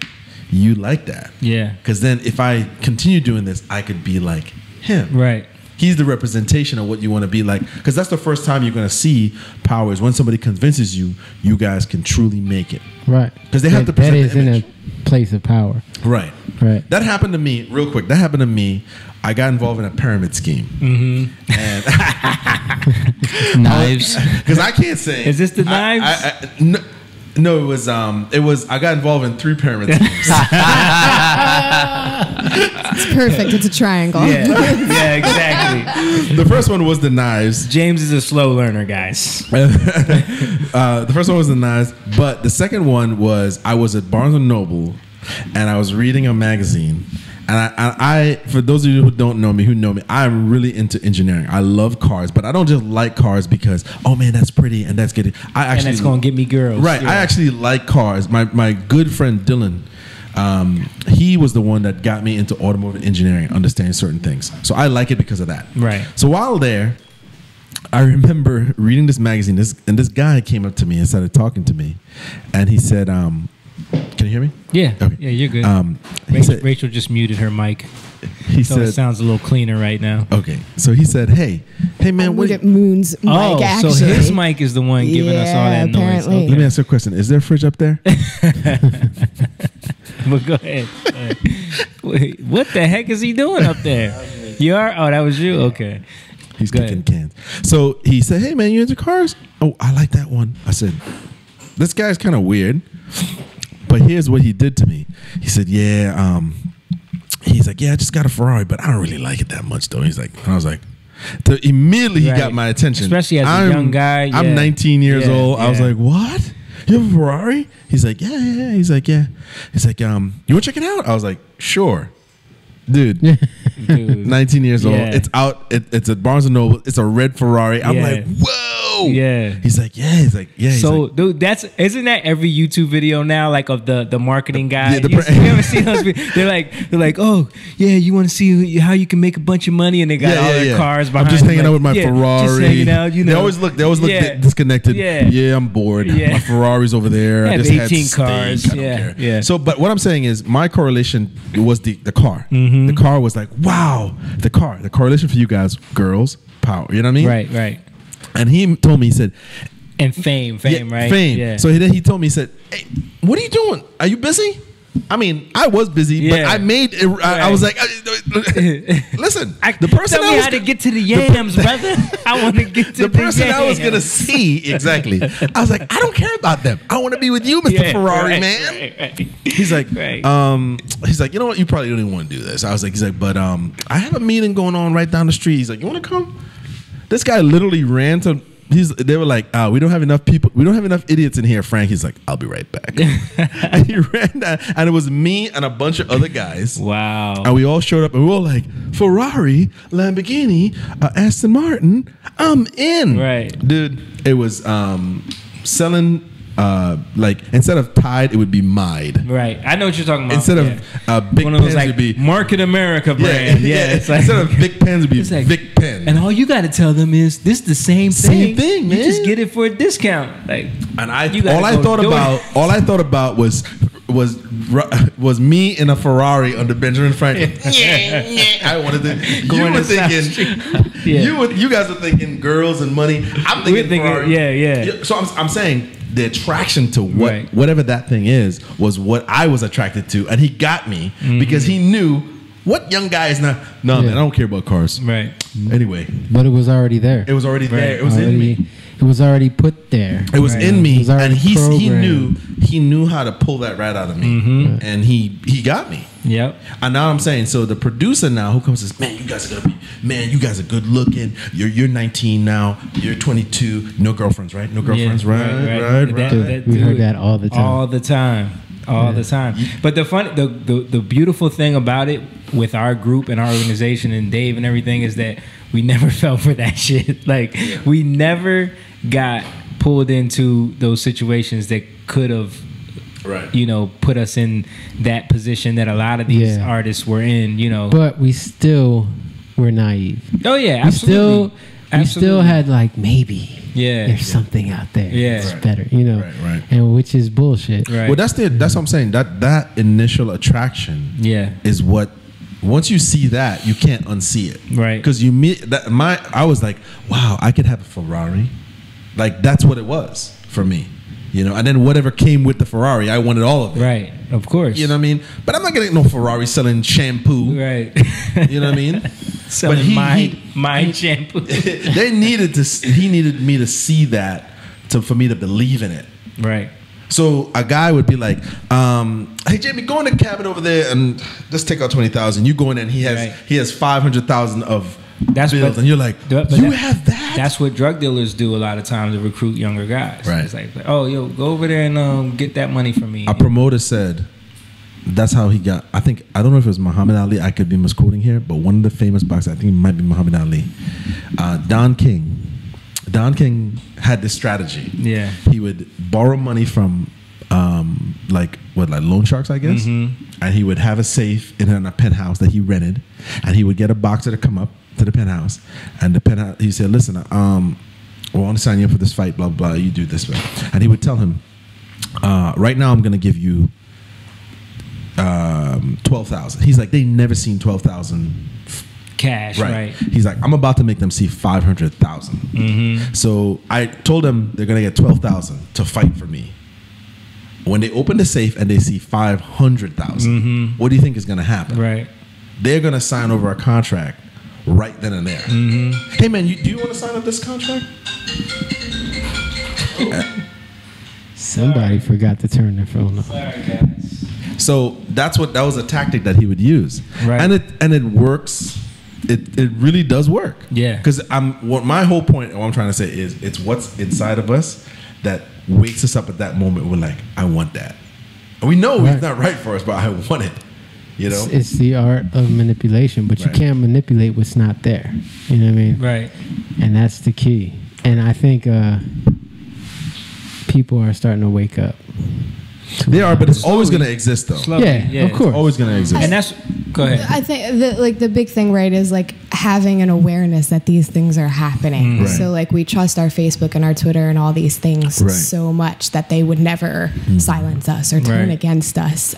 You like that. Yeah. Because then if I continue doing this, I could be like him. Right. He's the representation of what you want to be like. Because that's the first time you're going to see power is when somebody convinces you, you guys can truly make it. Right. 'Cause they have to That present the is in image. a place of power. Right. Right. That happened to me, real quick. That happened to me. I got involved in a pyramid scheme. And Knives. because I can't say. Is this the knives? No, it was I got involved in 3 pyramid schemes. It's perfect. It's a triangle. Yeah. Yeah. Exactly. The first one was the knives. James is a slow learner, guys. The first one was the knives, but the second one was I was at Barnes and Noble, and I was reading a magazine. And I, for those of you who don't know me, who know me, I'm really into engineering. I love cars, but I don't just like cars because, oh man, that's pretty and that's good. I And actually it's gonna get me girls. right. Yeah. I actually like cars. My good friend Dylan, he was the one that got me into automotive engineering, understanding certain things. So I like it because of that. Right. So while there, I remember reading this magazine. This guy came up to me and started talking to me, and he said, "Can you hear me?" Yeah. Okay. Yeah. You're good. He Rachel, said, Rachel just muted her mic, he so it said, sounds a little cleaner right now. okay. So he said, hey man, what? At Moon's mic, Oh, actually. so his mic is the one giving us all that Yeah, apparently. noise. Let me ask you a question. Is there a fridge up there? But go ahead. Wait, what the heck is he doing up there? You are? Oh, that was you? Okay. He's Go kicking ahead. cans. So he said, hey man, you into cars? Oh, I like that one. I said, this guy's kind of weird, but here's what he did to me. He said, yeah, he's like, yeah, I just got a Ferrari, but I don't really like it that much though. He's like, and I was like, so immediately he Right. got my attention. Especially as a young guy, yeah. I'm 19 years Yeah, old. I was yeah. like, what? You have a Ferrari? He's like, yeah. He's like, yeah. He's like, you want to check it out? I was like, sure. Dude, Dude. 19 years old. Yeah. It's out. It's at Barnes and Noble. It's a red Ferrari. I'm Yeah. like, whoa. Yeah. He's like, yeah. He's like, yeah. He's So, like, dude, isn't that every YouTube video now? Like of the marketing guy. Yeah, You ever see those? They're like, oh yeah, you want to see how you can make a bunch of money, and they got all their cars behind. I'm just hanging them, out with my like, yeah, Ferrari. Just hanging out. You know, They always look Yeah. disconnected. Yeah. I'm bored. Yeah. My Ferrari's over there. I I have just had 18 steak. cars. I don't Yeah, care. yeah. So, but what I'm saying is, my correlation was the car. Mm-hmm. The car was like, wow. The car. The correlation for you guys, girls, power. You know what I mean? Right. And he told me, he said, And fame, yeah, right? Fame. Yeah. So then he told me, he said, hey, what are you doing? Are you busy? I mean, I was busy, but Yeah. I made it. I was like, listen, the person Tell I me was how to get to the yams, brother. I want to get to the person I was yams. gonna see exactly. I was like, I don't care about them. I want to be with you, Mr. Yeah, Ferrari, right, man. right. He's like, Right. he's like, you know what? You probably don't even want to do this. I was like, he's like, but I have a meeting going on right down the street. He's like, you want to come? This guy literally ran to They were like, we don't have enough people. We don't have enough idiots in here, Frank. He's like, I'll be right back. And he ran down, and it was me and a bunch of other guys. Wow. And we all showed up, and we were all like, Ferrari, Lamborghini, Aston Martin, I'm in. Right. Dude, it was selling, like, instead of Tide, it would be Mide. Right. I know what you're talking about. Instead of Big one of those Pens, like would be Market America brand. Yeah. It's like, instead of Big Pens, would be it's like, Vic Pen. and all you got to tell them is this the same thing. Same thing, man. You just get it for a discount. Like, And you gotta all I go thought do about, it. all I thought about was me in a Ferrari under Benjamin Franklin. I wanted to. Going You were to South thinking. Yeah. You guys were thinking girls and money. I'm thinking We're thinking, Ferrari. yeah. So I'm saying the attraction to Right. whatever that thing is was what I was attracted to, and he got me Mm-hmm. because he knew what young guy is not. No, Yeah. man, I don't care about cars. Right. Anyway, But it was already there. it was already there. Right. It was in me. It was already put there. It was Right. in It me, was already and he programmed. knew how to pull that right out of me, and he got me. Yep. And now I'm saying, so the producer now who comes and says, man, you guys are good looking. You're 19 now. You're 22. No girlfriends, right? No girlfriends, Yeah, right? That- We dude, heard that all the time. All the time. All the time. But the beautiful thing about it with our group and our organization and Dave and everything is that we never fell for that shit. Like, we never got pulled into those situations that could have, Right. put us in that position that a lot of these Yeah. artists were in, But we still were naive. Oh yeah, We absolutely. still had like, maybe Yeah. there's something out there. Yeah. It's Right. better, Right. and which is bullshit. Right. Well, that's what I'm saying. That initial attraction Yeah. is what. Once you see that, you can't unsee it. Right. Because you meet that. I was like, wow, I could have a Ferrari. Like, that's what it was for me. And then whatever came with the Ferrari, I wanted all of it. Right. Of course. You know what I mean? But I'm not getting no Ferrari selling shampoo. Right. You know what I mean? Selling my shampoo. He needed me to see that for me to believe in it. Right. So a guy would be like, "Hey Jamie, go in the cabin over there and just take out 20,000. You go in there and he has 500,000 of That's bills, what- and you're like, but you have that? That's what drug dealers do a lot of times to recruit younger guys. Right. It's like, oh, yo, go over there and get that money from me. A promoter said that's how he got. I don't know if it was Muhammad Ali. I could be misquoting here, but one of the famous boxers, I think it might be Muhammad Ali. Don King had this strategy. Yeah. He would borrow money from like loan sharks, I guess. And he would have a safe in a penthouse that he rented, and he would get a boxer to come up to the penthouse, and the penthouse, he said, listen, I want to sign you up for this fight, blah blah, you do this, and he would tell him, right now I'm going to give you 12,000. He's like, they never seen 12,000 Cash, right. He's like, I'm about to make them see 500,000. So I told them they're gonna get 12,000 to fight for me. When they open the safe and they see 500,000, what do you think is gonna happen? Right. They're gonna sign over a contract right then and there. Hey man, do you want to sign up this contract? Somebody forgot to turn their phone off. Sorry, guys. So that was a tactic that he would use, Right. and it works. It really does work. Yeah. Because my whole point, what I'm trying to say is, it's what's inside of us that wakes us up at that moment. We're like, I want that, and we know Right. it's not right for us, but I want it. It's the art of manipulation, but you Right. can't manipulate what's not there. You know what I mean? Right. And that's the key. And I think people are starting to wake up. They are, but it's always going to exist, though. Slowly, Yeah, of course. Always going to exist. And that's, go ahead. I think the big thing, right, is like having an awareness that these things are happening. Right. So like we trust our Facebook and our Twitter and all these things Right. so much that they would never silence us or turn Right. against us.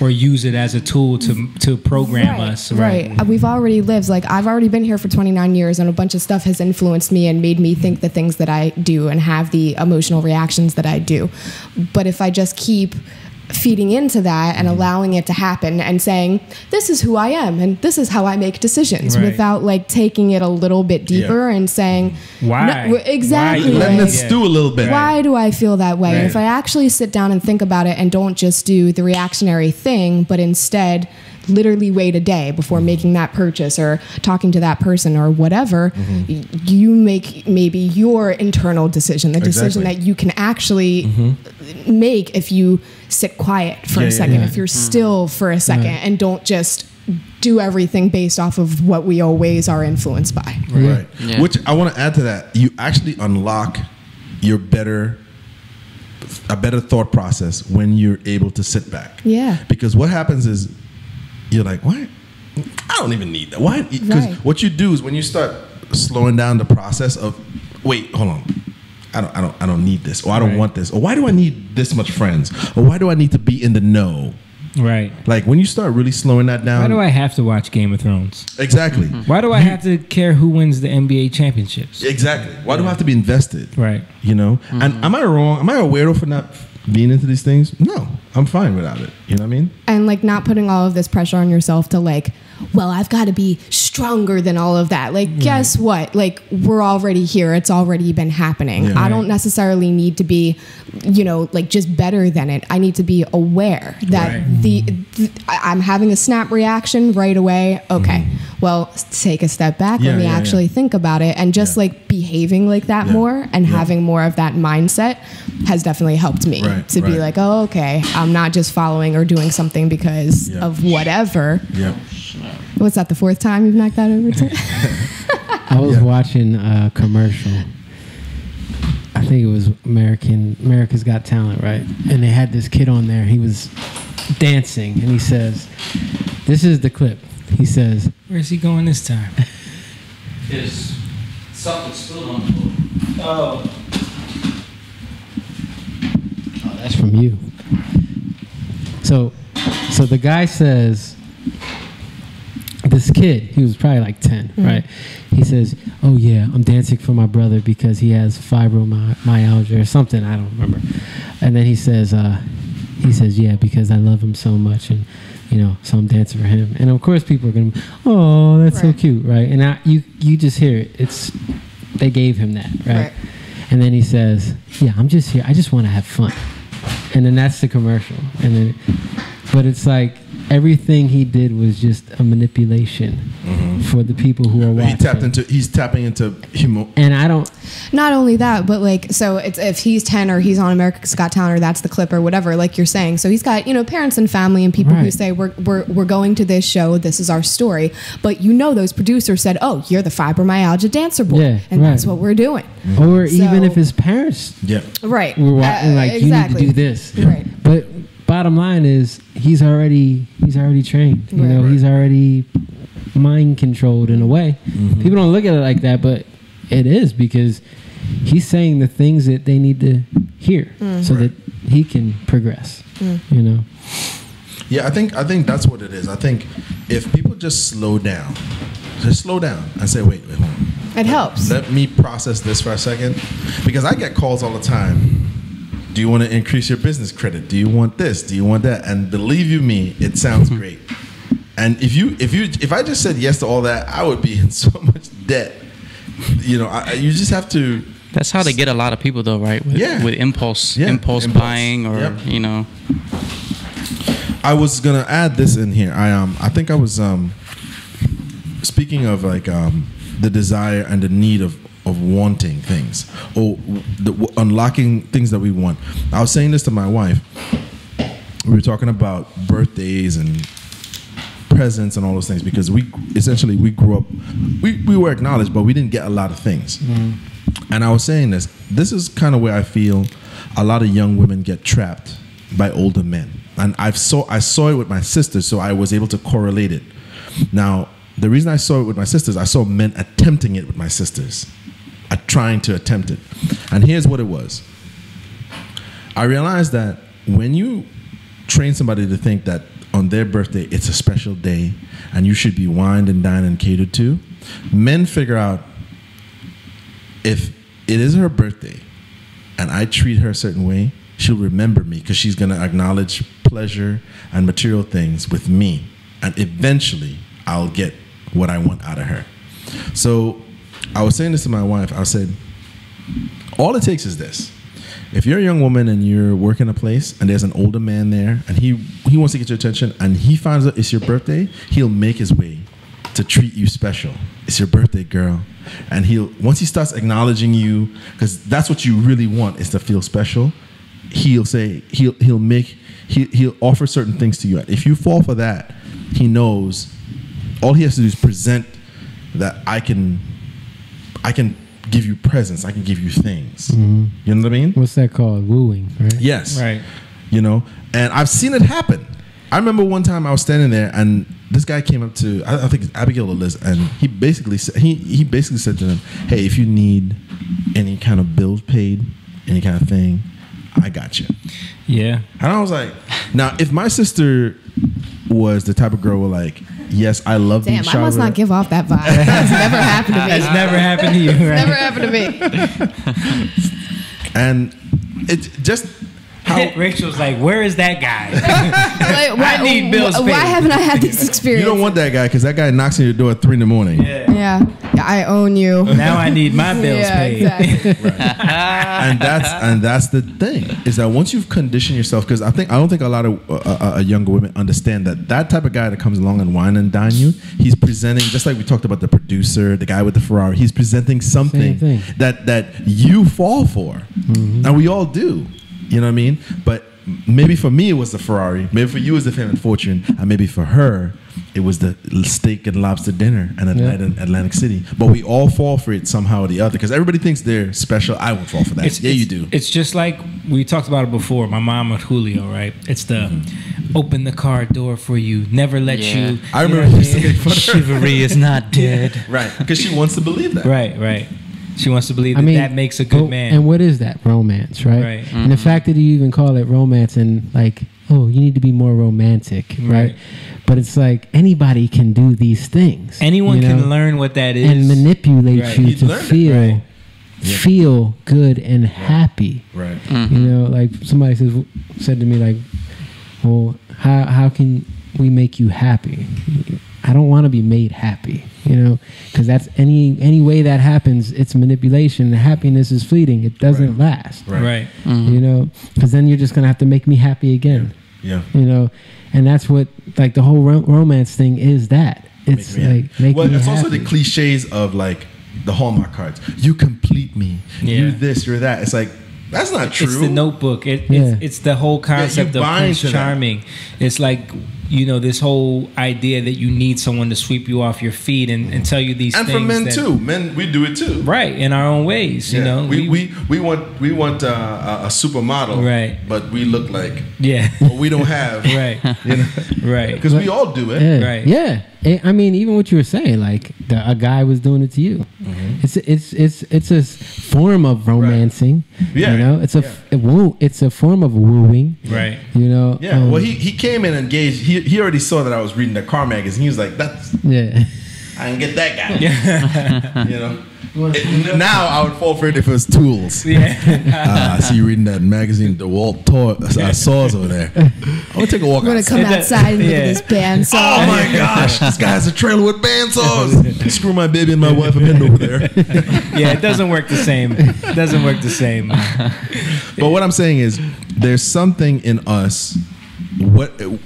Or use it as a tool to program us. Right. We've already lived, like I've already been here for 29 years and a bunch of stuff has influenced me and made me think the things that I do and have the emotional reactions that I do. But if I just keep feeding into that and allowing it to happen and saying, this is who I am and this is how I make decisions, Right. without like taking it a little bit deeper and saying, Why? No, exactly. Why? Letting like, it stew a little bit. why do I feel that way? And Right. if I actually sit down and think about it and don't just do the reactionary thing, but instead literally wait a day before making that purchase or talking to that person or whatever, you make maybe your internal decision, the decision that you can actually make if you sit quiet for a second, if you're still for a second and don't just do everything based off of what we always are influenced by. Right. Yeah. Which I want to add to that. You actually unlock a better thought process when you're able to sit back. Yeah. Because what happens is you're like, why? I don't even need that. Why? Because what you do is when you start slowing down the process of, wait, hold on. I don't need this, or I don't want this, or why do I need this much friends, or why do I need to be in the know? Right. Like when you start really slowing that down. Why do I have to watch Game of Thrones? Exactly. Why do I have to care who wins the NBA championships? Exactly. Why do I have to be invested? Right. You know? And am I wrong? Am I a weirdo for not being into these things? No. I'm fine without it. You know what I mean? And like not putting all of this pressure on yourself to like, well, I've got to be stronger than all of that. Like, guess what? Like, we're already here. It's already been happening. Yeah. I don't necessarily need to be, you know, like just better than it. I need to be aware that I'm having a snap reaction right away. Okay, well, take a step back. Let me actually think about it. And just like behaving like that more and having more of that mindset has definitely helped me to be like, oh, okay, I'm not just following or doing something because of whatever. Yeah. What's that, the fourth time you've knocked that over to? I was watching a commercial. I think it was America's Got Talent, right? And they had this kid on there. He was dancing, and he says, this is the clip. He says, where's he going this time? There's something spilled on the floor. Oh, that's from you. So the guy says, this kid, he was probably like 10, right? He says, oh yeah, I'm dancing for my brother because he has fibromyalgia or something, I don't remember. And then he says, yeah, because I love him so much, and you know, so I'm dancing for him. And of course people are gonna, oh, that's so cute, right? And you just hear it. They gave him that, right? And then he says, yeah, I'm just here, I just want to have fun. And then that's the commercial. And then, but it's like, everything he did was just a manipulation for the people who are watching. He's tapping into humor. And I don't. Not only that, but like, so it's if he's 10 or he's on America's Got Talent or that's the clip or whatever, like you're saying. So he's got, you know, parents and family and people who say we're going to this show. This is our story. But you know, those producers said, oh, you're the fibromyalgia dancer boy, and that's what we're doing. Or even if his parents, were watching, like you need to do this, But bottom line is he's already trained. You know, he's already mind controlled in a way. People don't look at it like that, but it is, because he's saying the things that they need to hear so that he can progress. You know. Yeah, I think that's what it is. I think if people just slow down and say, wait, hold on. It helps. Let me process this for a second, because I get calls all the time. Do you want to increase your business credit? Do you want this? Do you want that? And believe you me, it sounds great. And if I just said yes to all that, I would be in so much debt. You know, you just have to. That's how they get a lot of people, though, right? With impulse buying, or you know. I was gonna add this in here. I think I was speaking of like the desire and the need of wanting things, or unlocking things that we want. I was saying this to my wife. We were talking about birthdays and presents and all those things, because we grew up, we were acknowledged, but we didn't get a lot of things. And I was saying this is kind of where I feel a lot of young women get trapped by older men. And I saw it with my sisters, so I was able to correlate it. Now, the reason I saw it with my sisters, I saw men attempting it with my sisters, trying to attempt it. And here's what it was. I realized that when you train somebody to think that on their birthday it's a special day and you should be wined and dined and catered to, men figure out, if it is her birthday and I treat her a certain way, she'll remember me, because she's going to acknowledge pleasure and material things with me, and eventually I'll get what I want out of her. So I was saying this to my wife. I said, all it takes is this. if you're a young woman and you're working a place and there's an older man there and he wants to get your attention and he finds out it's your birthday, he'll make his way to treat you special. It's your birthday, girl. And once he starts acknowledging you, because that's what you really want, is to feel special, he'll offer certain things to you. If you fall for that, he knows all he has to do is present that I can give you presents, I can give you things. You know what I mean? What's that called? Wooing, right? Yes. Right. You know, and I've seen it happen. I remember one time I was standing there and this guy came up to, I think it's Abigail or Liz, and he basically said to them, hey, if you need any kind of bills paid, any kind of thing, I got you. Yeah. And I was like, now if my sister was the type of girl where like, yes, I love being Damn, showered. I must not give off that vibe. That's never happened to me. That's never happened to you, right? Never happened to me. And it's just how Rachel's like, where is that guy? Like, I need bills paid. Why haven't I had this experience? you don't want that guy because that guy knocks on your door at 3 a.m. Yeah, I own you. Now I need my bills paid. Exactly. and that's the thing is that once you've conditioned yourself, because I don't think a lot of younger women understand that type of guy that comes along and wine and dine you, he's presenting, just like we talked about the producer, the guy with the Ferrari, he's presenting something that you fall for, and we all do. You know what I mean? But maybe for me it was the Ferrari, maybe for you it was the fame and fortune, and maybe for her it was the steak and lobster dinner and a night in Atlantic City. But we all fall for it somehow or the other because everybody thinks they're special. I would fall for that. You do. It's just like we talked about it before. My mom with Julio, right? It's the open the car door for you, never let you. I remember used to make fun of her. Chivalry is not dead. Right, because she wants to believe that. Right. She wants to believe that makes a good man. And what is that? Romance, right? Right. And the fact that you even call it romance and like, oh, you need to be more romantic, right? But it's like anybody can do these things. Anyone can learn what that is. And manipulate Right. you to feel good and happy. Right. You know, like somebody said to me like, well, how can we make you happy? I don't want to be made happy, you know, because that's any way that happens, it's manipulation. The happiness is fleeting. It doesn't last. Right. You know, because then you're just going to have to make me happy again. Yeah. You know, and that's what, like, the whole romance thing is that. It's make me it's also happy. the cliches of like the Hallmark cards. You complete me. You this, you're that. It's like, that's not true. It's the Notebook. It's the whole concept of Prince Charming. It's like, you know, this whole idea that you need someone to sweep you off your feet and tell you these things. And for men too. Men, we do it too. Right, in our own ways. You know, we want a supermodel. Right. But we look like what we don't have. Right. You know? Right. Because we all do it. Yeah. Right. Yeah. I mean, even what you were saying, like a guy was doing it to you. It's a form of romancing. Right. Yeah. You know, it's a form of wooing. Right. You know. Yeah. Well, he came in and engaged. He already saw that I was reading the car magazine. He was like, "That's I can get that guy." Yeah. You know. Now I would fall for it if it was tools. Yeah. I see you reading that magazine, the Walt Saws over there. I'm gonna take a walk. I'm gonna come outside and look at this bandsaw. Oh my gosh, this guy has a trailer with bandsaws. Screw my baby and my wife up in over there. Yeah, it doesn't work the same. It doesn't work the same. But what I'm saying is, there's something in us.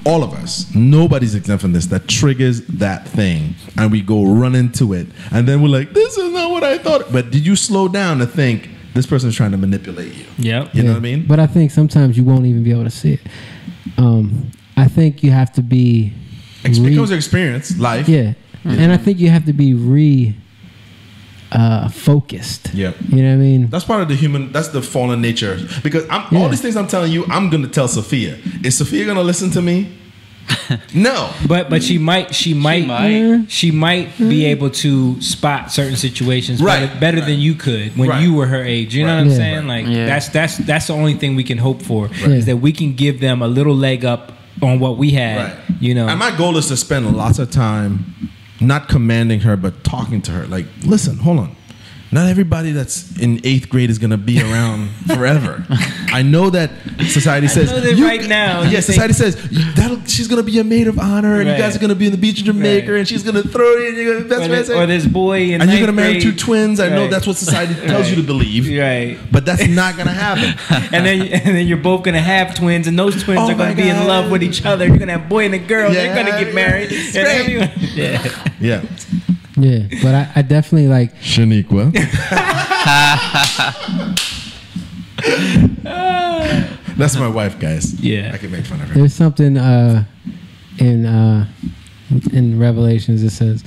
All of us, nobody's exempt from this, that triggers that thing, and we go run into it, and then we're like, this is not what I thought. But did you slow down to think this person's trying to manipulate you? Yep. You know what I mean? But I think sometimes you won't even be able to see it. I think you have to be It comes with experience, life. Yeah. And I think you have to be focused. Yeah. You know what I mean? That's part of the human. That's the fallen nature. Because all these things I'm telling you, I'm gonna tell Sophia. Is Sophia gonna listen to me? No. But she might be able to spot certain situations better than you could when you were her age. You know what I'm saying? Like that's the only thing we can hope for is that we can give them a little leg up on what we had. Right. You know. And my goal is to spend lots of time not commanding her, but talking to her. Like, listen, hold on. not everybody that's in 8th grade is going to be around forever. I know that society says right now. Yeah, society says she's going to be a maid of honor, and you guys are going to be in the beach in Jamaica, and she's going to throw you, and you're going to be best friends. Or this boy in and you're going to marry grade. 2 twins. I know that's what society tells you to believe. Right. But that's not going to happen. and then you're both going to have twins, and those twins are going to be in love with each other. You're going to have a boy and a girl. They're going to get married. Yeah. Yeah, but I definitely like Shaniqua. That's my wife, guys. Yeah, I can make fun of her. There's something in Revelations it says,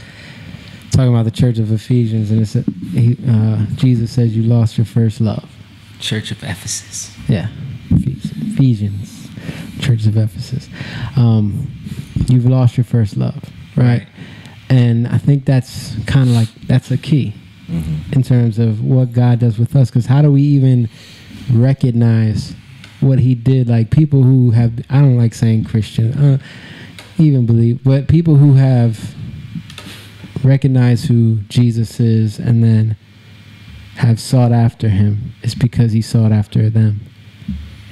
talking about the church of Ephesians, and it said Jesus says you lost your first love. Church of Ephesus. Yeah, Ephesians, church of Ephesus. You've lost your first love, right? And I think that's kind of like, that's a key in terms of what God does with us. Because how do we even recognize what he did? Like people who have, I don't like saying Christian, even believe, but people who have recognized who Jesus is and then have sought after him, it's because he sought after them.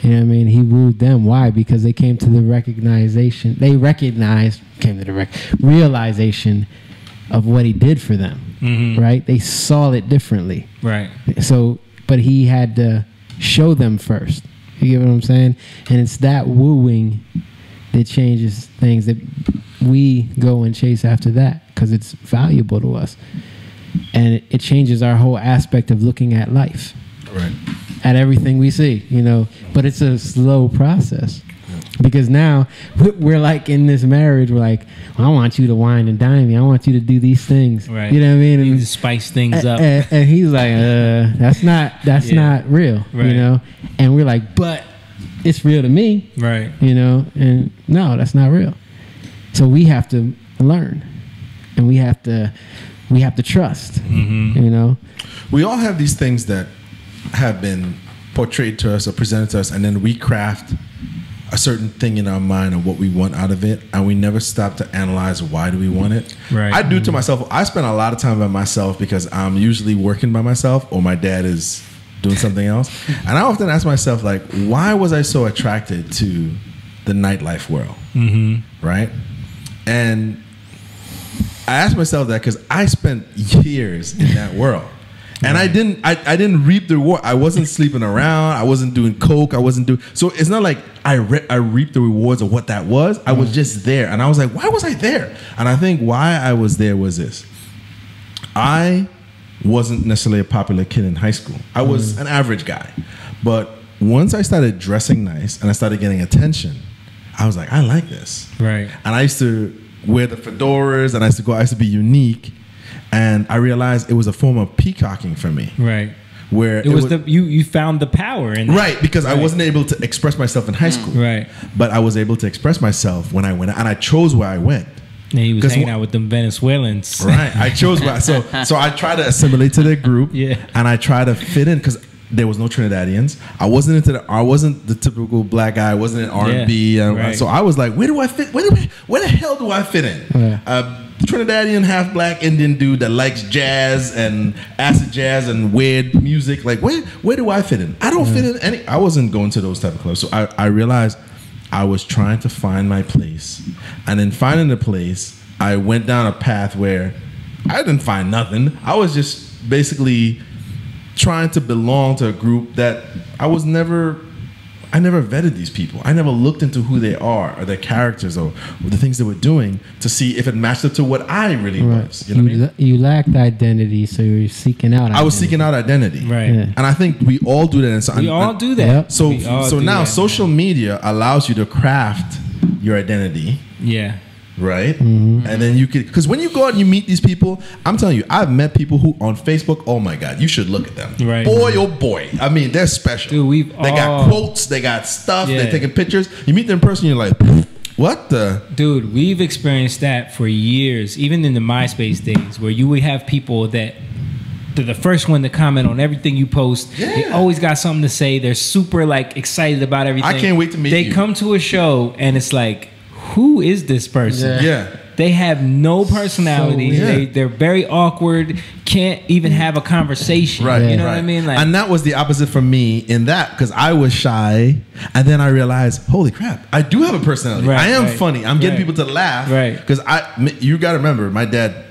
You know what I mean? He wooed them. Why? Because they came to the realization of what he did for them, right? They saw it differently. Right. So, but he had to show them first. You get what I'm saying? And it's that wooing that changes things, that we go and chase after that because it's valuable to us. And it changes our whole aspect of looking at life. Right. At everything we see, you know, but it's a slow process because now we're like in this marriage. We're like, well, I want you to wine and dine me. I want you to do these things. Right. You know what I mean? And spice things up. And he's like, that's not real, right. You know? And we're like, but it's real to me. Right. You know? And no, that's not real. So we have to learn and we have to trust, you know? We all have these things that have been portrayed to us or presented to us, and then we craft a certain thing in our mind of what we want out of it, and we never stop to analyze why do we want it. Right. I do to myself. I spend a lot of time by myself because I'm usually working by myself or my dad is doing something else, and I often ask myself, like, why was I so attracted to the nightlife world? Right? And I ask myself that because I spent years in that world. And I didn't reap the reward. I wasn't sleeping around. I wasn't doing coke. I wasn't doing. So it's not like I reaped the rewards of what that was. I was just there, and I was like, why was I there? And I think why I was there was this: I wasn't necessarily a popular kid in high school. I was an average guy, but once I started dressing nice and I started getting attention, I was like, I like this. Right. And I used to wear the fedoras, and I used to be unique. And I realized it was a form of peacocking for me. Right. Where it was you found the power in right, because I wasn't able to express myself in high school. Right. But I was able to express myself when I went out, and I chose where I went. And he was hanging out with them Venezuelans. Right. I chose where so I try to assimilate to their group. Yeah. And I try to fit in because there was no Trinidadians. I wasn't the typical black guy. I wasn't in R&B. Right. So I was like, where do I fit? Where the hell do I fit in? Yeah. Trinidadian, half black Indian dude that likes jazz and acid jazz and weird music. Like, where do I fit in? I don't fit in any. I wasn't going to those type of clubs. So I realized I was trying to find my place. And in finding the place, I went down a path where I didn't find nothing. I was just basically trying to belong to a group that I never vetted these people. I never looked into who they are or their characters or the things they were doing to see if it matched up to what I really was. You know what I mean? You lacked identity, so you're seeking out identity. I was seeking out identity. Right. Yeah. And I think we all do that. We all do that. Yep. So We all do now that. social media allows you to craft your identity. Yeah. Right? And then you could, because when you go out and you meet these people, I'm telling you, I've met people who on Facebook, oh my God, you should look at them. Right. Boy, oh boy. I mean, they're special. Dude, they got quotes, they got stuff, Yeah. they're taking pictures. You meet them in person, you're like, what the? Dude, we've experienced that for years, even in the MySpace days, where you would have people that they're the first one to comment on everything you post. Yeah. They always got something to say. They're super like excited about everything. I can't wait to meet They you. come to a show and it's like, who is this person? Yeah. They have no personality. So weird. They're very awkward. Can't even have a conversation. Right. You know right. what I mean? Like, and that was the opposite for me in that because I was shy, and then I realized, holy crap, I do have a personality. Right, I am right. funny. I'm getting Right. people to laugh. Right. Because you got to remember, my dad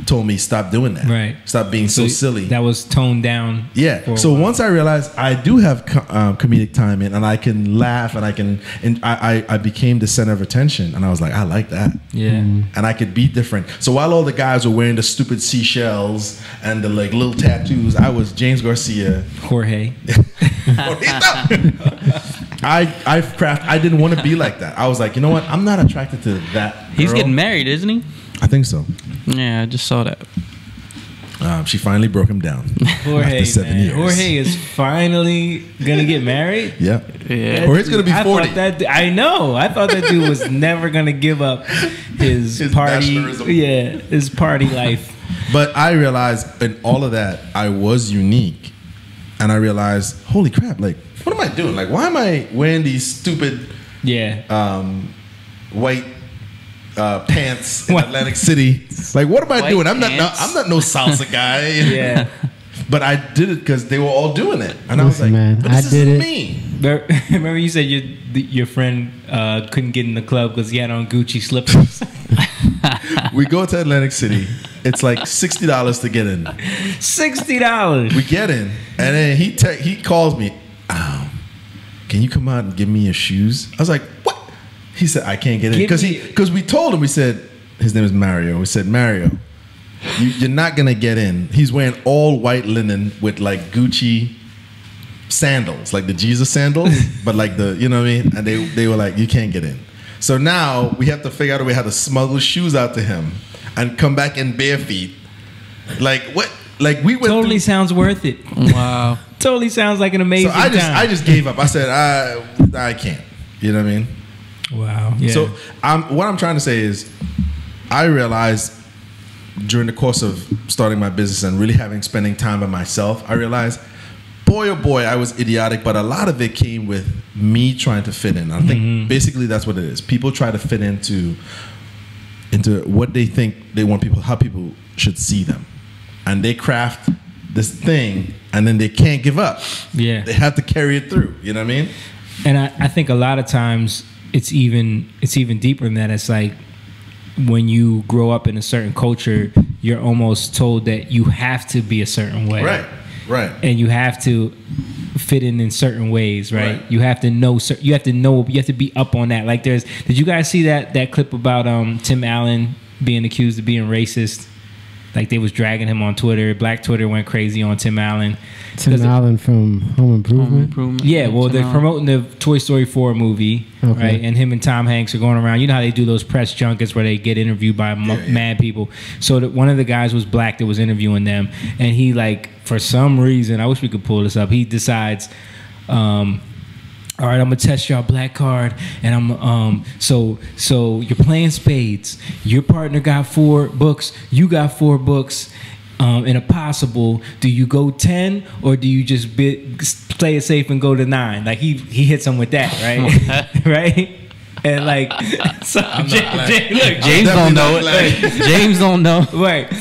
told me stop doing that. Right. Stop being so silly. That was toned down. Yeah. for a So while. once I realized I do have comedic timing and I can laugh and I became the center of attention, and I was like, I like that. Yeah. And I could be different. So while all the guys were wearing the stupid seashells and the like little tattoos, I was James Garcia. Jorge. I didn't want to be like that. I was like, you know what? I'm not attracted to that. He's girl. getting married, isn't he? I think so. Yeah, I just saw that. She finally broke him down. Jorge, after 7 man. years. Jorge is finally gonna get married. Yeah. Yeah. Jorge's gonna be I 40. thought I know. I thought that dude was never gonna give up his party. bachelorism. Yeah, his party life. But I realized in all of that, I was unique. And I realized, holy crap, like, what am I doing? Like, why am I wearing these stupid Yeah. white pants in What? Atlantic City? Like, what am I White doing? I'm not pants? no salsa guy. Yeah. But I did it because they were all doing it. And I was Listen, like, man, but I this did isn't it. me. Remember you said your friend couldn't get in the club because he had on Gucci slippers. We go to Atlantic City. It's like $60 to get in. $60. We get in, and then he calls me. Can you come out and give me your shoes? I was like, what? He said, I can't get in because we told him. We said his name is Mario. We said, Mario, you're not gonna get in. He's wearing all white linen with like Gucci sandals, like the Jesus sandals, but like the, you know what I mean? And they were like, you can't get in. So now we have to figure out a way how to smuggle shoes out to him and come back in bare feet. Like what? Like we went Totally through, sounds worth it. Wow. Totally sounds like an amazing so I time. just gave up. I said I can't. You know what I mean? Wow. Yeah. So what I'm trying to say is, I realized during the course of starting my business and really spending time by myself, I realized, boy oh boy, I was idiotic. But a lot of it came with me trying to fit in. I think basically that's what it is. People try to fit into what they think they want how people should see them, and they craft this thing, and then they can't give up. Yeah. They have to carry it through. You know what I mean? And I think a lot of times it's even deeper than that. It's like when you grow up in a certain culture, you're almost told that you have to be a certain way. Right. And you have to fit in certain ways, right? Right. You have to know. You have to be up on that. Like, did you guys see that clip about Tim Allen being accused of being racist? Like, they was dragging him on Twitter. Black Twitter went crazy on Tim Allen. Tim Allen from Home Improvement. Yeah, well, they're promoting the Toy Story 4 movie, Okay. right? And him and Tom Hanks are going around. You know how they do those press junkets where they get interviewed by mad people. So one of the guys was black that was interviewing them, and he, like, for some reason, I wish we could pull this up, he decides, all right, I'm gonna test y'all black card, and I'm so you're playing spades. Your partner got 4 books. You got 4 books. In a possible, do you go 10 or do you just play it safe and go to 9? Like he hits him with that, right? Right? And like, so James don't know it. James don't know. Right.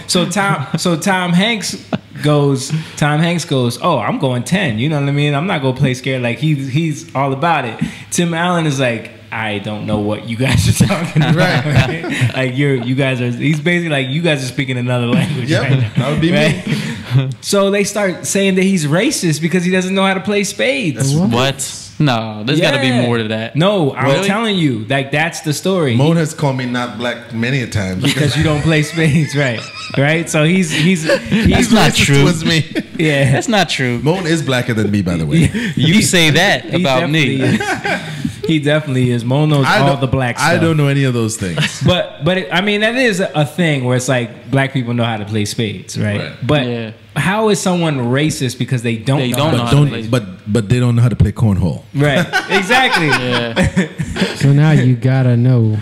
So Tom Hanks goes, oh, I'm going 10. You know what I mean? I'm not going to play scared. Like he's all about it. Tim Allen is like, I don't know what you guys are talking about. Right. Like he's basically like, you guys are speaking another language. Yep, right now, that would be me. So they start saying that he's racist because he doesn't know how to play spades. What? No, there's got to be more to that. No, I'm Really? telling you, like that's the story. Moan has called me not black many a times Because you don't play spades, right? Right. So he's That's not racist true. towards me. yeah. That's not true. Moan is blacker than me, by the way. You say that He about me. definitely is. He definitely is. Mo knows all the black stuff. I don't know any of those things. But I mean, that is a thing where it's like black people know how to play spades, right? Right. But Yeah. how is someone racist because they don't They know don't how know to how to play play spades? but they don't know how to play cornhole. Right. Exactly. Yeah. So now you gotta know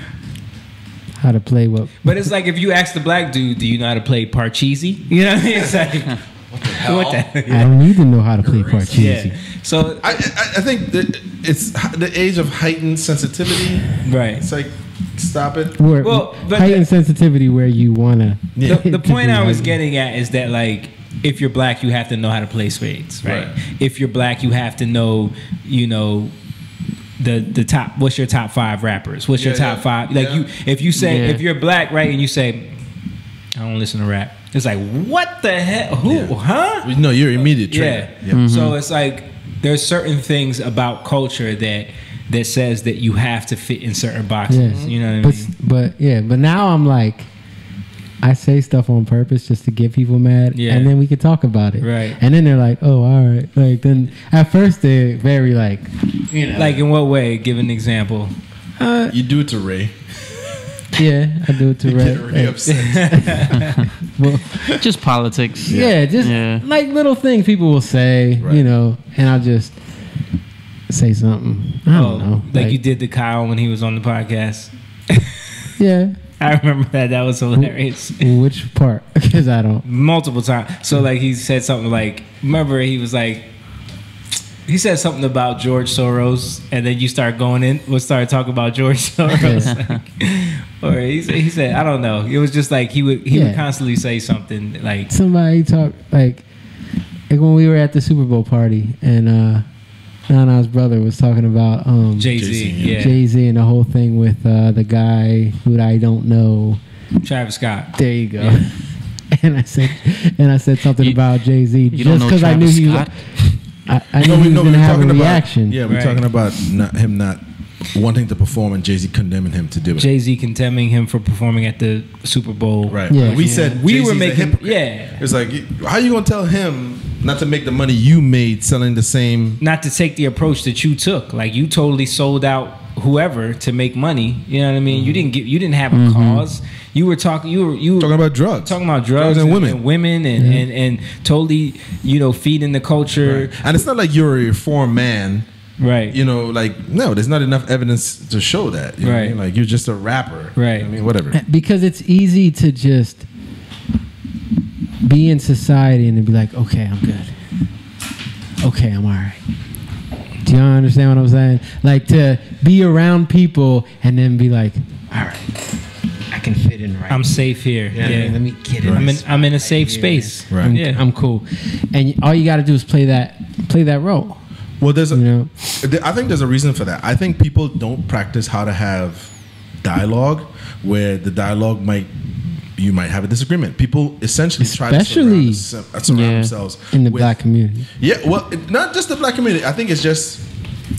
how to play what. But it's like if you ask the black dude, do you know how to play Parcheesi? You know what I mean? It's like, what the I don't need to know how to play Parcheesi. Yeah. So, I think that it's the age of heightened sensitivity. right. It's like stop it. Where, Well, but heightened sensitivity where you wanna. Yeah. The point I was getting at is that, like, if you're black, you have to know how to play spades, right? If you're black, you have to know, you know, the top. What's your top 5 rappers? What's your top 5? Like if you say if you're black, right, and you say, I don't listen to rap. It's like, what the hell? Who? Huh? No, you're immediate trigger. Yeah. So it's like there's certain things about culture that says that you have to fit in certain boxes. You know what I mean? But now I'm like, I say stuff on purpose just to get people mad, and then we can talk about it. Right. And then they're like, oh, all right. Like, then at first they're very like, you know. Like, in what way? Give an example. You do it to Ray. Yeah, I do it to Ray. Get Ray upset. Well, Just politics. just like little things people will say, you know, and I'll just say something. I don't know. Like you did to Kyle when he was on the podcast. Yeah. I remember that. That was hilarious. Which part? Because I don't. Multiple times. So, like, he said something like, remember, he was like, he said something about George Soros, and then you start going in, we started talking about George Soros. Or he said, I don't know. It was just like he would constantly say something like. Somebody talk, like when we were at the Super Bowl party, and Nana's brother was talking about Jay-Z. Jay-Z and the whole thing with the guy who I don't know. Travis Scott. There you go. Yeah. And I said something about Jay-Z just because I knew he was. I knew he was going to have a reaction. We're talking about him not wanting to perform and Jay-Z condemning him to do it. Jay-Z condemning him for performing at the Super Bowl. Right. Yeah. We said we Jay-Z's were making. Yeah. It's like, how you going to tell him not to make the money you made selling the same? Not to take the approach that you took. Like, you totally sold out whoever to make money. You know what I mean? You didn't have a cause. You were talking. You were talking about drugs. Talking about drugs and women. And totally, you know, feeding the culture. Right. And it's not like you're a reformed man. Right. You know, like, no, there's not enough evidence to show that. You know what I mean? Like, you're just a rapper. Right. You know I mean, whatever. Because it's easy to just be in society and then be like, okay, I'm good. Okay, I'm all right. Do y'all understand what I'm saying? Like, to be around people and then be like, all right, I can fit in right. I'm safe here. Yeah. Let me get it. I'm in a safe space. Right. I'm cool. And all you got to do is play that role. Well, I think there's a reason for that. I think people don't practice how to have dialogue where the dialogue you might have a disagreement. People essentially try to surround themselves in the black community. Yeah, well, not just the black community. I think it's just.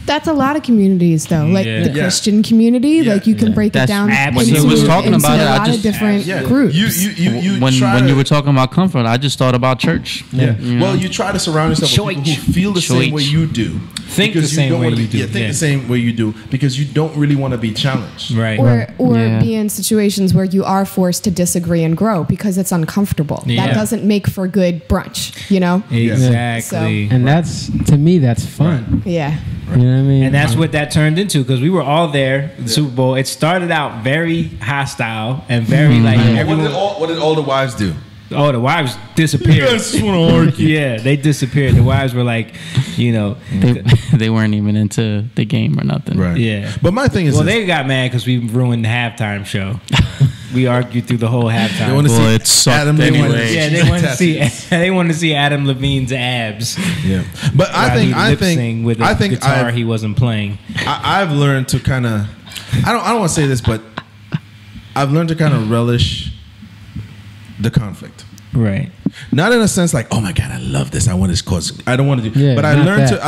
That's a lot of communities, though. Like the Christian community, like you can break it down when he was talking about it, a lot of different groups. When you were talking about comfort, I just thought about church. Yeah. Well, you try to surround yourself with people who feel the same way you do. Think the same way you do. Yeah, think the same way you do because you don't really want to be challenged. Right. Or be in situations where you are forced to disagree and grow because it's uncomfortable. Yeah. That doesn't make for good brunch, you know? Exactly. So, and that's, to me, that's fun. Yeah. You know what I mean? And that's what that turned into because we were all there at the Super Bowl. It started out very hostile and very like everyone. What did all the wives do? Oh, the wives disappeared. You guys just want to argue. Yeah, they disappeared. The wives were like, you know, they weren't even into the game or nothing. Right. Yeah. But my thing is, they got mad because we ruined the halftime show. We argued through the whole halftime. They want to see it sucked Adam anyway. Yeah, they want to see. They want to see Adam Levine's abs. Yeah, but I think with a guitar he wasn't playing. I've learned to kind of. I don't want to say this, but I've learned to kind of relish the conflict. Right. Not in a sense like, oh my God, I love this. I want this cause. I don't want to do. Yeah, but I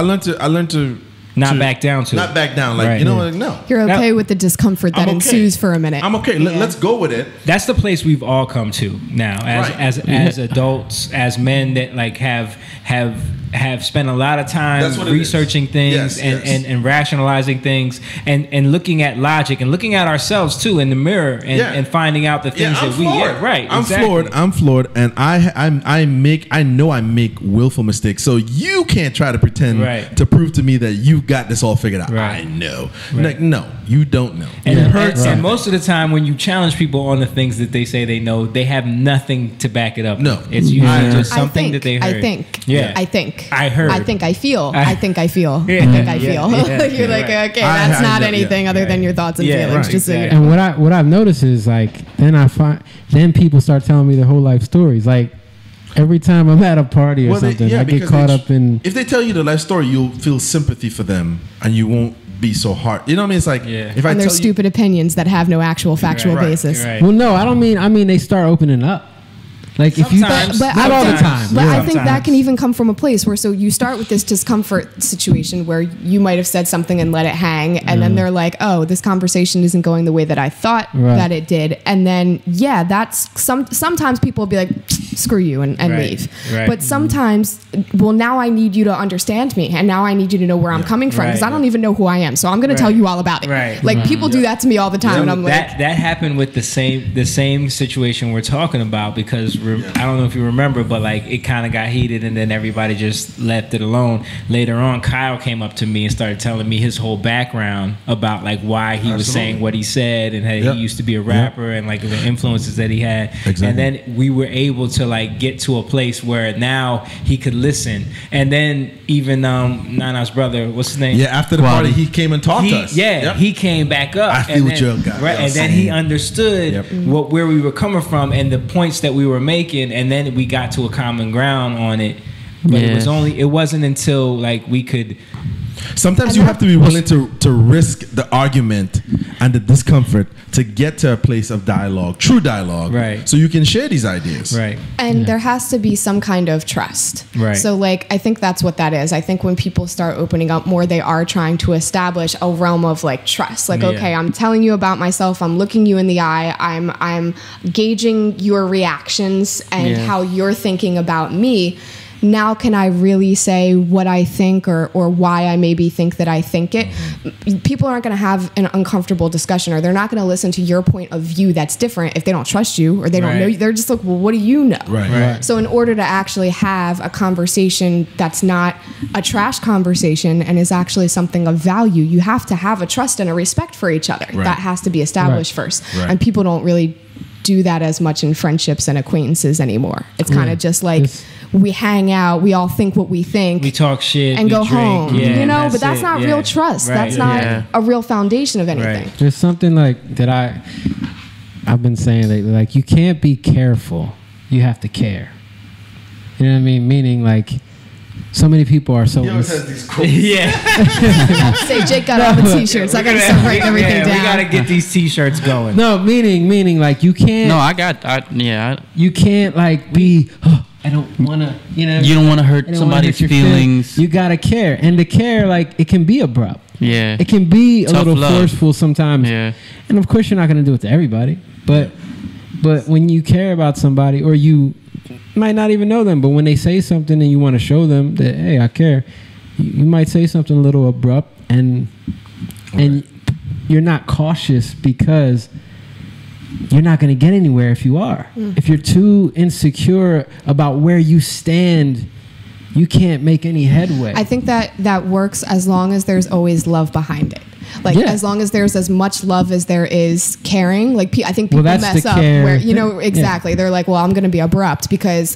learned to not back down to not back down. Like, right. you know, like, no. You're okay with the discomfort that ensues for a minute. I'm okay. Let's go with it. That's the place we've all come to now as adults, as men that like have spent a lot of time researching things and rationalizing things and looking at logic and looking at ourselves too in the mirror and finding out the things that we right. I'm floored and I know I make willful mistakes. So you can't try to pretend to prove to me that you got this all figured out. Right. I know. Right. Like, no, you don't know. And, You heard something. and most of the time, when you challenge people on the things that they say they know, they have nothing to back it up. No. with. It's usually just something that they heard. I think. Yeah. I think. I heard. I think I feel. I- I think I feel. Yeah. I think I Yeah. feel. Yeah. You're like, Right. okay, that's not know, anything other than your thoughts and Yeah, feelings. right, Just so you exactly. know. And what I've noticed is like then people start telling me their whole life stories. Like every time I'm at a party or Well, something, I get because caught up in. If they tell you the life story, you'll feel sympathy for them, and you won't be so hard. You know what I mean? It's like if I And tell their you, stupid opinions that have no actual factual Right. basis. Right. Well, no, I don't mean. I mean they start opening up. Like if you, Sometimes. But not I all the think, time. But yeah. I think that can even come from a place where so you start with this discomfort situation where you might have said something and let it hang, and then they're like, "Oh, this conversation isn't going the way that I thought Right. that it did," and then that's sometimes people will be like, "Screw you," and Right. leave. Right. But sometimes, well, now I need you to understand me, and now I need you to know where I'm coming from because Right. I don't even know who I am, so I'm going to tell Right. you all about it. Right. Like people do that to me all the time, and I'm like, that happened with the same situation we're talking about because I don't know if you remember, but like it kind of got heated and then everybody just left it alone. Later on, Kyle came up to me and started telling me his whole background about like why he was Absolutely. saying what he said and how Yep. he used to be a rapper and like the influences that he had. Exactly. And then we were able to like get to a place where now he could listen. And then even Nana's brother, what's his name? yeah, after the party, he came and talked to us. Yeah, Yep. he came back up. I feel and what then, you got. right, and then he understood Yep. where we were coming from and the points that we were making, and then we got to a common ground on it. But it wasn't until like we could. Sometimes you have to be willing to risk the argument and the discomfort to get to a place of dialogue, true dialogue, Right. so you can share these ideas. Right. And there has to be some kind of trust. Right. So, like, I think that's what that is. I think when people start opening up more, they are trying to establish a realm of like trust. Like, Yeah. okay, I'm telling you about myself. I'm looking you in the eye. I'm gauging your reactions and how you're thinking about me. Now can I really say what I think or why I maybe think that I think it? People aren't going to have an uncomfortable discussion, or they're not going to listen to your point of view that's different if they don't trust you or they don't Right. know you. They're just like, well, what do you know? Right. Right. So in order to actually have a conversation that's not a trash conversation and is actually something of value, you have to have a trust and a respect for each other. Right. That has to be established Right. first. Right. And people don't really do that as much in friendships and acquaintances anymore. It's kind of just like It's- we hang out, we all think what we think. We talk shit and we go drink, home, yeah, you know, and but that's it, not yeah. real trust. Right. That's not Yeah. a real foundation of anything. Right. There's something like that I've been saying lately, like you can't be careful, you have to care. You know what I mean? Meaning like so many people are so He always has these quotes. Yeah. Say Jake got all the t-shirts. I gotta start writing everything down. We gotta get these t-shirts going. no meaning like you can't you can't like be I don't want to, you know, You don't want to I hurt don't wanna somebody's hurt your feelings. You gotta care, and the care, like it can be abrupt. Yeah. It can be a Tough little love. forceful sometimes. Yeah. And of course, you're not gonna do it to everybody, but when you care about somebody, or you might not even know them, but when they say something and you want to show them that hey, I care, you might say something a little abrupt, and you're not cautious because you're not going to get anywhere if you are. If you're too insecure about where you stand, you can't make any headway. I think that works as long as there's always love behind it. Like Yeah. as long as there's as much love as there is caring. Like I think people Well, that's mess the up care where you know thing. exactly. They're like, well, I'm going to be abrupt because,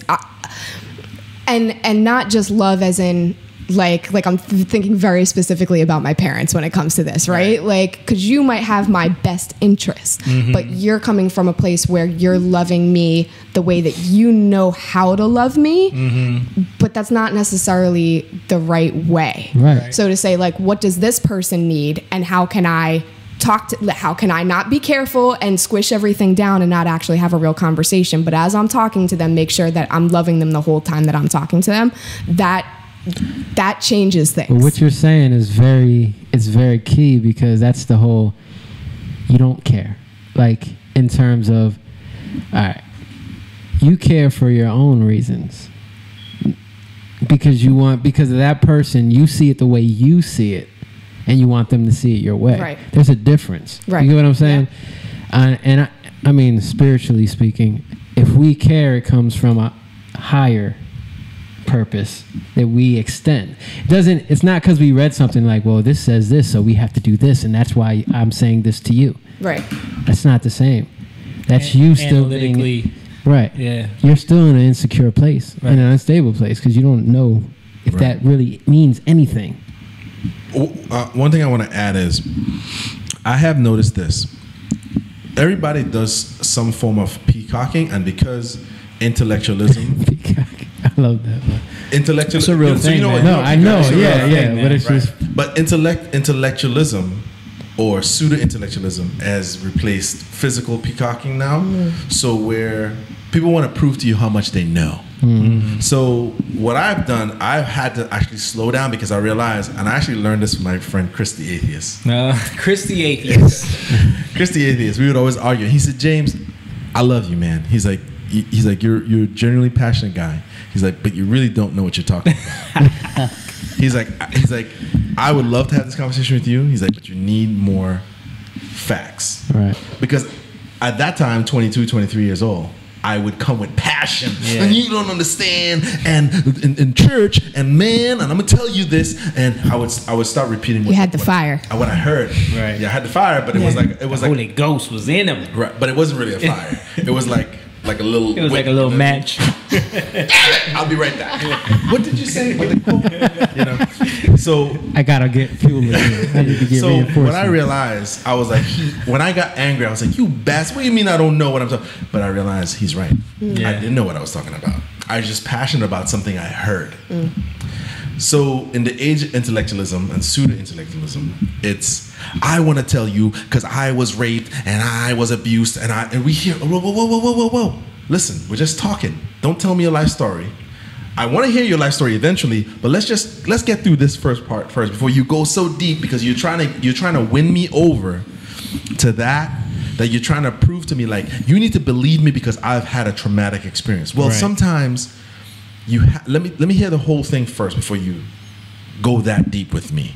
and not just love as in like I'm thinking very specifically about my parents when it comes to this, right? Like because you might have my best interest, but you're coming from a place where you're loving me the way that you know how to love me, but that's not necessarily the right way. Right. So to say like, what does this person need, and how can I how can I not be careful and squish everything down and not actually have a real conversation? But as I'm talking to them, make sure that I'm loving them the whole time that I'm talking to them. That changes things. But what you're saying is very key, because that's the whole, you don't care. Like in terms of, all right, you care for your own reasons. Because of that person, you see it the way you see it, and you want them to see it your way. Right. There's a difference. Right. You get what I'm saying? I mean, spiritually speaking, if we care, it comes from a higher purpose that we extend. It's not because we read something like, well, this says this, so we have to do this, and that's why I'm saying this to you. Right. That's not the same. That's you still analytically. Right. Yeah. You're still in an insecure place, in an unstable place, because you don't know if that really means anything. One thing I want to add is, I have noticed this. Everybody does some form of peacocking, and because intellectualism, I love that one. intellectual, It's a real thing, man. No, I know. It's a real Yeah, thing, yeah. man. But it's right? just But intellectualism or pseudo-intellectualism has replaced physical peacocking now. So where people want to prove to you how much they know. So what I've done, I've had to actually slow down because I realized, and I actually learned this from my friend Chris the Atheist. Chris the Atheist. Chris the Atheist, we would always argue. He said, James, I love you, man. He's like, you're a genuinely passionate guy. He's like, but you really don't know what you're talking about. He's like, I would love to have this conversation with you. He's like, but you need more facts. right. Because at that time, 22, 23 years old, I would come with passion. Yeah. And you don't understand. And in church, and man, and I'm going to tell you this. And I would start repeating You had the fire. what I heard. Right. Yeah, I had the fire, but it was like Holy Ghost was in him. right, but it wasn't really a fire. It was like a little. It was like a little match. I'll be right back. What did you say? You know. So I gotta get fuel again. I need to get so reinforcement. when I realized, I was like, when I got angry, I was like, you bastard, what do you mean I don't know what I'm talking? But I realized he's right. Yeah. I didn't know what I was talking about. I was just passionate about something I heard. So in the age of intellectualism and pseudo-intellectualism, it's, I want to tell you because I was raped and I was abused and we hear, whoa. Listen, we're just talking. Don't tell me your life story. I want to hear your life story eventually, but let's get through this first part first before you go so deep, because you're trying to win me over to that you're trying to prove to me like you need to believe me because I've had a traumatic experience. Well, Right. sometimes let me hear the whole thing first before you go that deep with me.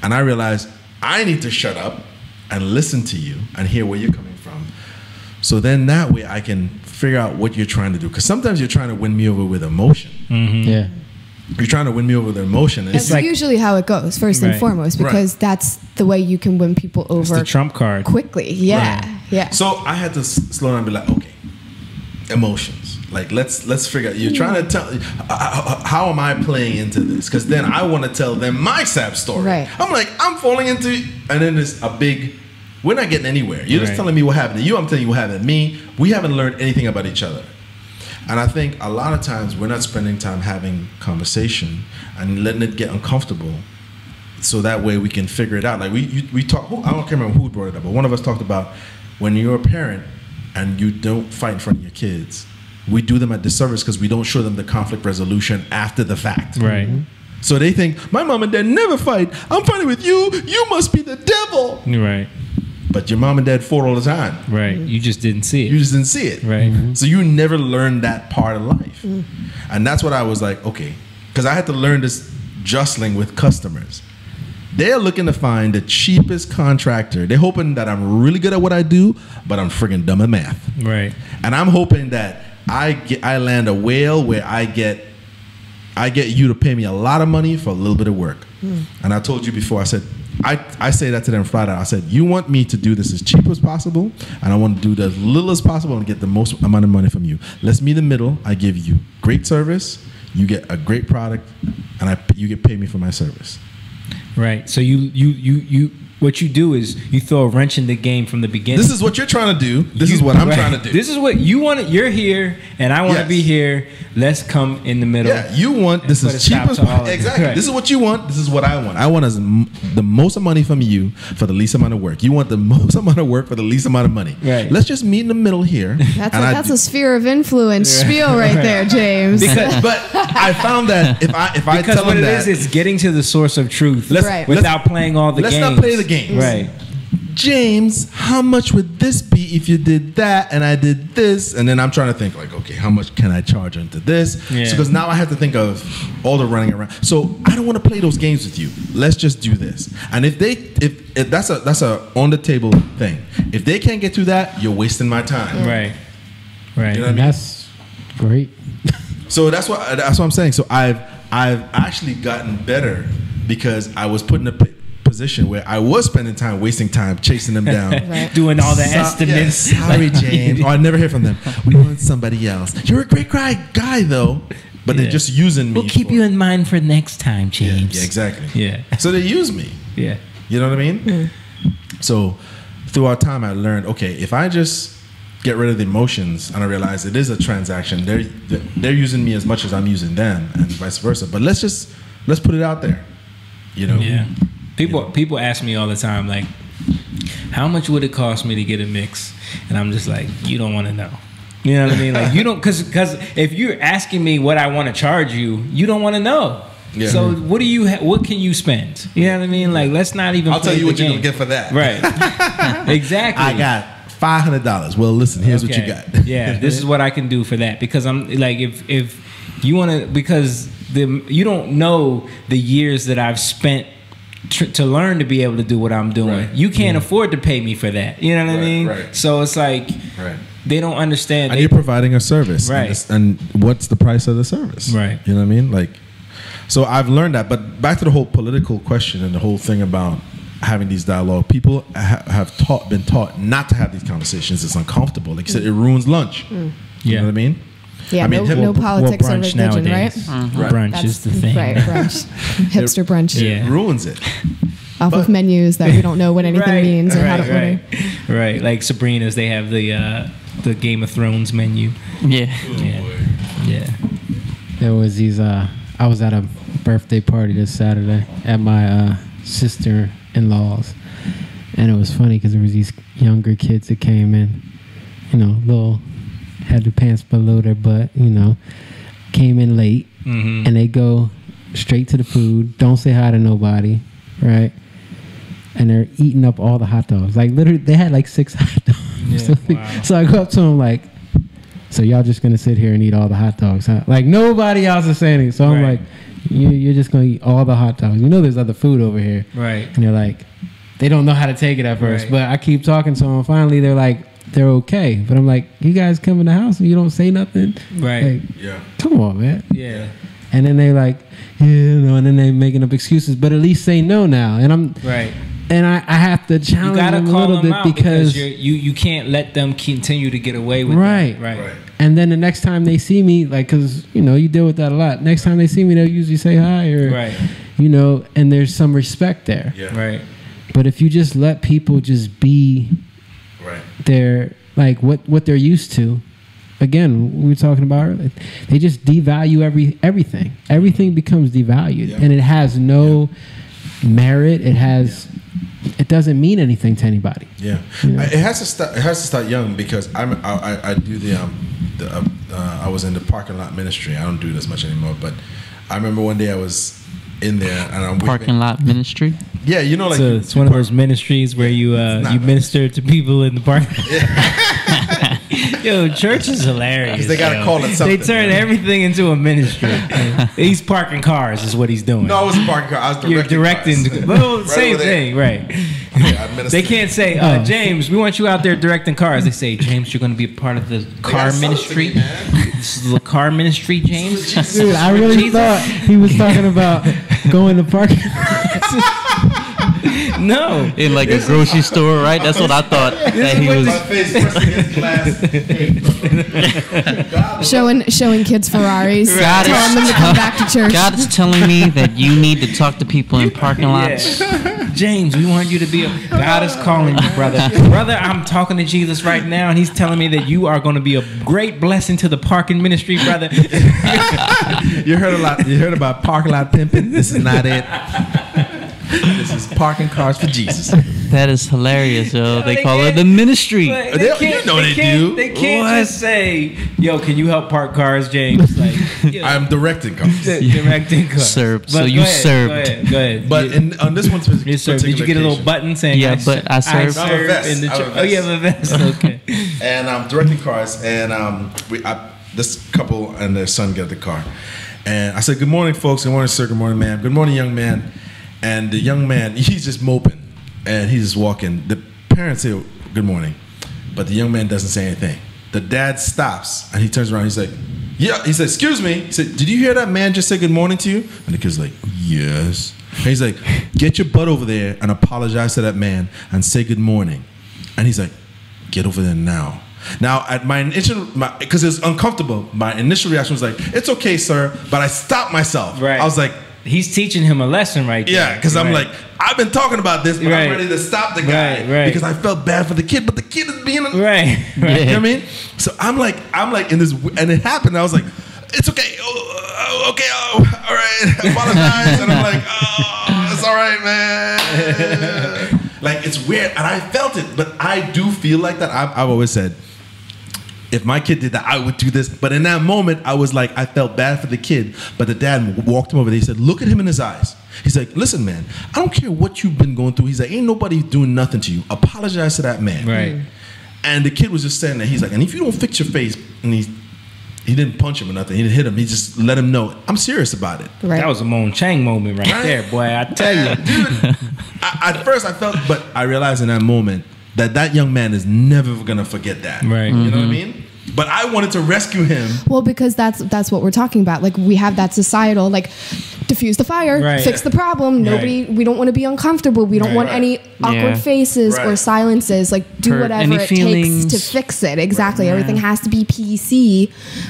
And I realized I need to shut up and listen to you and hear where you're coming from. So then that way I can figure out what you're trying to do. Because sometimes you're trying to win me over with emotion. Yeah. You're trying to win me over with emotion. That's like- usually how it goes, first and Right. foremost, because that's the way you can win people It's over the trump card. quickly. Yeah. Right. Yeah. So I had to slow down and be like, okay, emotions. Like let's figure out. You're trying to tell. How am I playing into this? Because then I want to tell them my sad story. Right. I'm like, I'm falling into, and then there's a big. We're not getting anywhere. You're just Right. telling me what happened to you. I'm telling you what happened to me. We haven't learned anything about each other. And I think a lot of times we're not spending time having conversation and letting it get uncomfortable, so that way we can figure it out. Like we talk. I don't remember who brought it up, but one of us talked about when you're a parent and you don't fight in front of your kids, we do them a disservice because we don't show them the conflict resolution after the fact. Right. So they think my mom and dad never fight. I'm fighting with you. You must be the devil. Right. But your mom and dad fought all the time. Right. You just didn't see You it. just didn't see it. Right. So you never learned that part of life. And that's what I was like, okay. Because I had to learn this jostling with customers. They're looking to find the cheapest contractor. They're hoping that I'm really good at what I do, but I'm friggin' dumb at math. Right. And I'm hoping that I land a whale where I get you to pay me a lot of money for a little bit of work. And I told you before, I said, I say that to them Friday. I said, you want me to do this as cheap as possible, and I want to do it as little as possible and get the most amount of money from you. Let's meet in the middle. I give you great service, you get a great product, and you get paid me for my service. Right. So you what you do is you throw a wrench in the game from the beginning. This is what you're trying to do. This is what I'm Right. trying to do. This is what you want. You're here, and I want to Yes. be here. Let's come in the middle. Yeah, you want this put is a stop cheap as to all of it. exactly. Right. This is what you want. This is what I want. I want the most money from you for the least amount of work. You want the most amount of work for the least amount of money. Right. Let's just meet in the middle here. That's a sphere of influence spiel right there, James. But I found that if I Because tell what them it that, is getting to the source of truth Right. without playing all the let's games. not play the games. Right. James, how much would this be if you did that and I did this? And then I'm trying to think like, okay, how much can I charge into this? Yeah. Because now I have to think of all the running around. So I don't want to play those games with you. Let's just do this. And if that's a on the table thing. If they can't get to that, you're wasting my time. Right. Right. You know what I And mean? that's great. So that's what I'm saying. So I've actually gotten better because I was put in a position where I was spending time wasting time chasing them down, doing all the estimates. Yeah, sorry, James. I never hear from them. We want somebody else. You're a great guy though, but they're just using me. We'll keep you in mind for next time, James. Yeah, exactly. Yeah. So they use me. Yeah. You know what I mean? So throughout time, I learned, okay, if I just get rid of the emotions and I realize it is a transaction, they're using me as much as I'm using them, and vice versa. But let's put it out there. You know? Yeah. People ask me all the time, like, how much would it cost me to get a mix? And I'm just like, you don't want to know. You know what I mean? Like, you don't, because if you're asking me what I want to charge you, you don't want to know. Yeah. So what can you spend? You know what I mean? Like, let's not even. I'll tell you what you're gonna get for that. Right. Exactly. I got $500. Well, listen, here's what you got. Yeah, this is what I can do for that, because I'm like, if you want to, because you don't know the years that I've spent to learn to be able to do what I'm doing. Right. You can't afford to pay me for that. You know what I mean? Right. So it's like they don't understand. And you're providing a service, right? And what's the price of the service? Right. You know what I mean? Like. So I've learned that, but back to the whole political question and the whole thing about having these dialogue. People have been taught not to have these conversations. It's uncomfortable. Like you said, it ruins lunch. You know what I mean? Yeah, I mean, no politics or religion, nowadays. Right? Brunch is the thing. Right, brunch. Hipster brunch. It ruins it. Off of menus that we don't know what anything means or how to order. Right, like Sabrina's, they have the Game of Thrones menu. Yeah. There was these. I was at a birthday party this Saturday at my sister-in-law's, and it was funny because there was these younger kids that came in, little, had their pants below their butt, came in late, and they go straight to the food, don't say hi to nobody, right? And they're eating up all the hot dogs. Like, literally, they had like 6 hot dogs. So I go up to them like, so y'all just gonna sit here and eat all the hot dogs, huh? Like, nobody else is saying it. So I'm like, you're just gonna eat all the hot dogs. There's other food over here. Right. And they're like, they don't know how to take it at first. But I keep talking to them. Finally, they're like, they're okay. But I'm like, you guys come in the house and you don't say nothing? Right. Like, come on, man. Yeah. And then they're like, and then they're making up excuses. But at least say no now. And I'm... Right. And I have to challenge them a little bit because you can't let them continue to get away with that. Right. And then the next time they see me, like, because you deal with that a lot. Next time they see me, they'll usually say hi or and there's some respect there. Yeah. Right. But if you just let people just be their, like, what they're used to, again, we were talking about earlier, they just devalue everything. Everything becomes devalued, and it has no merit. It doesn't mean anything to anybody. Yeah, it has to start. It has to start young because I do I was in the parking lot ministry. I don't do this much anymore, but I remember one day I was in there and I'm parking lot ministry. Yeah, like it's one of those ministries where you minister to people in the park. Yo, church is hilarious. They gotta call it something. They turn everything into a ministry. He's parking cars, is what he's doing. No, I wasn't parking cars. I was directing. Well, same thing, right? They can't say, James, we want you out there directing cars. They say, James, you're going to be a part of the car ministry. This is the car ministry, James. Dude, I really thought he was talking about going to parking lots. No, in like a grocery store, right? That's what I thought. That he was showing kids Ferraris, telling them to come back to church. God is telling me that you need to talk to people in parking lots. James, we want you to be God is calling you, brother. Brother, I'm talking to Jesus right now, and he's telling me that you are going to be a great blessing to the parking ministry, brother. You heard a lot. You heard about parking lot pimping. This is not it. This is parking cars for Jesus. That is hilarious, yo. They call it the ministry. They do. They can't just say, "Yo, can you help park cars, James?" Like, I'm directing cars. Directing cars. Served. So you served. Go ahead. But on this one, did you get a little button saying, "Yeah, but I served"? I have a vest. Oh, you have a vest. Okay. And I'm directing cars, and this couple and their son get the car, and I said, "Good morning, folks. Good morning, sir. Good morning, ma'am. Good morning, young man." And the young man, he's just moping, and he's just walking. The parents say, "Good morning," but the young man doesn't say anything. The dad stops, and he turns around. He's like, Yeah, he said, excuse me. He said, did you hear that man just say good morning to you? And the kid's like, yes. And he's like, get your butt over there and apologize to that man and say good morning. And he's like, get over there now. Now, at my initial, because it's uncomfortable, my initial reaction was like, it's okay, sir. But I stopped myself. Right. I was like, he's teaching him a lesson right there. yeah, because I'm like, I've been talking about this, but Right. I'm ready to stop the guy Right. because I felt bad for the kid, but the kid is being Right. You know what I mean? So I'm like in this, and it happened. I was like, it's okay. Okay. All right. Apologize. And I'm like, it's all right, man. Like, it's weird. And I felt it, but I do feel like that. I've always said, if my kid did that, I would do this. But in that moment, I was like, I felt bad for the kid. But the dad walked him over there. He said, look at him in his eyes. He's like, listen, man, I don't care what you've been going through. He's like, ain't nobody doing nothing to you. Apologize to that man. Right. And the kid was just standing there. He's like, and if you don't fix your face, and he didn't punch him or nothing. He didn't hit him. He just let him know, I'm serious about it. Right. That was a Moan Chang moment right there, boy. I tell you. Dude, at first I felt, but I realized in that moment that young man is never going to forget that. Right. You know what I mean? But I wanted to rescue him. Well, because that's what we're talking about. Like, we have that societal, like, diffuse the fire, Right. fix the problem. Nobody, we don't want to be uncomfortable. We don't Right. want any awkward Yeah. faces or Right. silences. Like, do Hurt whatever any it feelings. takes to fix it. Exactly. Everything has to be PC.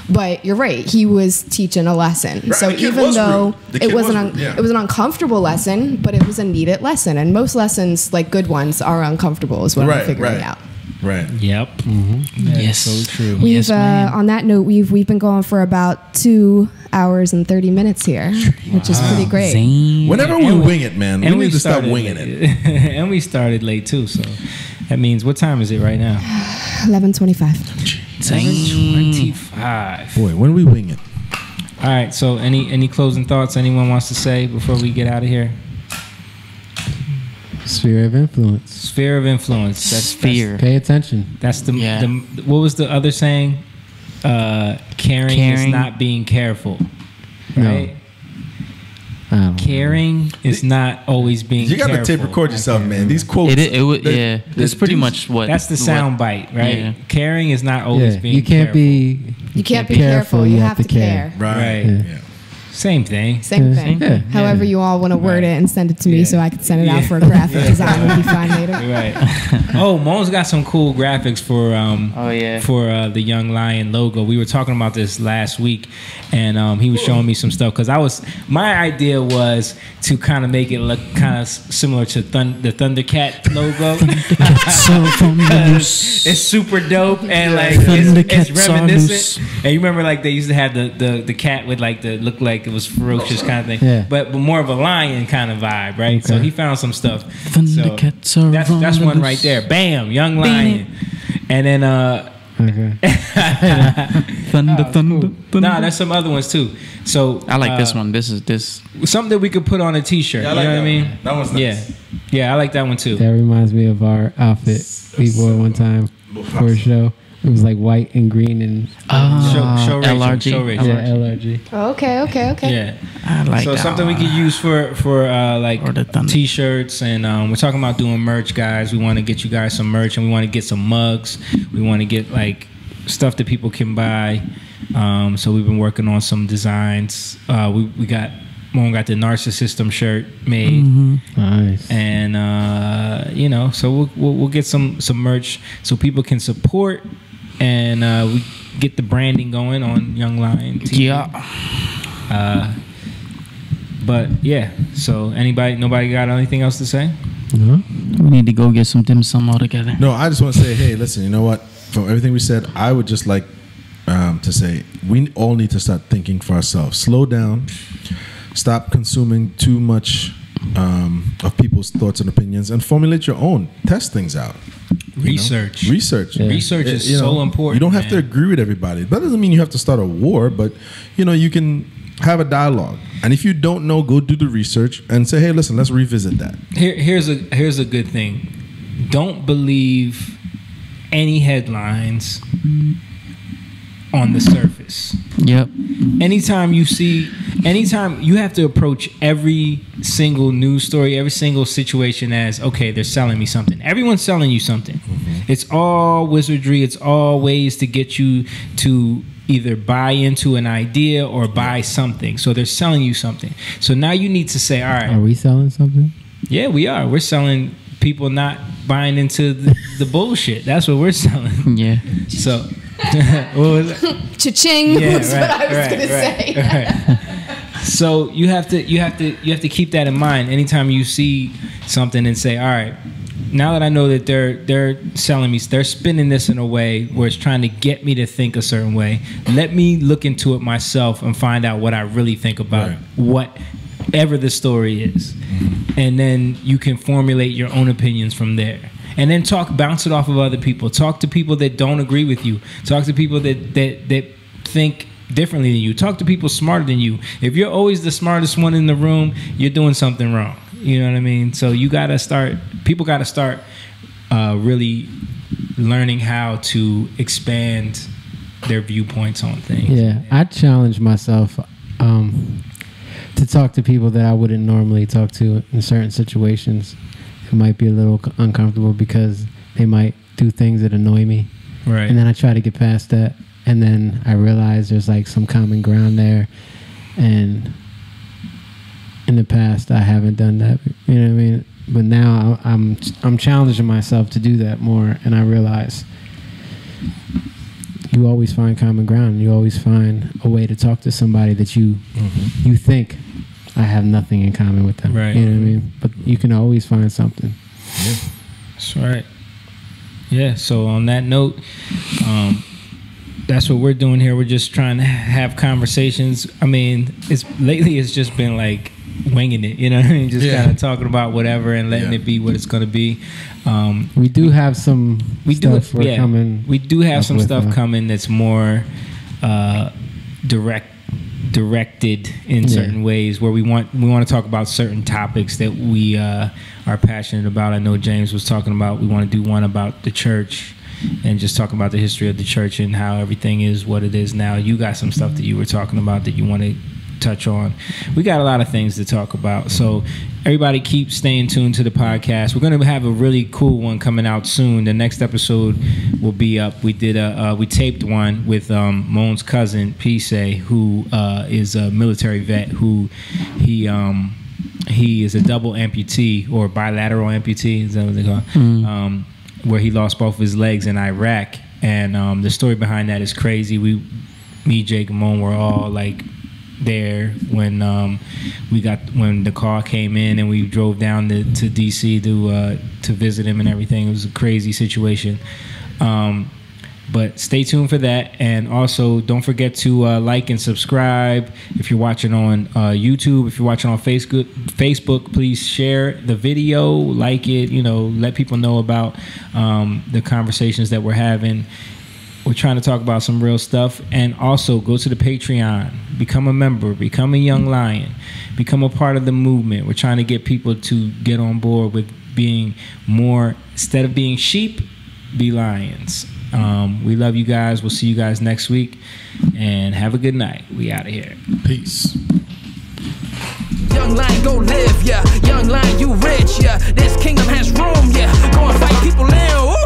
But you're right. He was teaching a lesson. Right, So the kid even was though rude. The kid it wasn't, was rude, yeah. it was an uncomfortable lesson, but it was a needed lesson. And most lessons, like good ones, are uncomfortable. Is what I'm figuring out. Right. Yep. That is Yes. so true. We've Yes, ma'am. on that note, we've been going for about 2 hours and 30 minutes here, which is pretty great. Zane. Whenever we wing it, man, we need to stop winging it. And we started late too, so that means what time is it right now? 11:25. 7:25. Boy, when we wing it? All right. So any closing thoughts anyone wants to say before we get out of here? Sphere of influence. Sphere of influence. Sphere. Pay attention. That's the, Yeah. the what was the other saying? Caring is not being careful. Right? I don't know. Caring is not always being You got to careful. tape record yourself, man. These quotes. Yeah. It's pretty much what. That's the sound bite, right? Yeah. Caring is not always Yeah, being you can't careful. be. You can't be careful. You have to care. Right. Right. Yeah. Same thing. Same thing. Yeah. However you all want to word it and send it to me Yeah. so I can send it out for a graphic design. Will be fine later. Right. Oh, Mo's got some cool graphics for Oh, yeah. for the Young Lion logo. We were talking about this last week, and he was showing me some stuff because my idea was to kind of make it look kind of similar to the Thundercat logo. It's super dope and like it's reminiscent. And you remember like they used to have the cat with like the look like it was ferocious kind of thing, Yeah. but more of a lion kind of vibe, right? So Okay. he found some stuff. Thundercats are That's on one the right there. Bam, Young Lion. And then Okay. Thunder. nah, there's some other ones too. So I like this one. This is something that we could put on a T-shirt. Yeah, I You like know what I that mean? one. That one's nice. Yeah, I like that one too. That reminds me of our outfit we wore one time for a show. It was like white and green and Show Rachel, LRG. show Rachel. yeah, LRG. Okay. Yeah. I like So that something we one. could use for like Or the Thunder. T-shirts, and we're talking about doing merch, guys. We want to get you guys some merch, and we want to get some mugs. We want to get like stuff that people can buy. So we've been working on some designs. We got Moan got the Narcissism shirt made. Nice. And so we'll get some merch so people can support, and we get the branding going on Young Lion TV. Yeah. But yeah, so nobody got anything else to say? No? We need to go get some dim sum all together. No, I just want to say, hey, listen, you know what? From everything we said, I would just like to say we all need to start thinking for ourselves. Slow down. Stop consuming too much of people's thoughts and opinions, and formulate your own. Test things out. Research. Research. Yeah. Research is You know, so important. You don't have to man. agree with everybody. That doesn't mean you have to start a war, but you can have a dialogue. And if you don't know, go do the research and say, hey, listen, let's revisit that. Here's a good thing. Don't believe any headlines on the surface. Yep. Anytime you have to approach every single news story, every single situation as, okay, they're selling me something. Everyone's selling you something. It's all wizardry. It's all ways to get you to either buy into an idea or buy something. So they're selling you something. So now you need to say, all right. Are we selling something? Yeah, we are. We're selling people not buying into the bullshit. That's what we're selling. Yeah. So, what was it? Cha-ching was what I was gonna say. Right. So you have to keep that in mind anytime you see something and say, all right, now that I know that they're selling me, they're spinning this in a way where it's trying to get me to think a certain way. Let me look into it myself and find out what I really think about whatever the story is. And then you can formulate your own opinions from there. And then bounce it off of other people. Talk to people that don't agree with you. Talk to people that think differently than you. Talk to people smarter than you. If you're always the smartest one in the room, you're doing something wrong. You know what I mean? So people gotta start really learning how to expand their viewpoints on things. Yeah, I challenge myself to talk to people that I wouldn't normally talk to in certain situations. It might be a little uncomfortable because they might do things that annoy me. Right. And then I try to get past that. And then I realize there's like some common ground there. And in the past, I haven't done that. You know what I mean? But now I'm challenging myself to do that more. And I realize you always find common ground. You always find a way to talk to somebody that you think I have nothing in common with them. Right. You know what I mean? But you can always find something. Yeah. That's right. Yeah. So on that note, that's what we're doing here. We're just trying to have conversations. I mean, lately it's just been like winging it. You know what I mean? Just kind of talking about whatever and letting it be what it's going to be. We do have some stuff coming. We do have some stuff coming that's more directed in certain ways, where we want to talk about certain topics that we are passionate about. I know James was talking about, we want to do one about the church and just talk about the history of the church and how everything is what it is now. You got some stuff that you were talking about that you want to touch on. We got a lot of things to talk about. So everybody keep staying tuned to the podcast. We're going to have a really cool one coming out soon. The next episode will be up. We taped one with Moan's cousin, Pise, who is a military vet, who he is a double amputee or bilateral amputee, is that what they call it? Where he lost both of his legs in Iraq. And the story behind that is crazy. Me, Jake, and Moan were all like there when when the car came in and we drove down to DC to visit him and everything. It was a crazy situation. But stay tuned for that, and also don't forget to like and subscribe if you're watching on YouTube. If you're watching on Facebook, please share the video, like it. Let people know about the conversations that we're having. We're trying to talk about some real stuff. And also go to the Patreon, become a member, become a Young Lion, become a part of the movement. We're trying to get people to get on board with being more, instead of being sheep, be lions. We love you guys. We'll see you guys next week, and have a good night. We out of here. Peace. Young lion, go live, yeah. Young lion, you rich, yeah. This kingdom has room, yeah. Go and fight people in, woo.